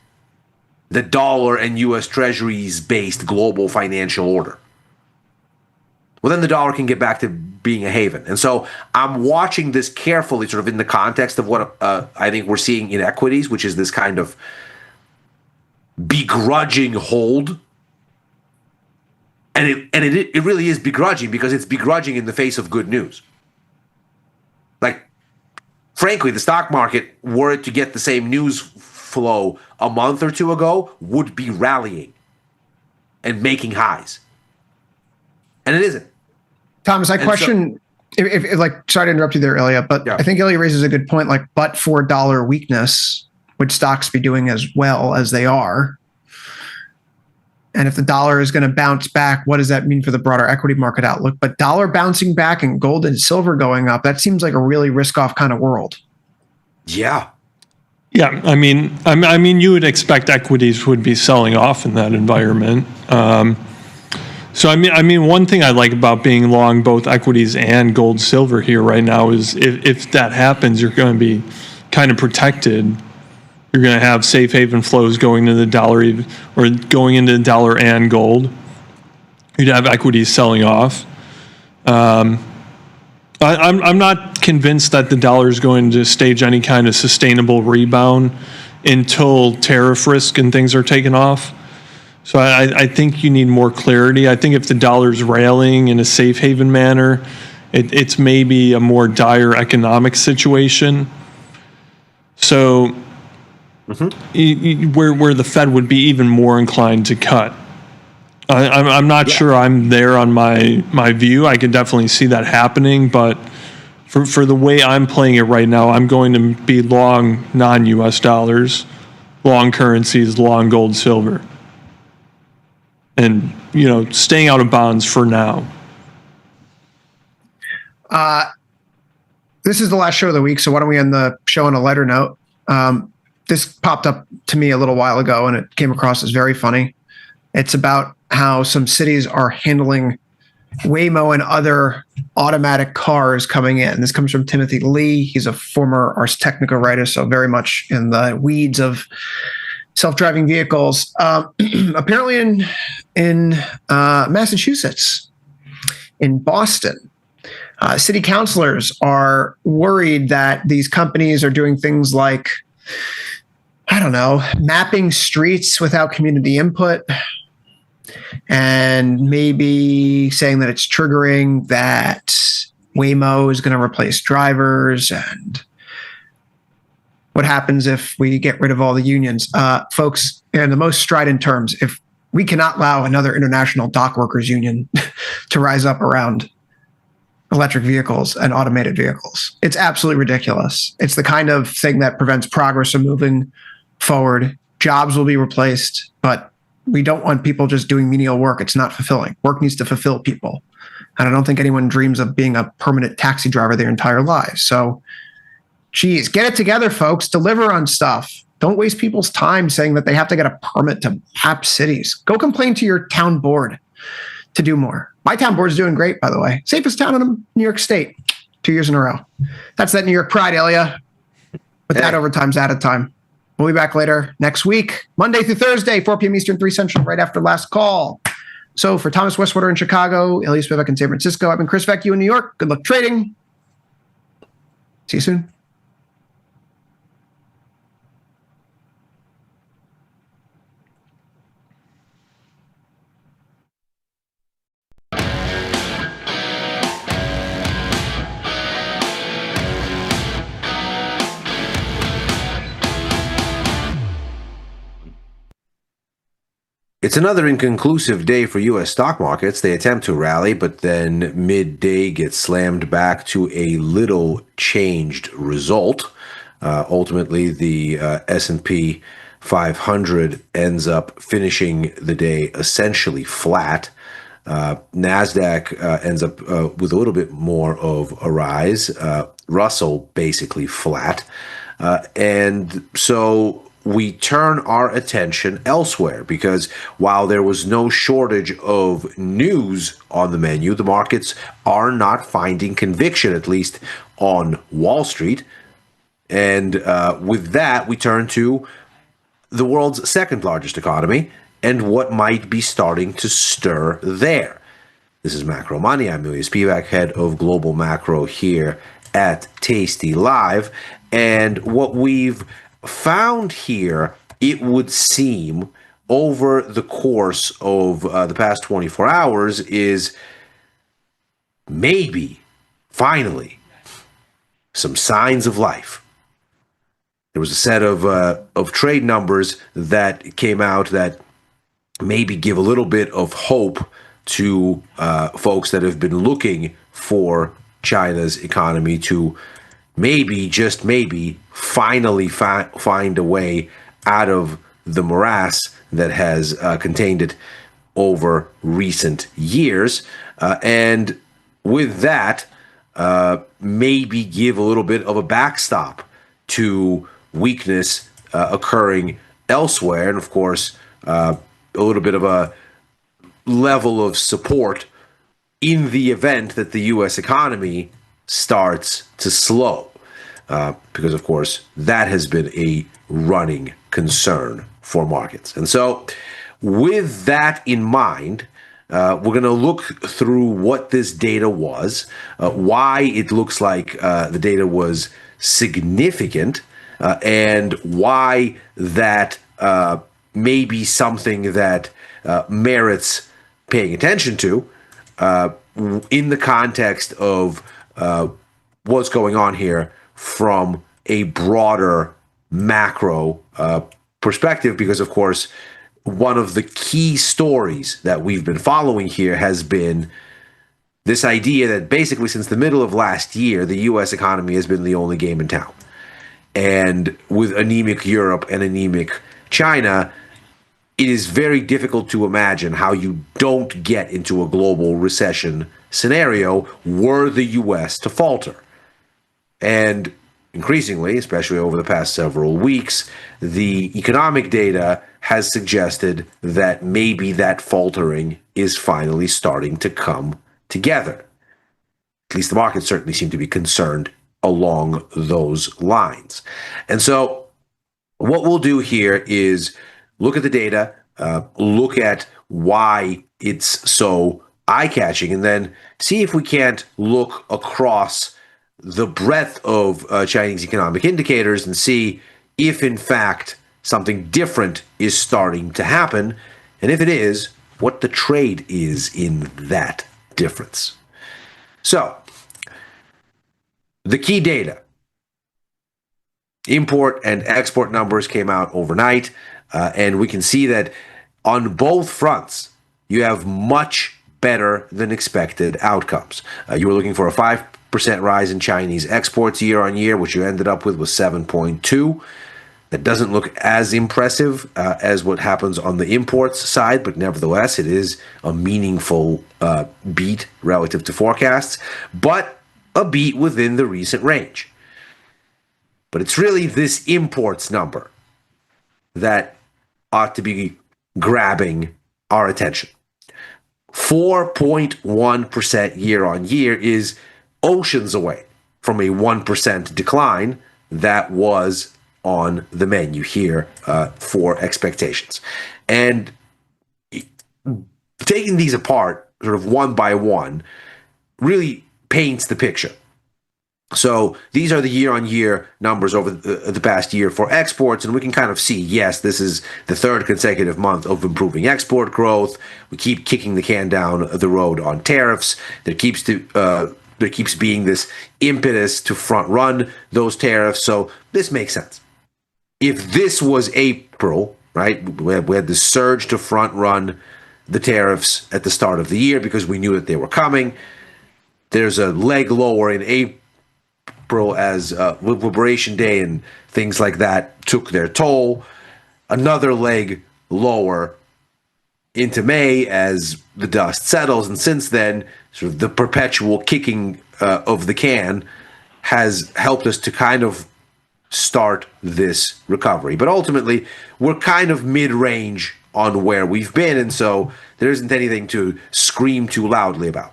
the dollar and U.S. Treasuries-based global financial order. Well, then the dollar can get back to being a haven. And so I'm watching this carefully, sort of in the context of what I think we're seeing in equities, which is this kind of begrudging hold. And it really is begrudging, because it's begrudging in the face of good news. Like, frankly, the stock market, were it to get the same news flow a month or two ago, would be rallying and making highs. And it isn't. Thomas, I question, if like, sorry to interrupt you there, Ilya, but I think Ilya raises a good point, like, but for dollar weakness, would stocks be doing as well as they are? And if the dollar is going to bounce back, what does that mean for the broader equity market outlook? But dollar bouncing back and gold and silver going up, that seems like a really risk-off kind of world. Yeah. Yeah, I mean, you would expect equities would be selling off in that environment. So I mean, one thing I like about being long both equities and gold, silver here right now is if that happens, you're going to be kind of protected. You're going to have safe haven flows going into the dollar, or going into the dollar and gold. You'd have equities selling off. I'm not convinced that the dollar is going to stage any kind of sustainable rebound until tariff risk and things are taken off. So I think you need more clarity. I think if the dollar's railing in a safe haven manner, it's maybe a more dire economic situation. So where the Fed would be even more inclined to cut. I'm not sure I'm there on my view. I can definitely see that happening, but for the way I'm playing it right now, I'm going to be long non-US dollars, long currencies, long gold, silver. And, staying out of bonds for now. This is the last show of the week, so why don't we end the show on a lighter note? This popped up to me a little while ago, and it came across as very funny. It's about how some cities are handling Waymo and other automatic cars coming in. This comes from Timothy Lee. He's a former Ars Technica writer, so very much in the weeds of self-driving vehicles. Apparently in Massachusetts, in Boston, city councilors are worried that these companies are doing things like, I don't know, mapping streets without community input, and maybe saying that it's triggering that Waymo is going to replace drivers, and what happens if we get rid of all the unions. Folks, in the most strident terms, if we cannot allow another international dock workers union to rise up around electric vehicles and automated vehicles. It's absolutely ridiculous. It's the kind of thing that prevents progress from moving forward. Jobs will be replaced, but we don't want people just doing menial work. It's not fulfilling. Work needs to fulfill people. And I don't think anyone dreams of being a permanent taxi driver their entire lives. So, geez, get it together, folks. Deliver on stuff. Don't waste people's time saying that they have to get a permit to map cities. Go complain to your town board to do more. My town board's doing great, by the way. Safest town in New York State, 2 years in a row. That's that New York pride, Ilya. With that, overtime's out of time. We'll be back later next week, Monday through Thursday, 4 p.m. Eastern, 3 Central, right after last call. So for Thomas Westwater in Chicago, Ilya Spivak in San Francisco, I've been Chris Vecchio in New York. Good luck trading. See you soon. It's another inconclusive day for U.S. stock markets. They attempt to rally, but then midday gets slammed back to a little changed result. Ultimately, the S&P 500 ends up finishing the day essentially flat. NASDAQ ends up with a little bit more of a rise. Russell basically flat. And so we turn our attention elsewhere because while there was no shortage of news on the menu, the markets are not finding conviction, at least on Wall Street. And with that, we turn to the world's second largest economy and what might be starting to stir there. This is Macro Money. I'm Ilya Spivak, head of Global Macro here at tastylive. And what we've found here, it would seem, over the course of the past 24 hours is maybe, finally, some signs of life. There was a set of trade numbers that came out that maybe give a little bit of hope to folks that have been looking for China's economy to maybe, just maybe, finally find a way out of the morass that has contained it over recent years. And with that, maybe give a little bit of a backstop to weakness occurring elsewhere. And of course, a little bit of a level of support in the event that the U.S. economy starts to slow. Because, of course, that has been a running concern for markets. And so with that in mind, we're going to look through what this data was, why it looks like the data was significant, and why that may be something that merits paying attention to in the context of what's going on here from a broader macro perspective, because, of course, one of the key stories that we've been following here has been this idea that basically since the middle of last year, the U.S. economy has been the only game in town. And with anemic Europe and anemic China, it is very difficult to imagine how you don't get into a global recession scenario were the U.S. to falter. And increasingly, especially over the past several weeks, the economic data has suggested that maybe that faltering is finally starting to come together. At least the markets certainly seem to be concerned along those lines. And so what we'll do here is look at the data, look at why it's so eye-catching, and then see if we can't look across the breadth of Chinese economic indicators and see if, in fact, something different is starting to happen, and if it is, what the trade is in that difference. So, the key data. Import and export numbers came out overnight, and we can see that on both fronts, you have much better than expected outcomes. You were looking for a 5% rise in Chinese exports year on year, which you ended up with was 7.2. That doesn't look as impressive as what happens on the imports side, but nevertheless, it is a meaningful beat relative to forecasts, but a beat within the recent range. But it's really this imports number that ought to be grabbing our attention. 4.1% year on year is oceans away from a 1% decline that was on the menu here for expectations. And taking these apart sort of one by one really paints the picture. So these are the year-on-year numbers over the past year for exports, and we can kind of see, yes, this is the third consecutive month of improving export growth. We keep kicking the can down the road on tariffs. There keeps being this impetus to front-run those tariffs, so this makes sense. If this was April, right, we had this surge to front-run the tariffs at the start of the year because we knew that they were coming. There's a leg lower in April as Liberation Day and things like that took their toll. Another leg lower into May as the dust settles, and since then, sort of the perpetual kicking of the can has helped us to kind of start this recovery. But ultimately, we're kind of mid-range on where we've been, and so there isn't anything to scream too loudly about.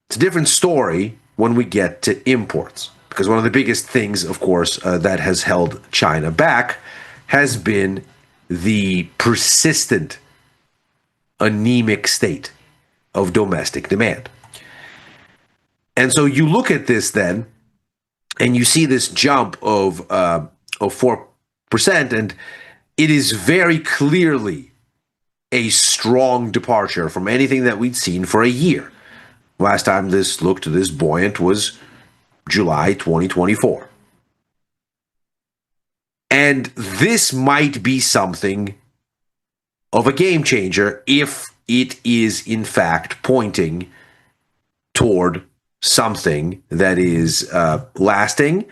It's a different story when we get to imports, because one of the biggest things, of course, that has held China back has been the persistent anemic state of domestic demand. And so you look at this then, and you see this jump of 4%, and it is very clearly a strong departure from anything that we'd seen for a year. Last time this looked this buoyant was July 2024. And this might be something of a game changer if it is in fact pointing toward something that is lasting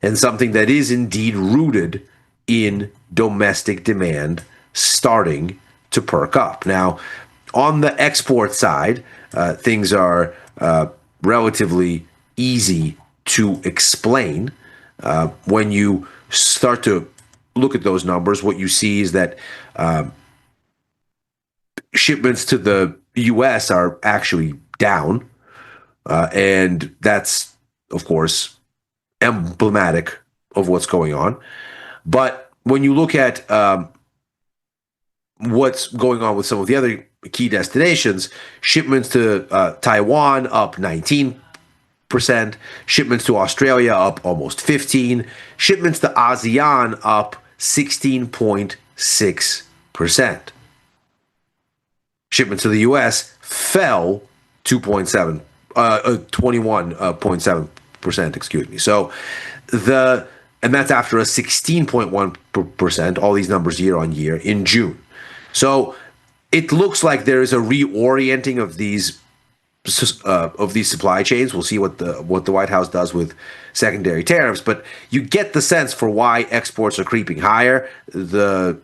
and something that is indeed rooted in domestic demand starting to perk up. Now, on the export side, things are relatively easy to explain. When you start to look at those numbers, what you see is that shipments to the U.S. are actually down. And that's, of course, emblematic of what's going on. But when you look at what's going on with some of the other key destinations, shipments to Taiwan up 19%, shipments to Australia up almost 15%, shipments to ASEAN up 16.6%. Shipments to the U.S. fell 21.7%, excuse me. So and that's after a 16.1%, all these numbers year on year in June. So it looks like there is a reorienting of these supply chains. We'll see what the White House does with secondary tariffs, but you get the sense for why exports are creeping higher. The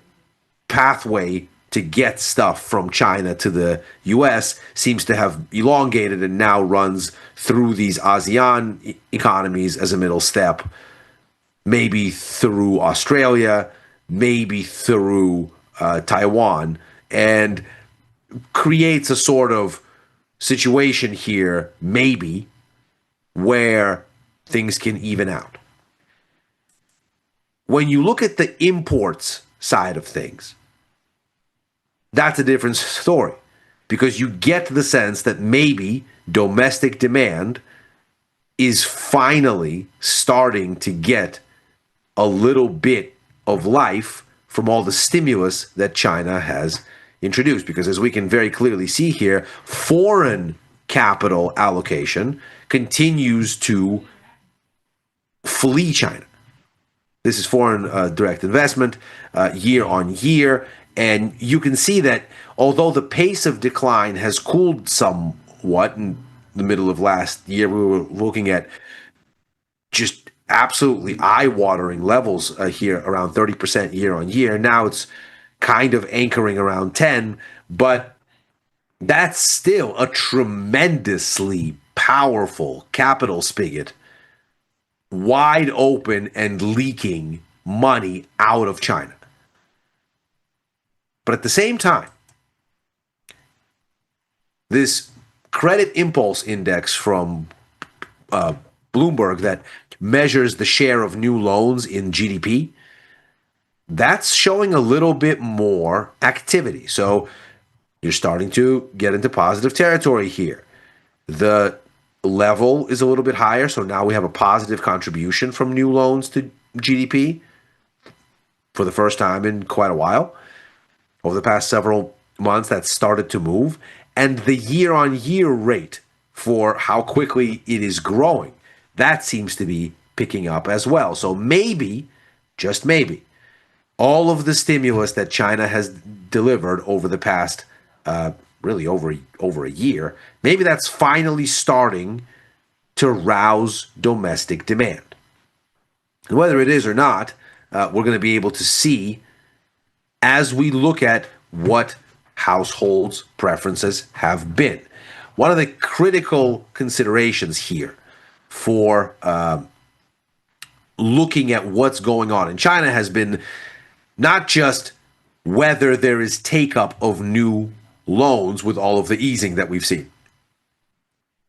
pathway to get stuff from China to the U.S. seems to have elongated and now runs through these ASEAN economies as a middle step, maybe through Australia, maybe through Taiwan, and creates a sort of situation here, maybe, where things can even out. When you look at the imports side of things, that's a different story, because you get the sense that maybe domestic demand is finally starting to get a little bit of life from all the stimulus that China has introduced. Because as we can very clearly see here, foreign capital allocation continues to flee China. This is foreign direct investment year on year. And you can see that although the pace of decline has cooled somewhat, in the middle of last year, we were looking at just absolutely eye-watering levels here, around 30% year on year. Now it's kind of anchoring around 10, but that's still a tremendously powerful capital spigot, wide open and leaking money out of China. But at the same time, this credit impulse index from Bloomberg that measures the share of new loans in GDP, that's showing a little bit more activity. So you're starting to get into positive territory here. The level is a little bit higher, so now we have a positive contribution from new loans to GDP for the first time in quite a while. Over the past several months, that's started to move. And the year-on-year rate for how quickly it is growing, that seems to be picking up as well. So maybe, just maybe, all of the stimulus that China has delivered over the past, really over a year, maybe that's finally starting to rouse domestic demand. And whether it is or not, we're going to be able to see as we look at what households' preferences have been. One of the critical considerations here for looking at what's going on in China has been not just whether there is take-up of new loans with all of the easing that we've seen,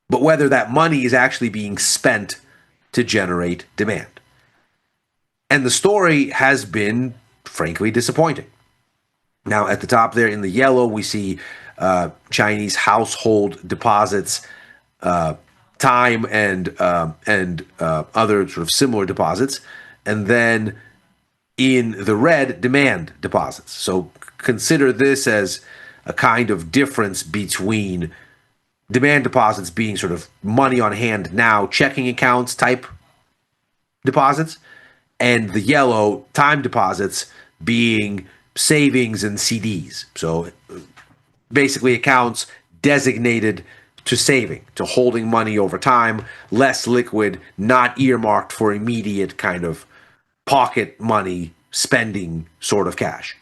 but whether that money is actually being spent to generate demand. And the story has been, frankly, disappointing. Now, at the top there in the yellow, we see Chinese household deposits, time and other sort of similar deposits, and then in the red, demand deposits. So consider this as a kind of difference between demand deposits being sort of money on hand now, checking accounts type deposits, and the yellow time deposits being savings and CDs. So basically accounts designated to saving, to holding money over time, less liquid, not earmarked for immediate kind of pocket money spending sort of cash.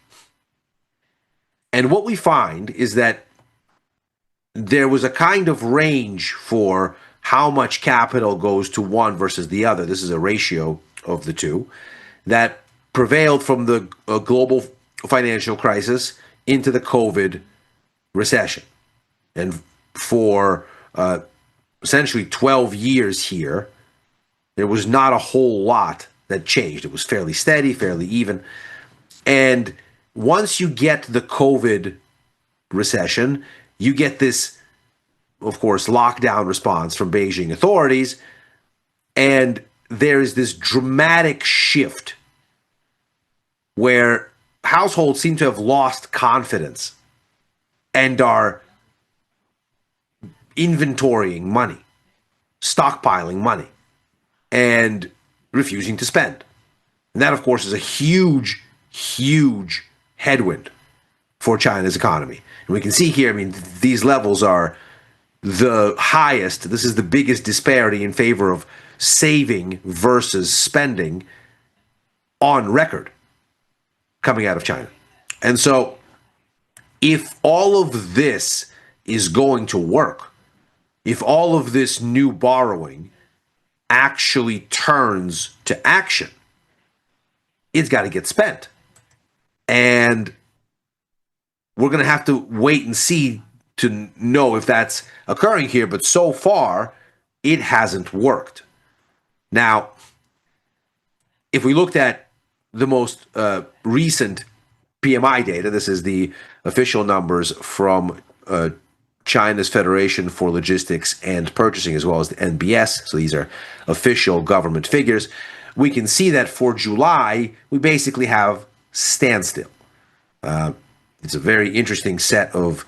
And what we find is that there was a kind of range for how much capital goes to one versus the other. This is a ratio of the two that prevailed from the global financial crisis into the COVID recession. And for essentially 12 years here, there was not a whole lot that changed. It was fairly steady, fairly even. And once you get the COVID recession, you get this, of course, lockdown response from Beijing authorities, and there is this dramatic shift where households seem to have lost confidence and are inventorying money, stockpiling money, and refusing to spend. And that, of course, is a huge, huge headwind for China's economy. And we can see here, I mean, these levels are the highest. This is the biggest disparity in favor of saving versus spending on record coming out of China. And so if all of this is going to work, if all of this new borrowing actually turns to action, it's got to get spent. And we're going to have to wait and see to know if that's occurring here. But so far, it hasn't worked. Now, if we looked at the most recent PMI data, this is the official numbers from China's Federation for Logistics and Purchasing, as well as the NBS. So these are official government figures. We can see that for July, we basically have standstill. It's a very interesting set of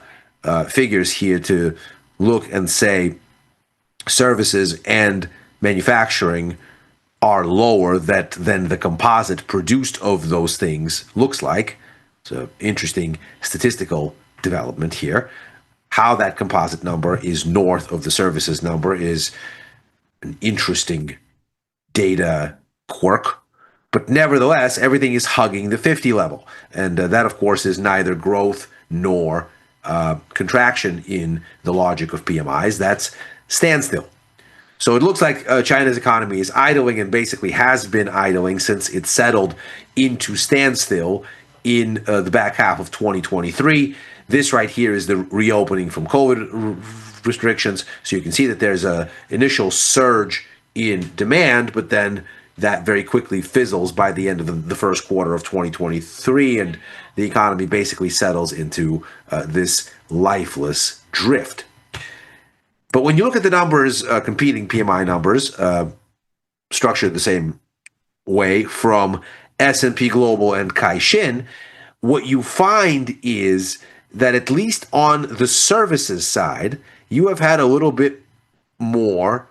figures here to look and say services and manufacturing are lower than the composite produced of those things looks like. It's an interesting statistical development here. How that composite number is north of the services number is an interesting data quirk. But nevertheless, everything is hugging the 50 level. And that, of course, is neither growth nor contraction in the logic of PMIs. That's standstill. So it looks like China's economy is idling and basically has been idling since it settled into standstill in the back half of 2023. This right here is the reopening from COVID restrictions. So you can see that there's an initial surge in demand, but then that very quickly fizzles by the end of the first quarter of 2023, and the economy basically settles into this lifeless drift. But when you look at the numbers, competing PMI numbers, structured the same way from S&P Global and Caixin, what you find is that at least on the services side, you have had a little bit more,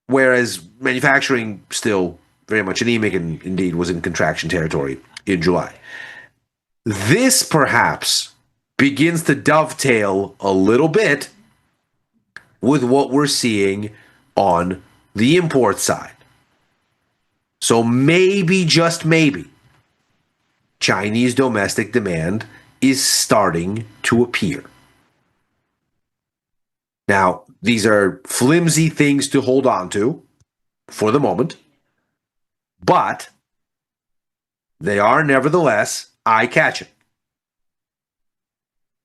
whereas manufacturing still very much anemic and indeed was in contraction territory in July. This perhaps begins to dovetail a little bit with what we're seeing on the import side. So maybe, just maybe, Chinese domestic demand is starting to appear. Now, these are flimsy things to hold on to for the moment, but they are nevertheless eye-catching,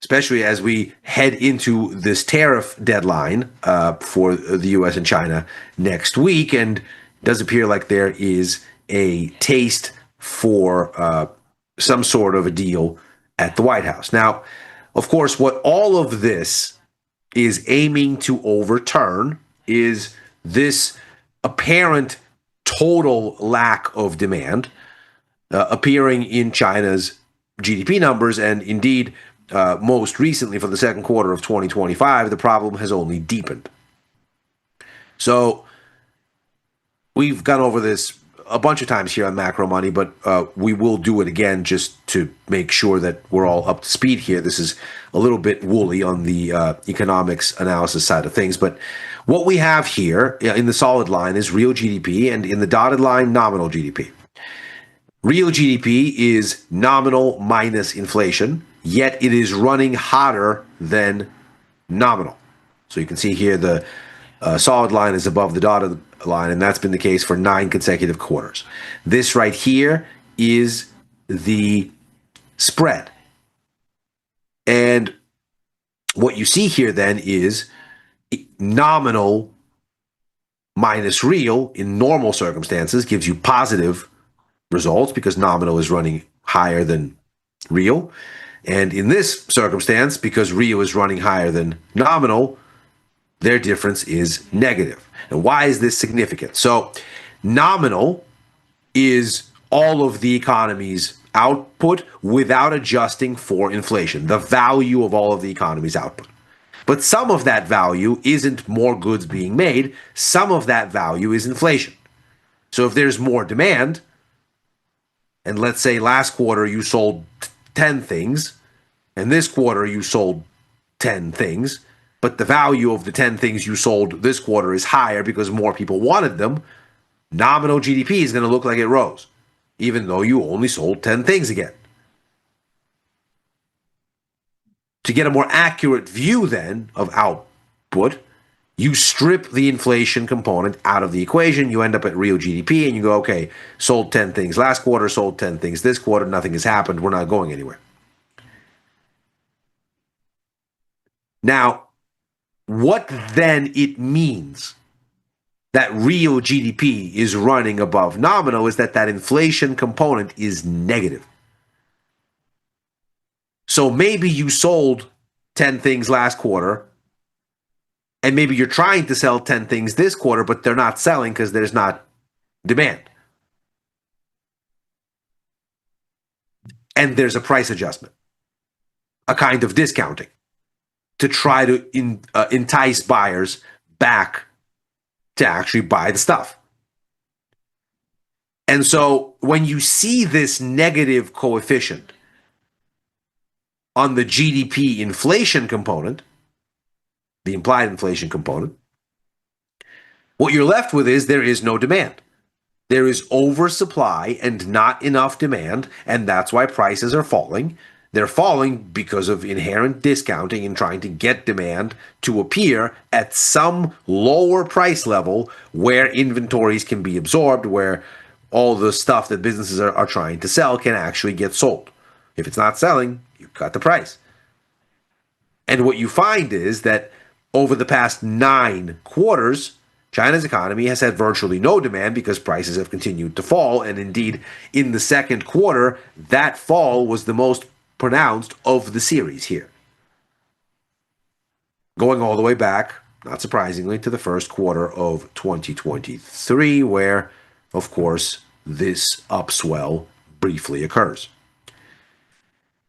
especially as we head into this tariff deadline for the U.S. and China next week, and it does appear like there is a taste for some sort of a deal at the White House. Now, of course, what all of this is aiming to overturn is this apparent total lack of demand appearing in China's GDP numbers, and indeed, most recently for the second quarter of 2025, the problem has only deepened. So we've gone over this a bunch of times here on Macro Money, but we will do it again just to make sure that we're all up to speed here. This is a little bit woolly on the economics analysis side of things, but what we have here in the solid line is real GDP, and in the dotted line, nominal GDP. Real GDP is nominal minus inflation, yet it is running hotter than nominal. So you can see here the solid line is above the dotted line, and that's been the case for 9 consecutive quarters. This right here is the spread. And what you see here then is nominal minus real in normal circumstances gives you positive results because nominal is running higher than real. And in this circumstance, because real is running higher than nominal, their difference is negative. And why is this significant? So nominal is all of the economy's output without adjusting for inflation, the value of all of the economy's output. But some of that value isn't more goods being made. Some of that value is inflation. So if there's more demand, and let's say last quarter you sold 10 things, and this quarter you sold 10 things, but the value of the 10 things you sold this quarter is higher because more people wanted them, nominal GDP is going to look like it rose, even though you only sold 10 things again. To get a more accurate view then of output, you strip the inflation component out of the equation, you end up at real GDP, and you go, okay, sold 10 things last quarter, sold 10 things this quarter, nothing has happened, we're not going anywhere. Now, what then it means that real GDP is running above nominal is that that inflation component is negative. So maybe you sold 10 things last quarter, and maybe you're trying to sell 10 things this quarter, but they're not selling because there's not demand. And there's a price adjustment, a kind of discounting, to try to entice buyers back to actually buy the stuff. And so when you see this negative coefficient on the GDP inflation component, the implied inflation component, what you're left with is there is no demand. There is oversupply and not enough demand, and that's why prices are falling. They're falling because of inherent discounting and trying to get demand to appear at some lower price level where inventories can be absorbed, where all the stuff that businesses are trying to sell can actually get sold. If it's not selling, you cut the price. And what you find is that over the past 9 quarters, China's economy has had virtually no demand because prices have continued to fall. And indeed, in the second quarter, that fall was the most pronounced of the series here. Going all the way back, not surprisingly, to the first quarter of 2023, where, of course, this upswell briefly occurs.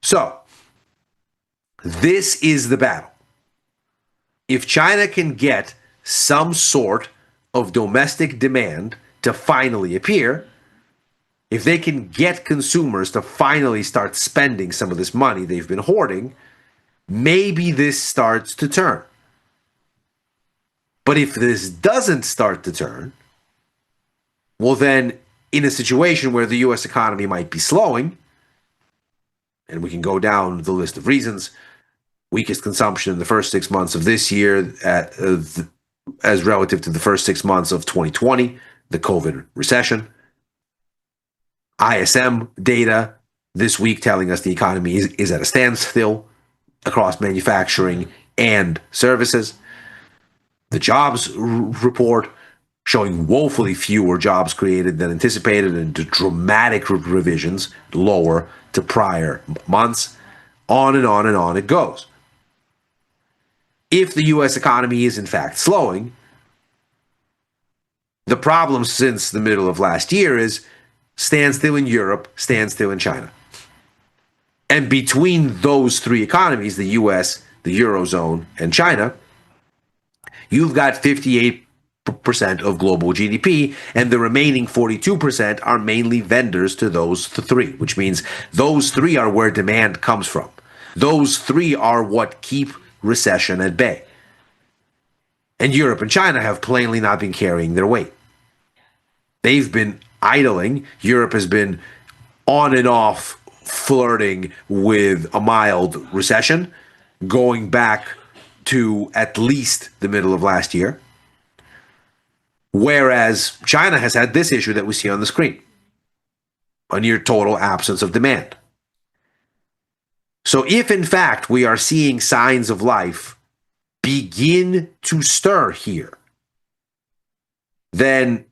So, this is the battle. If China can get some sort of domestic demand to finally appear, if they can get consumers to finally start spending some of this money they've been hoarding, maybe this starts to turn. But if this doesn't start to turn, well, then in a situation where the US economy might be slowing, and we can go down the list of reasons, weakest consumption in the first 6 months of this year as relative to the first 6 months of 2020, the COVID recession. ISM data this week telling us the economy is at a standstill across manufacturing and services. The jobs report showing woefully fewer jobs created than anticipated and dramatic revisions lower to prior months. On and on and on it goes. If the US economy is in fact slowing, the problem since the middle of last year is standstill in Europe, standstill in China. And between those three economies, the US, the Eurozone, and China, you've got 58% of global GDP, and the remaining 42% are mainly vendors to those three, which means those three are where demand comes from. Those three are what keep recession at bay. And Europe and China have plainly not been carrying their weight. They've been idling. Europe has been on and off flirting with a mild recession, going back to at least the middle of last year. Whereas China has had this issue that we see on the screen, a near total absence of demand. So if in fact we are seeing signs of life begin to stir here, then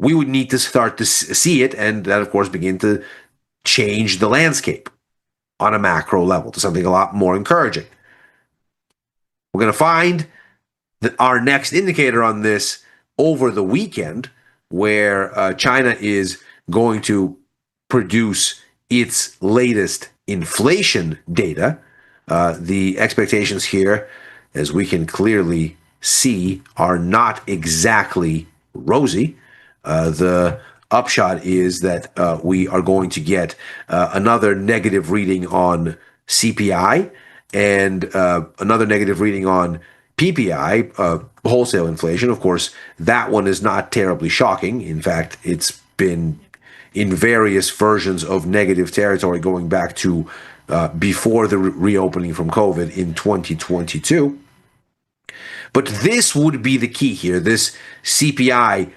we would need to start to see it and then, of course, begin to change the landscape on a macro level to something a lot more encouraging. We're going to find that our next indicator on this over the weekend, where China is going to produce its latest inflation data. The expectations here, as we can clearly see, are not exactly rosy. The upshot is that we are going to get another negative reading on CPI and another negative reading on PPI, wholesale inflation. Of course, that one is not terribly shocking. In fact, it's been in various versions of negative territory going back to before the reopening from COVID in 2022. But this would be the key here, this CPI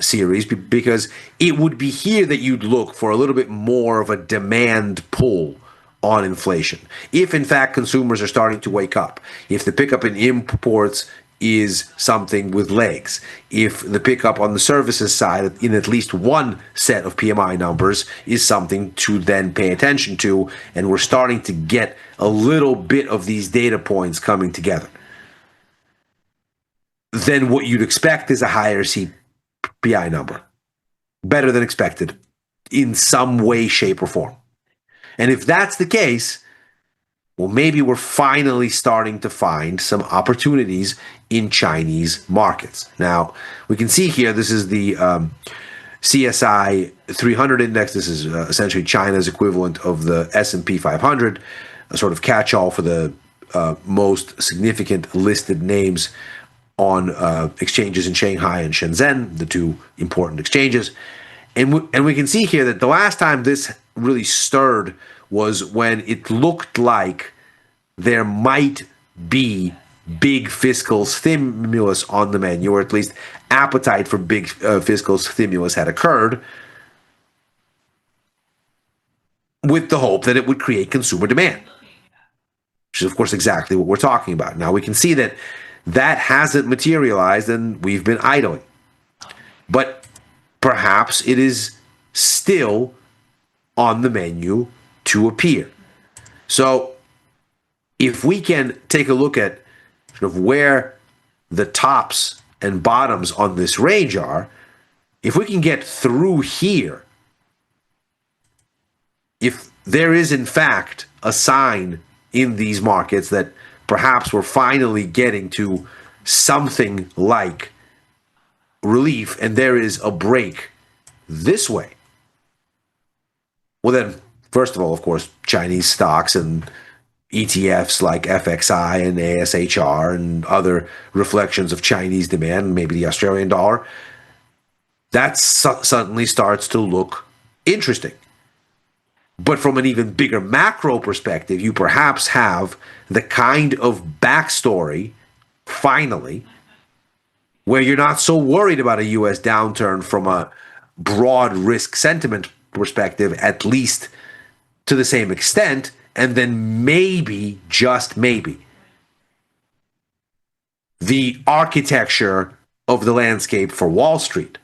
series, because it would be here that you'd look for a little bit more of a demand pull on inflation. If, in fact, consumers are starting to wake up, if the pickup in imports is something with legs, if the pickup on the services side in at least one set of PMI numbers is something to then pay attention to, and we're starting to get a little bit of these data points coming together, then what you'd expect is a higher CPI number. Better than expected in some way, shape, or form. And if that's the case, well, maybe we're finally starting to find some opportunities in Chinese markets. Now, we can see here, this is the CSI 300 index. This is essentially China's equivalent of the S&P 500, a sort of catch-all for the most significant listed names on exchanges in Shanghai and Shenzhen, the two important exchanges. And we can see here that the last time this really stirred was when it looked like there might be big fiscal stimulus on the menu, or at least appetite for big fiscal stimulus had occurred, with the hope that it would create consumer demand, which is, of course, exactly what we're talking about. Now, we can see that that hasn't materialized and we've been idling. But perhaps it is still on the menu to appear. So if we can take a look at sort of where the tops and bottoms on this range are, if we can get through here, if there is in fact a sign in these markets that perhaps we're finally getting to something like relief and there is a break this way, well then, first of all, of course, Chinese stocks and ETFs like FXI and ASHR and other reflections of Chinese demand, maybe the Australian dollar, that suddenly starts to look interesting. But from an even bigger macro perspective, you perhaps have the kind of backstory, finally, where you're not so worried about a U.S. downturn from a broad risk sentiment perspective, at least to the same extent, and then maybe, just maybe, the architecture of the landscape for Wall Street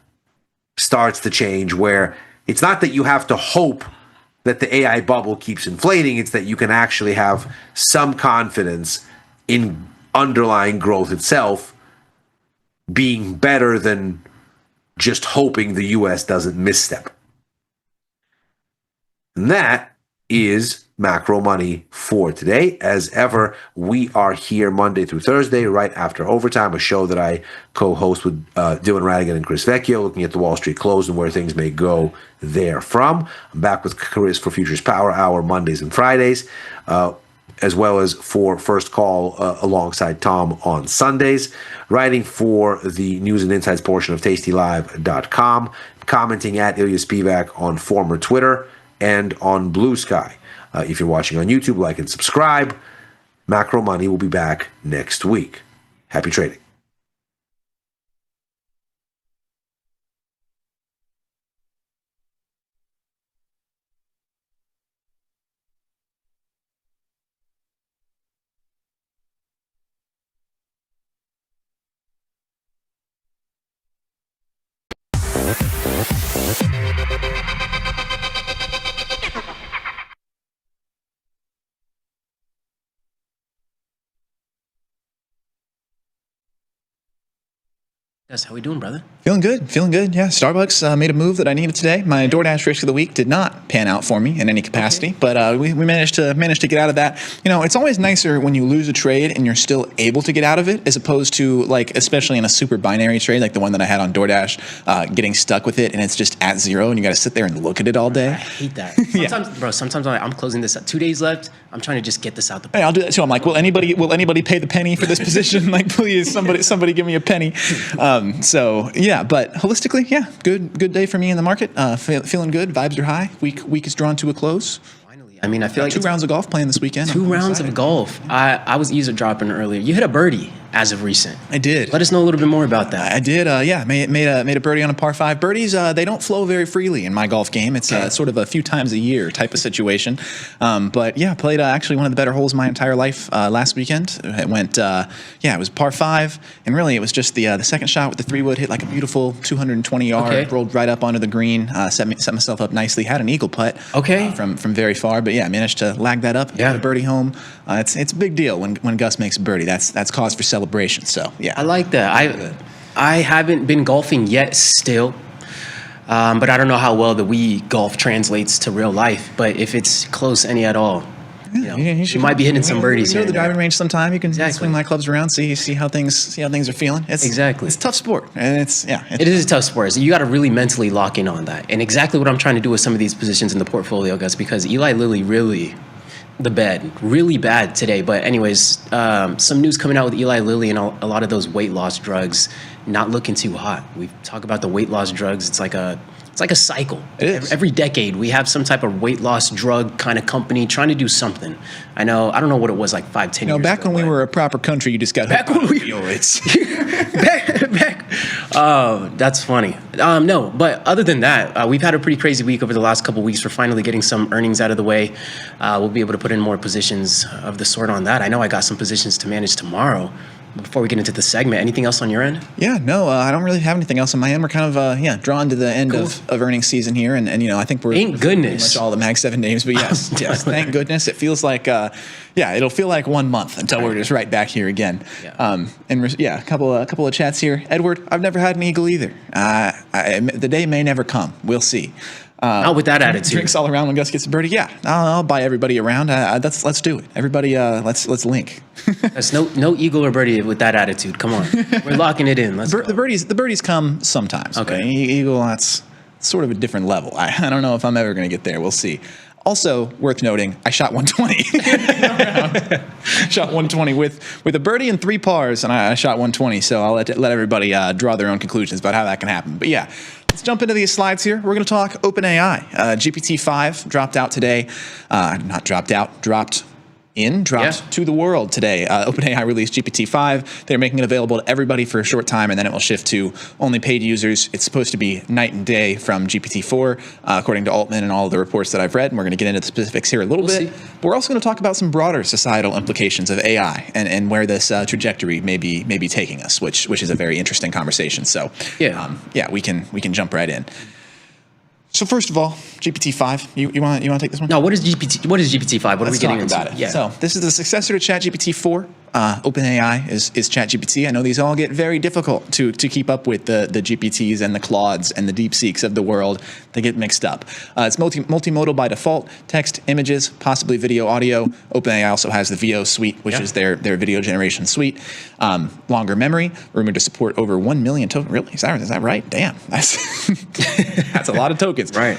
starts to change, where it's not that you have to hope that the AI bubble keeps inflating, it's that you can actually have some confidence in underlying growth itself being better than just hoping the US doesn't misstep. And that is Macro Money for today. As ever, we are here Monday through Thursday, right after Overtime, a show that I co-host with Dylan Radigan and Chris Vecchio, looking at the Wall Street close and where things may go therefrom. I'm back with Chris for Futures Power Hour Mondays and Fridays, as well as for First Call alongside Tom on Sundays, writing for the News and Insights portion of tastylive.com, commenting at Ilya Spivak on former Twitter and on Blue Sky. If you're watching on YouTube, like and subscribe. Macro Money will be back next week. Happy trading. How we doing, brother? Feeling good, yeah. Starbucks made a move that I needed today. My DoorDash risk of the week did not pan out for me in any capacity, but we managed to get out of that. You know, it's always nicer when you lose a trade and you're still able to get out of it, as opposed to, like, especially in a super binary trade like the one that I had on DoorDash, getting stuck with it and it's just at zero and you got to sit there and look at it all day. I hate that. Sometimes, bro, sometimes I'm closing this at 2 days left. I'm trying to just get this out the Hey, I'll do that too. I'm like, will anybody pay the penny for this position? Like, please, somebody give me a penny. So yeah, but holistically, yeah, good day for me in the market. Feeling good. Vibes are high. Week is drawn to a close. I mean, I feel like 2 rounds of golf playing this weekend. 2 rounds of golf. I was eavesdropping earlier. You hit a birdie as of recent. I did. Let us know a little bit more about that. I did. Yeah, made a birdie on a par 5. Birdies, they don't flow very freely in my golf game. It's sort of a few times a year type of situation. But yeah, played actually one of the better holes of my entire life last weekend. It went, it was par 5, and really it was just the second shot with the 3-wood hit like a beautiful 220 yard, rolled right up onto the green, set myself up nicely. Had an eagle putt. From very far, but yeah, managed to lag that up, get a birdie home. It's a big deal when Gus makes a birdie. That's cause for celebration. So yeah, I like that. I haven't been golfing yet still, but I don't know how well the Wii golf translates to real life. But if it's close any at all, you might be hitting some birdies here. Go to the driving range sometime. You can swing my clubs around, see how things are feeling. It's a tough sport, and it is a tough sport. So you got to really mentally lock in on that. And exactly what I'm trying to do with some of these positions in the portfolio, guys, because Eli Lilly really really bad today. But anyways, some news coming out with Eli Lilly and a lot of those weight loss drugs not looking too hot. We talk about the weight loss drugs. It's like a cycle. It is. Every decade we have some type of weight loss drug kind of company trying to do something. I don't know what it was like 5-10 years back ago. When we were a proper country, you just got back when we back. Oh, that's funny. No, but other than that, we've had a pretty crazy week over the last couple of weeks. We're finally getting some earnings out of the way. We'll be able to put in more positions of the sort on that. I know I got some positions to manage tomorrow. Before we get into the segment, anything else on your end? Yeah, no, I don't really have anything else on my end. We're kind of drawn to the end of earnings season here, and I think we're thank goodness pretty much all the Mag 7 names. But yes, thank goodness. It feels like it'll feel like 1 month until we're just right back here again. A couple of chats here. Edward, I've never had an eagle either. The day may never come. We'll see. Not with that attitude. Drinks all around when Gus gets a birdie. Yeah, I'll buy everybody around. Let's do it. Everybody, let's link. There's no eagle or birdie with that attitude. Come on, we're locking it in. Let's go. The birdies come sometimes. Okay, eagle, that's sort of a different level. I don't know if I'm ever going to get there. We'll see. Also worth noting, I shot 120. Shot 120 with a birdie and 3 pars, and I shot 120. So I'll let everybody draw their own conclusions about how that can happen. But yeah, let's jump into these slides here. We're going to talk OpenAI. GPT-5 dropped out today. Not dropped out, dropped to the world today. OpenAI released GPT-5. They're making it available to everybody for a short time, and then it will shift to only paid users. It's supposed to be night and day from GPT-4, according to Altman and all of the reports that I've read. And we're going to get into the specifics here a little bit. But we're also going to talk about some broader societal implications of AI and where this trajectory may be taking us, which is a very interesting conversation. So we can jump right in. So first of all, GPT-5. You want to take this one? No. What is GPT? What is GPT-5? What are we getting into? About it. Yeah. So this is the successor to ChatGPT-4. OpenAI is ChatGPT. I know these all get very difficult to keep up with the GPTs and the Claudes and the DeepSeeks of the world. They get mixed up. It's multimodal by default: text, images, possibly video, audio. OpenAI also has the VO suite, which is their video generation suite. Longer memory, rumored to support over 1 million tokens. Really? Is that right? Damn, that's that's a lot of tokens. Right.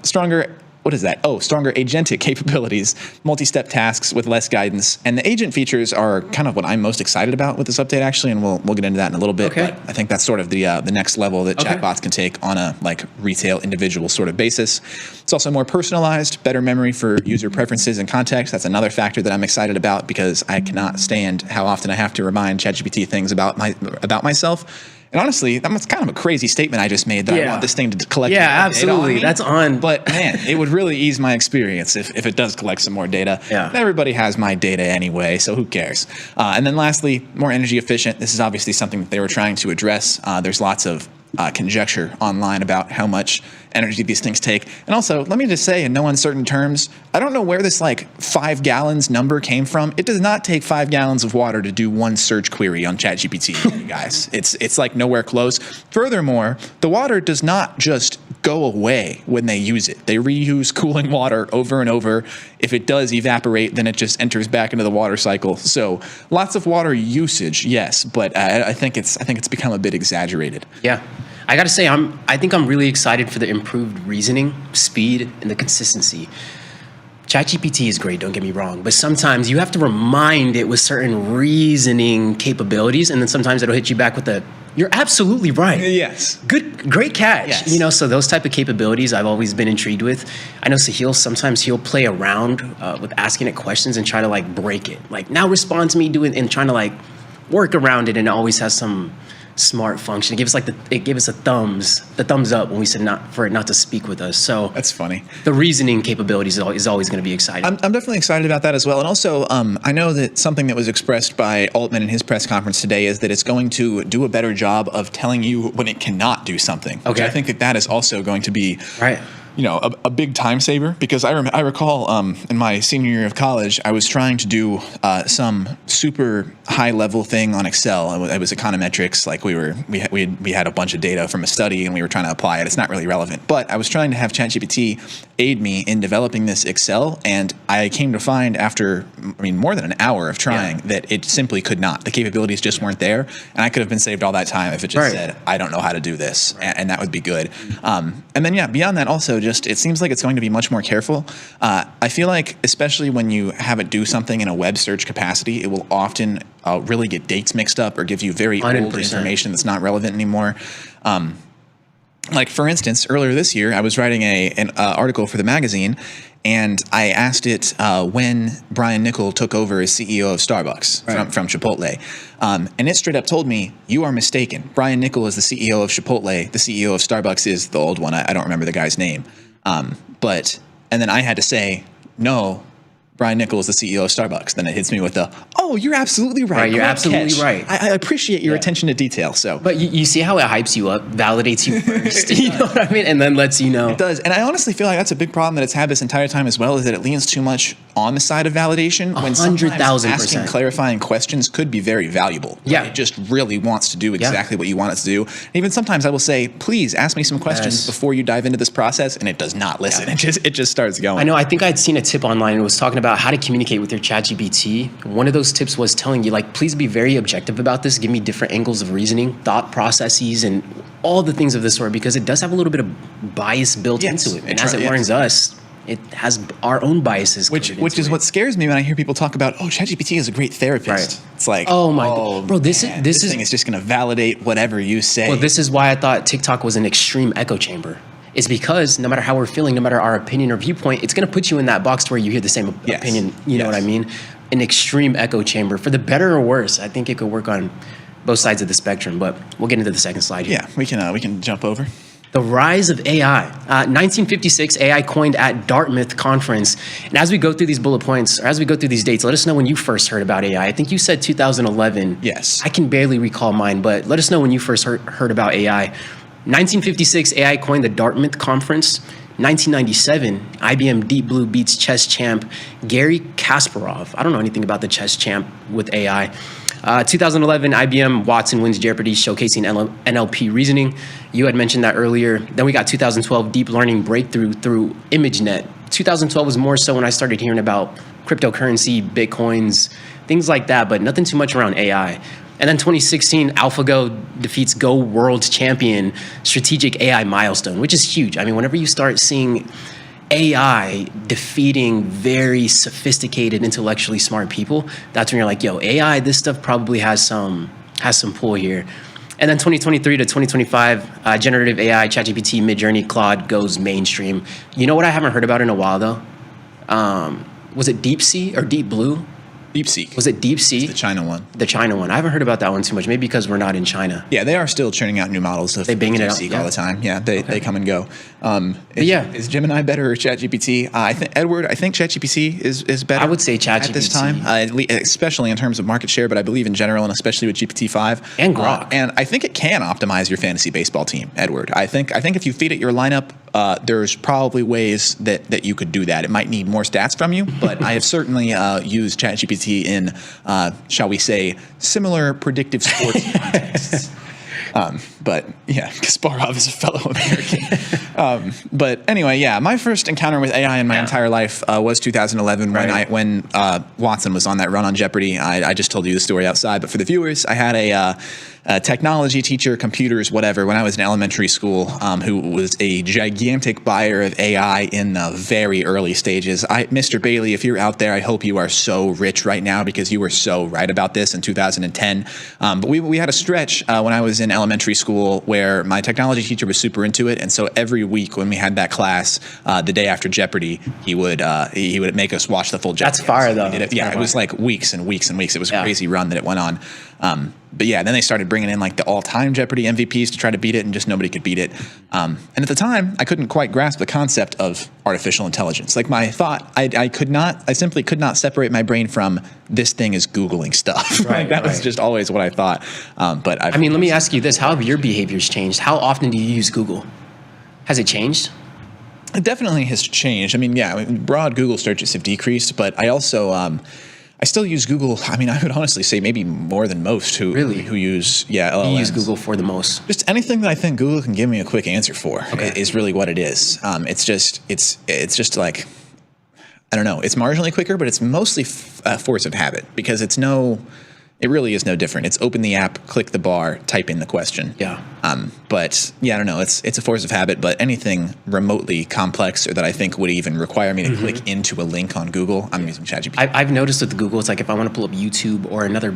Stronger. What is that? Oh, stronger agentic capabilities, multi-step tasks with less guidance. And the agent features are kind of what I'm most excited about with this update, actually, and we'll get into that in a little bit. Okay. But I think that's sort of the next level that chatbots can take on a retail individual sort of basis. It's also more personalized, better memory for user preferences and context. That's another factor that I'm excited about because I cannot stand how often I have to remind ChatGPT things about myself. And honestly, that's kind of a crazy statement I just made that I want this thing to collect more data absolutely. on me. That's on. But man, it would really ease my experience if it does collect some more data. Yeah. Everybody has my data anyway, so who cares? And then lastly, more energy efficient. This is obviously something that they were trying to address. There's lots of conjecture online about how much energy these things take. And also, let me just say in no uncertain terms, I don't know where this 5 gallons number came from. It does not take 5 gallons of water to do one search query on ChatGPT, you guys. It's nowhere close. Furthermore, the water does not just go away when they use it. They reuse cooling water over and over. If it does evaporate, then it just enters back into the water cycle. So lots of water usage, yes, but I think it's become a bit exaggerated. Yeah. I got to say, I think I'm really excited for the improved reasoning, speed, and the consistency. ChatGPT is great, don't get me wrong, but sometimes you have to remind it with certain reasoning capabilities, and then sometimes it'll hit you back with you're absolutely right. Yes. Great catch. Yes. So those type of capabilities I've always been intrigued with. I know sometimes he'll play around with asking it questions and try to break it. Now respond to me, and trying to work around it, and it always has some smart function. It gave us the thumbs up when we said for it not to speak with us. So that's funny. The reasoning capabilities is always going to be exciting. I'm definitely excited about that as well. And also, I know that something that was expressed by Altman in his press conference today is that it's going to do a better job of telling you when it cannot do something. Okay. Which I think that is also going to be a big time saver, because I recall in my senior year of college, I was trying to do some super high level thing on Excel. It was econometrics. We had a bunch of data from a study and we were trying to apply it. It's not really relevant, but I was trying to have ChatGPT aid me in developing this Excel, and I came to find after more than an hour of trying that it simply could not. The capabilities just weren't there, and I could have been saved all that time if it just said, I don't know how to do this, and that would be good. And then beyond that, also it seems like it's going to be much more careful. I feel like, especially when you have it do something in a web search capacity, it will often really get dates mixed up or give you very 100%. Old information that's not relevant anymore. For instance, earlier this year, I was writing an article for the magazine, and I asked it when Brian Niccol took over as CEO of Starbucks from Chipotle. And it straight up told me, you are mistaken. Brian Niccol is the CEO of Chipotle. The CEO of Starbucks is the old one. I don't remember the guy's name. And then I had to say, no, Brian Niccol is the CEO of Starbucks. Then it hits me with you're absolutely right. Right, you're absolutely right. I appreciate your attention to detail. So, but you see how it hypes you up, validates you first, you know what I mean, and then lets you know. It does, and I honestly feel like that's a big problem that it's had this entire time as well. Is that it leans too much on the side of validation when sometimes asking clarifying questions could be very valuable. Yeah, it just really wants to do exactly what you want it to do. And even sometimes I will say, please ask me some questions before you dive into this process, and it does not listen. Yeah. It just starts going. I know. I think I'd seen a tip online and it was talking about how to communicate with your ChatGPT. One of those tips was telling you, please be very objective about this. Give me different angles of reasoning, thought processes, and all the things of this sort, because it does have a little bit of bias built into it. And as it learns us, It has our own biases. Which is what scares me when I hear people talk about, oh, ChatGPT is a great therapist. Right. It's like, oh my god, bro, this thing is just going to validate whatever you say. Well, this is why I thought TikTok was an extreme echo chamber. It's because no matter how we're feeling, no matter our opinion or viewpoint, it's going to put you in that box where you hear the same opinion. You know what I mean? An extreme echo chamber, for the better or worse. I think it could work on both sides of the spectrum, but we'll get into the second slide here. Yeah, we can jump over. The rise of AI. 1956, AI coined at Dartmouth conference. And as we go through these bullet points, or as we go through these dates, let us know when you first heard about AI. I think you said 2011. Yes. I can barely recall mine, but let us know when you first heard about AI. 1956, AI coined the Dartmouth conference. 1997, IBM Deep Blue beats chess champ Garry Kasparov. I don't know anything about the chess champ with AI. 2011, IBM Watson wins Jeopardy, showcasing NLP reasoning. You had mentioned that earlier. Then we got 2012, deep learning breakthrough through ImageNet. 2012 was more so when I started hearing about cryptocurrency, Bitcoins, things like that, but nothing too much around AI. And then 2016, AlphaGo defeats Go World Champion, strategic AI milestone, which is huge. I mean, whenever you start seeing AI defeating very sophisticated, intellectually smart people, that's when you're like, yo, AI, this stuff probably has some pull here. And then 2023 to 2025, generative AI, ChatGPT, Midjourney, Claude goes mainstream. You know what I haven't heard about in a while, though? Was it DeepSea or Deep Blue? DeepSeek. Was it DeepSeek? It's the China one. The China one. I haven't heard about that one too much. Maybe because we're not in China. Yeah, they are still churning out new models of DeepSeek all the time. Yeah, they come and go. Is Gemini better or ChatGPT? I think ChatGPT is better. I would say ChatGPT at this time, especially in terms of market share. But I believe in general, and especially with GPT-5 and Grok. And I think it can optimize your fantasy baseball team, Edward. I think if you feed it your lineup, there's probably ways that you could do that. It might need more stats from you, but I have certainly used ChatGPT in, shall we say, similar predictive sports contexts. But yeah, Kasparov is a fellow American. But anyway, yeah, my first encounter with AI in my entire life was 2011 when Watson was on that run on Jeopardy. I just told you the story outside, but for the viewers, I had a technology teacher, computers, whatever, when I was in elementary school, who was a gigantic buyer of AI in the very early stages. Mr. Bailey, if you're out there, I hope you are so rich right now because you were so right about this in 2010. But we had a stretch when I was in elementary school where my technology teacher was super into it, and so every week when we had that class, the day after Jeopardy, he would make us watch the full Jeopardy. That's fire, though. It was like weeks and weeks and weeks. It was a crazy run that it went on. But yeah, then they started bringing in like the all-time Jeopardy MVPs to try to beat it, and just nobody could beat it. And at the time, I couldn't quite grasp the concept of artificial intelligence. Like my thought, I simply could not separate my brain from this thing is Googling stuff. That was just always what I thought. But let me ask you this: how have your behaviors changed? How often do you use Google? Has it changed? It definitely has changed. I mean, broad Google searches have decreased, but I also I still use Google. I mean, I would honestly say maybe more than most who use LLMs. You use Google for the most. Just anything that I think Google can give me a quick answer for is really what it is. It's just like, I don't know. It's marginally quicker, but it's mostly a force of habit because it really is no different. It's open the app, click the bar, type in the question. Yeah. But yeah, I don't know. It's a force of habit, but anything remotely complex or that I think would even require me to click into a link on Google, I'm using ChatGPT. I've noticed with Google, it's like if I want to pull up YouTube or another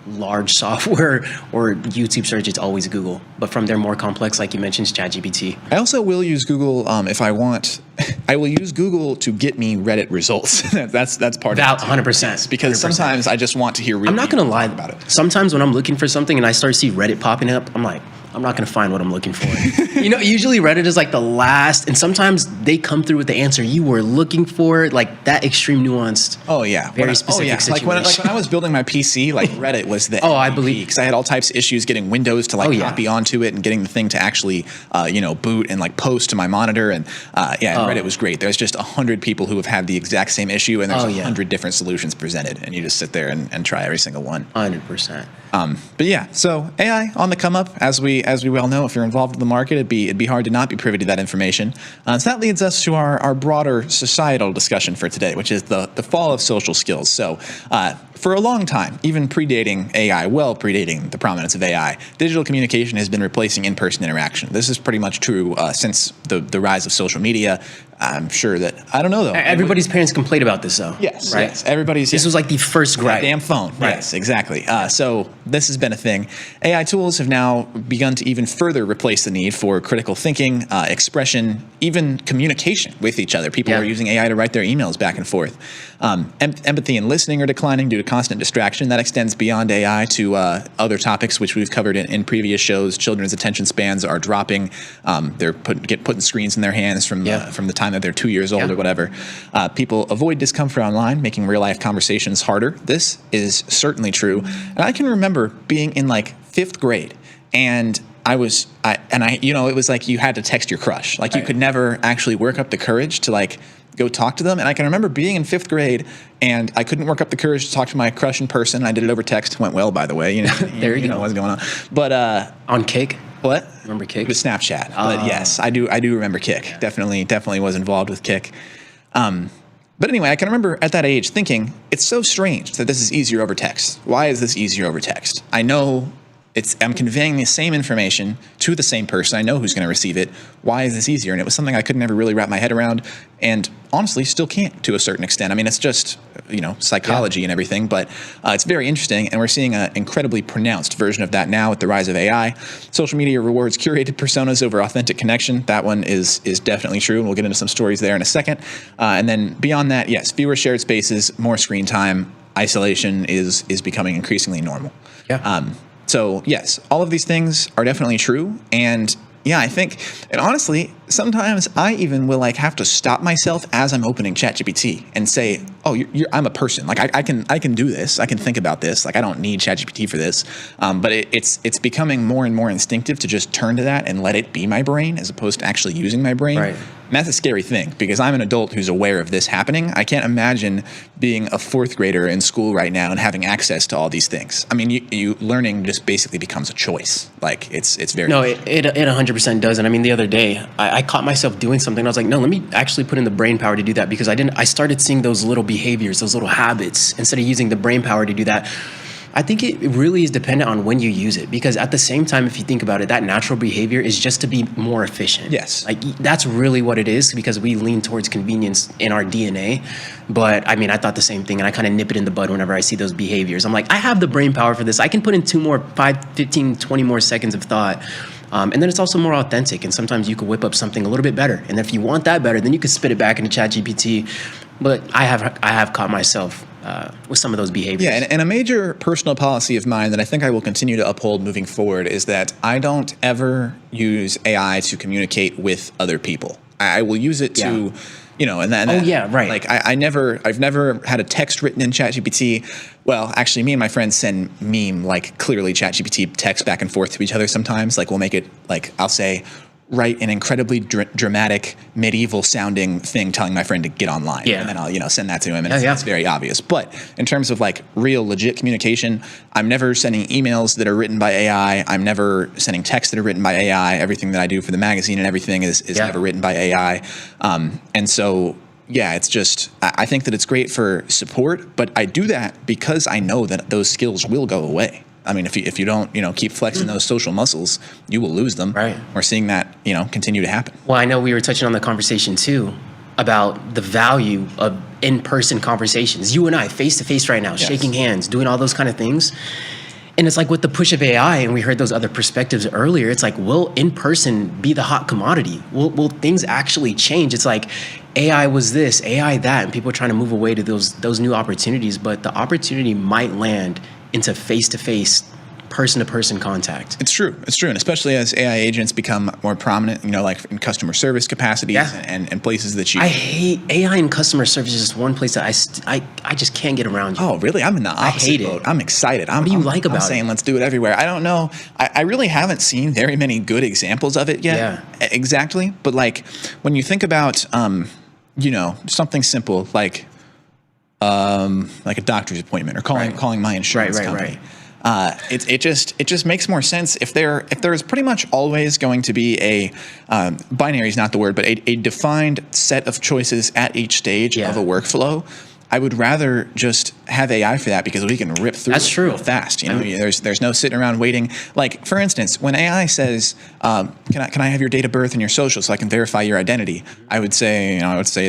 large software or YouTube search, it's always Google. But from their more complex, like you mentioned, ChatGPT. I also will use Google if I want. I will use Google to get me Reddit results. that's part of it. 100%. Because sometimes I just want to hear. I'm not going to lie about it. Sometimes when I'm looking for something and I start to see Reddit popping up, I'm like, I'm not going to find what I'm looking for. Usually Reddit is like the last, and sometimes they come through with the answer you were looking for, like that extreme nuanced. Oh yeah, very specific situation. Like when I was building my PC, like Reddit was the I believe, because I had all types of issues getting Windows to copy onto it and getting the thing to actually boot and like post to my monitor, and Reddit was great. There's just 100 people who have had the exact same issue, and there's 100 different solutions presented, and you just sit there and try every single one. 100%. But yeah, so AI on the come up, as we well know. If you're involved in the market, it'd be hard to not be privy to that information. So that leads us to our broader societal discussion for today, which is the fall of social skills. So for a long time, even predating AI, well predating the prominence of AI, digital communication has been replacing in-person interaction. This is pretty much true since the rise of social media. I'm sure that, I don't know though. Everybody's parents complain about this though. Yes, right? yes. Everybody's. This was like the first gripe. Damn phone. Right. Yes, exactly. So this has been a thing. AI tools have now begun to even further replace the need for critical thinking, expression, even communication with each other. People are using AI to write their emails back and forth. Empathy and listening are declining due to constant distraction. That extends beyond AI to other topics which we've covered in previous shows. Children's attention spans are dropping. They're putting screens in their hands from the time that they're 2 years old or whatever. People avoid discomfort online, making real life conversations harder. This is certainly true. And I can remember being in like 5th grade, and it was like you had to text your crush. Like you could never actually work up the courage to like go talk to them. And I can remember being in 5th grade and I couldn't work up the courage to talk to my crush in person. I did it over text. Went well, by the way. You know, there you know what's going on. But on Kick. What? Remember Kick? With Snapchat. But yes, I do remember Kick. Yeah. Definitely was involved with Kick. But anyway, I can remember at that age thinking, it's so strange that this is easier over text. Why is this easier over text? I know I'm conveying the same information to the same person. I know who's going to receive it. Why is this easier? And it was something I could never really wrap my head around, and honestly still can't to a certain extent. I mean, it's just, psychology and everything, but it's very interesting, and we're seeing an incredibly pronounced version of that now with the rise of AI. Social media rewards curated personas over authentic connection. That one is definitely true, and we'll get into some stories there in a second. And then beyond that, yes, fewer shared spaces, more screen time, isolation is becoming increasingly normal. Yeah. So yes, all of these things are definitely true. And yeah, I think, and honestly, sometimes I even will like have to stop myself as I'm opening ChatGPT and say, "Oh, I'm a person. Like I can do this. I can think about this. Like I don't need ChatGPT for this." But it's becoming more and more instinctive to just turn to that and let it be my brain as opposed to actually using my brain. Right. And that's a scary thing because I'm an adult who's aware of this happening. I can't imagine being a 4th grader in school right now and having access to all these things. I mean, you learning just basically becomes a choice. Like it's very it 100% does. And I mean, the other day I caught myself doing something. I was like, no, let me actually put in the brain power to do that, because I started seeing those little behaviors, those little habits, instead of using the brain power to do that. I think it really is dependent on when you use it, because at the same time, if you think about it, that natural behavior is just to be more efficient. Yes. Like that's really what it is, because we lean towards convenience in our DNA. But I mean, I thought the same thing, and I kind of nip it in the bud whenever I see those behaviors. I'm like, I have the brain power for this. I can put in 5, 15, 20 more seconds of thought. And then it's also more authentic, and sometimes you could whip up something a little bit better. And if you want that better, then you could spit it back into ChatGPT. But I have caught myself with some of those behaviors. Yeah, and a major personal policy of mine that I think I will continue to uphold moving forward is that I don't ever use AI to communicate with other people. I will use it to, Like I've never had a text written in ChatGPT. Well, actually, me and my friends send meme, like clearly ChatGPT text back and forth to each other sometimes. Like we'll make it, like I'll say, write an incredibly dramatic, medieval-sounding thing telling my friend to get online. Yeah. And then I'll, send that to him, and it's very obvious. But in terms of like real, legit communication, I'm never sending emails that are written by AI. I'm never sending texts that are written by AI. Everything that I do for the magazine and everything is never written by AI. And so, yeah, it's just, I think that it's great for support, but I do that because I know that those skills will go away. I mean, if you don't, keep flexing those social muscles, you will lose them. Right. We're seeing that, continue to happen. Well, I know we were touching on the conversation too about the value of in-person conversations. You and I, face to face right now, shaking hands, doing all those kind of things. And it's like with the push of AI, and we heard those other perspectives earlier, it's like, will in-person be the hot commodity? Will things actually change? It's like AI was this, AI that, and people are trying to move away to those new opportunities, but the opportunity might land into face-to-face, person-to-person contact. It's true, and especially as AI agents become more prominent, like in customer service capacities and places that you... I hate AI in customer service. Is just one place that I just can't get around. Oh, really? I'm in the opposite boat. I'm excited. What do you like about it? I'm saying let's do it everywhere. I don't know. I really haven't seen very many good examples of it yet. Yeah. Exactly. But like when you think about, something simple like a doctor's appointment or calling my insurance company. It just makes more sense if there is pretty much always going to be a binary is not the word, but a defined set of choices at each stage of a workflow. I would rather just have AI for that because we can rip through That's it true. real fast. You know, there's no sitting around waiting. Like, for instance, when AI says, can I have your date of birth and your social so I can verify your identity? I would say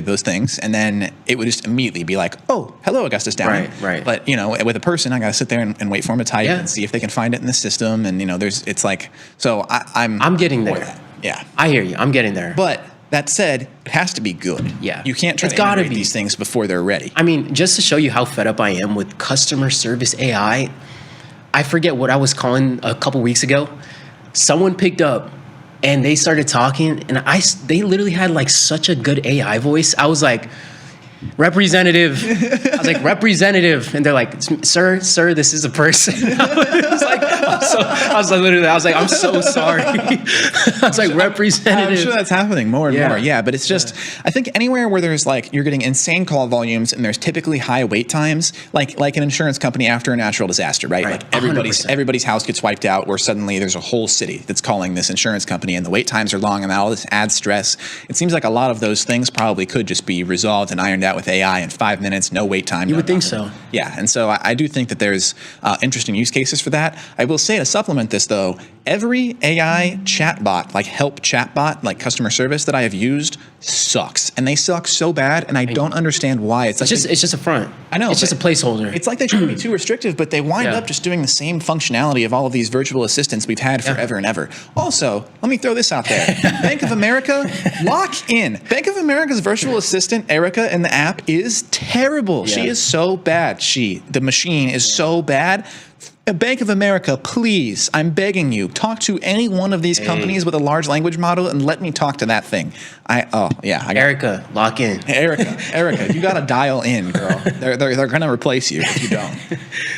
those things, and then it would just immediately be like, oh, hello, Augustus Downing. Right. But, you know, with a person, I got to sit there and wait for them to type and see if they can find it in the system. And, you know, I'm getting there. Yeah. I hear you. I'm getting there. But that said, it has to be good. Yeah. You can't try to integrate these things before they're ready. I mean, just to show you how fed up I am with customer service AI, I forget what I was calling a couple weeks ago. Someone picked up and they started talking, and they literally had like such a good AI voice. I was like, representative. I was like, representative. And they're like, sir, this is a person. I was like, I'm so sorry. I was like, representative. I'm sure that's happening more and more. Yeah, but it's just, I think anywhere where there's like, you're getting insane call volumes and there's typically high wait times, like an insurance company after a natural disaster, right? Like everybody's house gets wiped out, where suddenly there's a whole city that's calling this insurance company, and the wait times are long and all this adds stress. It seems like a lot of those things probably could just be resolved and ironed out with AI in 5 minutes, no wait time. You would think so. Yeah, and so I do think that there's interesting use cases for that. I will say, to supplement this though, every AI chatbot, like help chatbot, like customer service that I have used sucks, and they suck so bad, and I don't understand why. It's just a front. I know it's just a placeholder. It's like they try to be too restrictive, but they wind up just doing the same functionality of all of these virtual assistants we've had forever and ever. Also, let me throw this out there: Bank of America, lock in. Bank of America's virtual assistant Erica in the app is terrible. She is so bad. The machine is so bad. Bank of America, please, I'm begging you, talk to any one of these companies with a large language model and let me talk to that thing. Erica, lock in. Erica, you got to dial in, girl. They're going to replace you if you don't.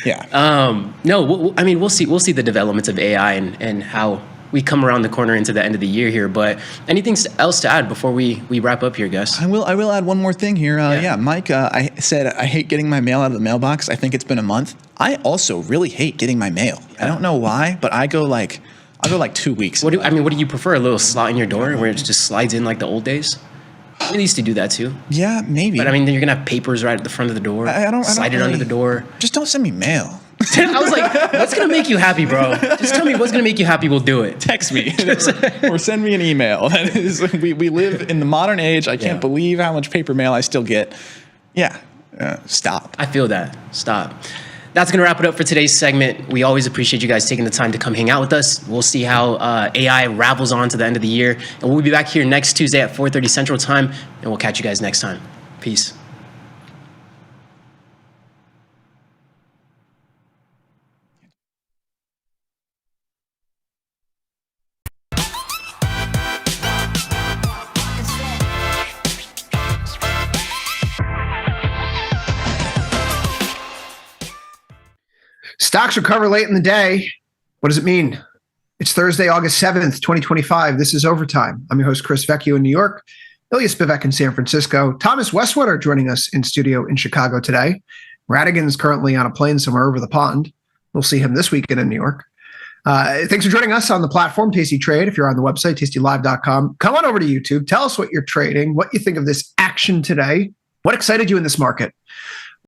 Yeah. No, I mean, we'll see the developments of AI and how we come around the corner into the end of the year here. But anything else to add before we wrap up here, Gus? I will add one more thing here. Mike, I said I hate getting my mail out of the mailbox. I think it's been a month. I also really hate getting my mail. I don't know why, but I'll go like 2 weeks. What do you prefer? A little slot in your door where it just slides in like the old days? We used to do that too. Yeah, maybe. But I mean, then you're gonna have papers right at the front of the door. Slide it under the door. Just don't send me mail. I was like, what's gonna make you happy, bro? Just tell me what's gonna make you happy. We'll do it. Text me or send me an email. That is, we live in the modern age. I can't believe how much paper mail I still get. Yeah, stop. I feel that. Stop. That's going to wrap it up for today's segment. We always appreciate you guys taking the time to come hang out with us. We'll see how AI ravels on to the end of the year. And we'll be back here next Tuesday at 4:30 Central Time. And we'll catch you guys next time. Peace. Stocks recover late in the day. What does it mean? It's Thursday, August 7th, 2025. This is Overtime. I'm your host, Chris Vecchio in New York, Ilya Spivak in San Francisco, Thomas Westwater joining us in studio in Chicago today. Radigan's currently on a plane somewhere over the pond. We'll see him this weekend in New York. Thanks for joining us on the platform, Tasty Trade. If you're on the website, tastylive.com, come on over to YouTube. Tell us what you're trading, what you think of this action today. What excited you in this market?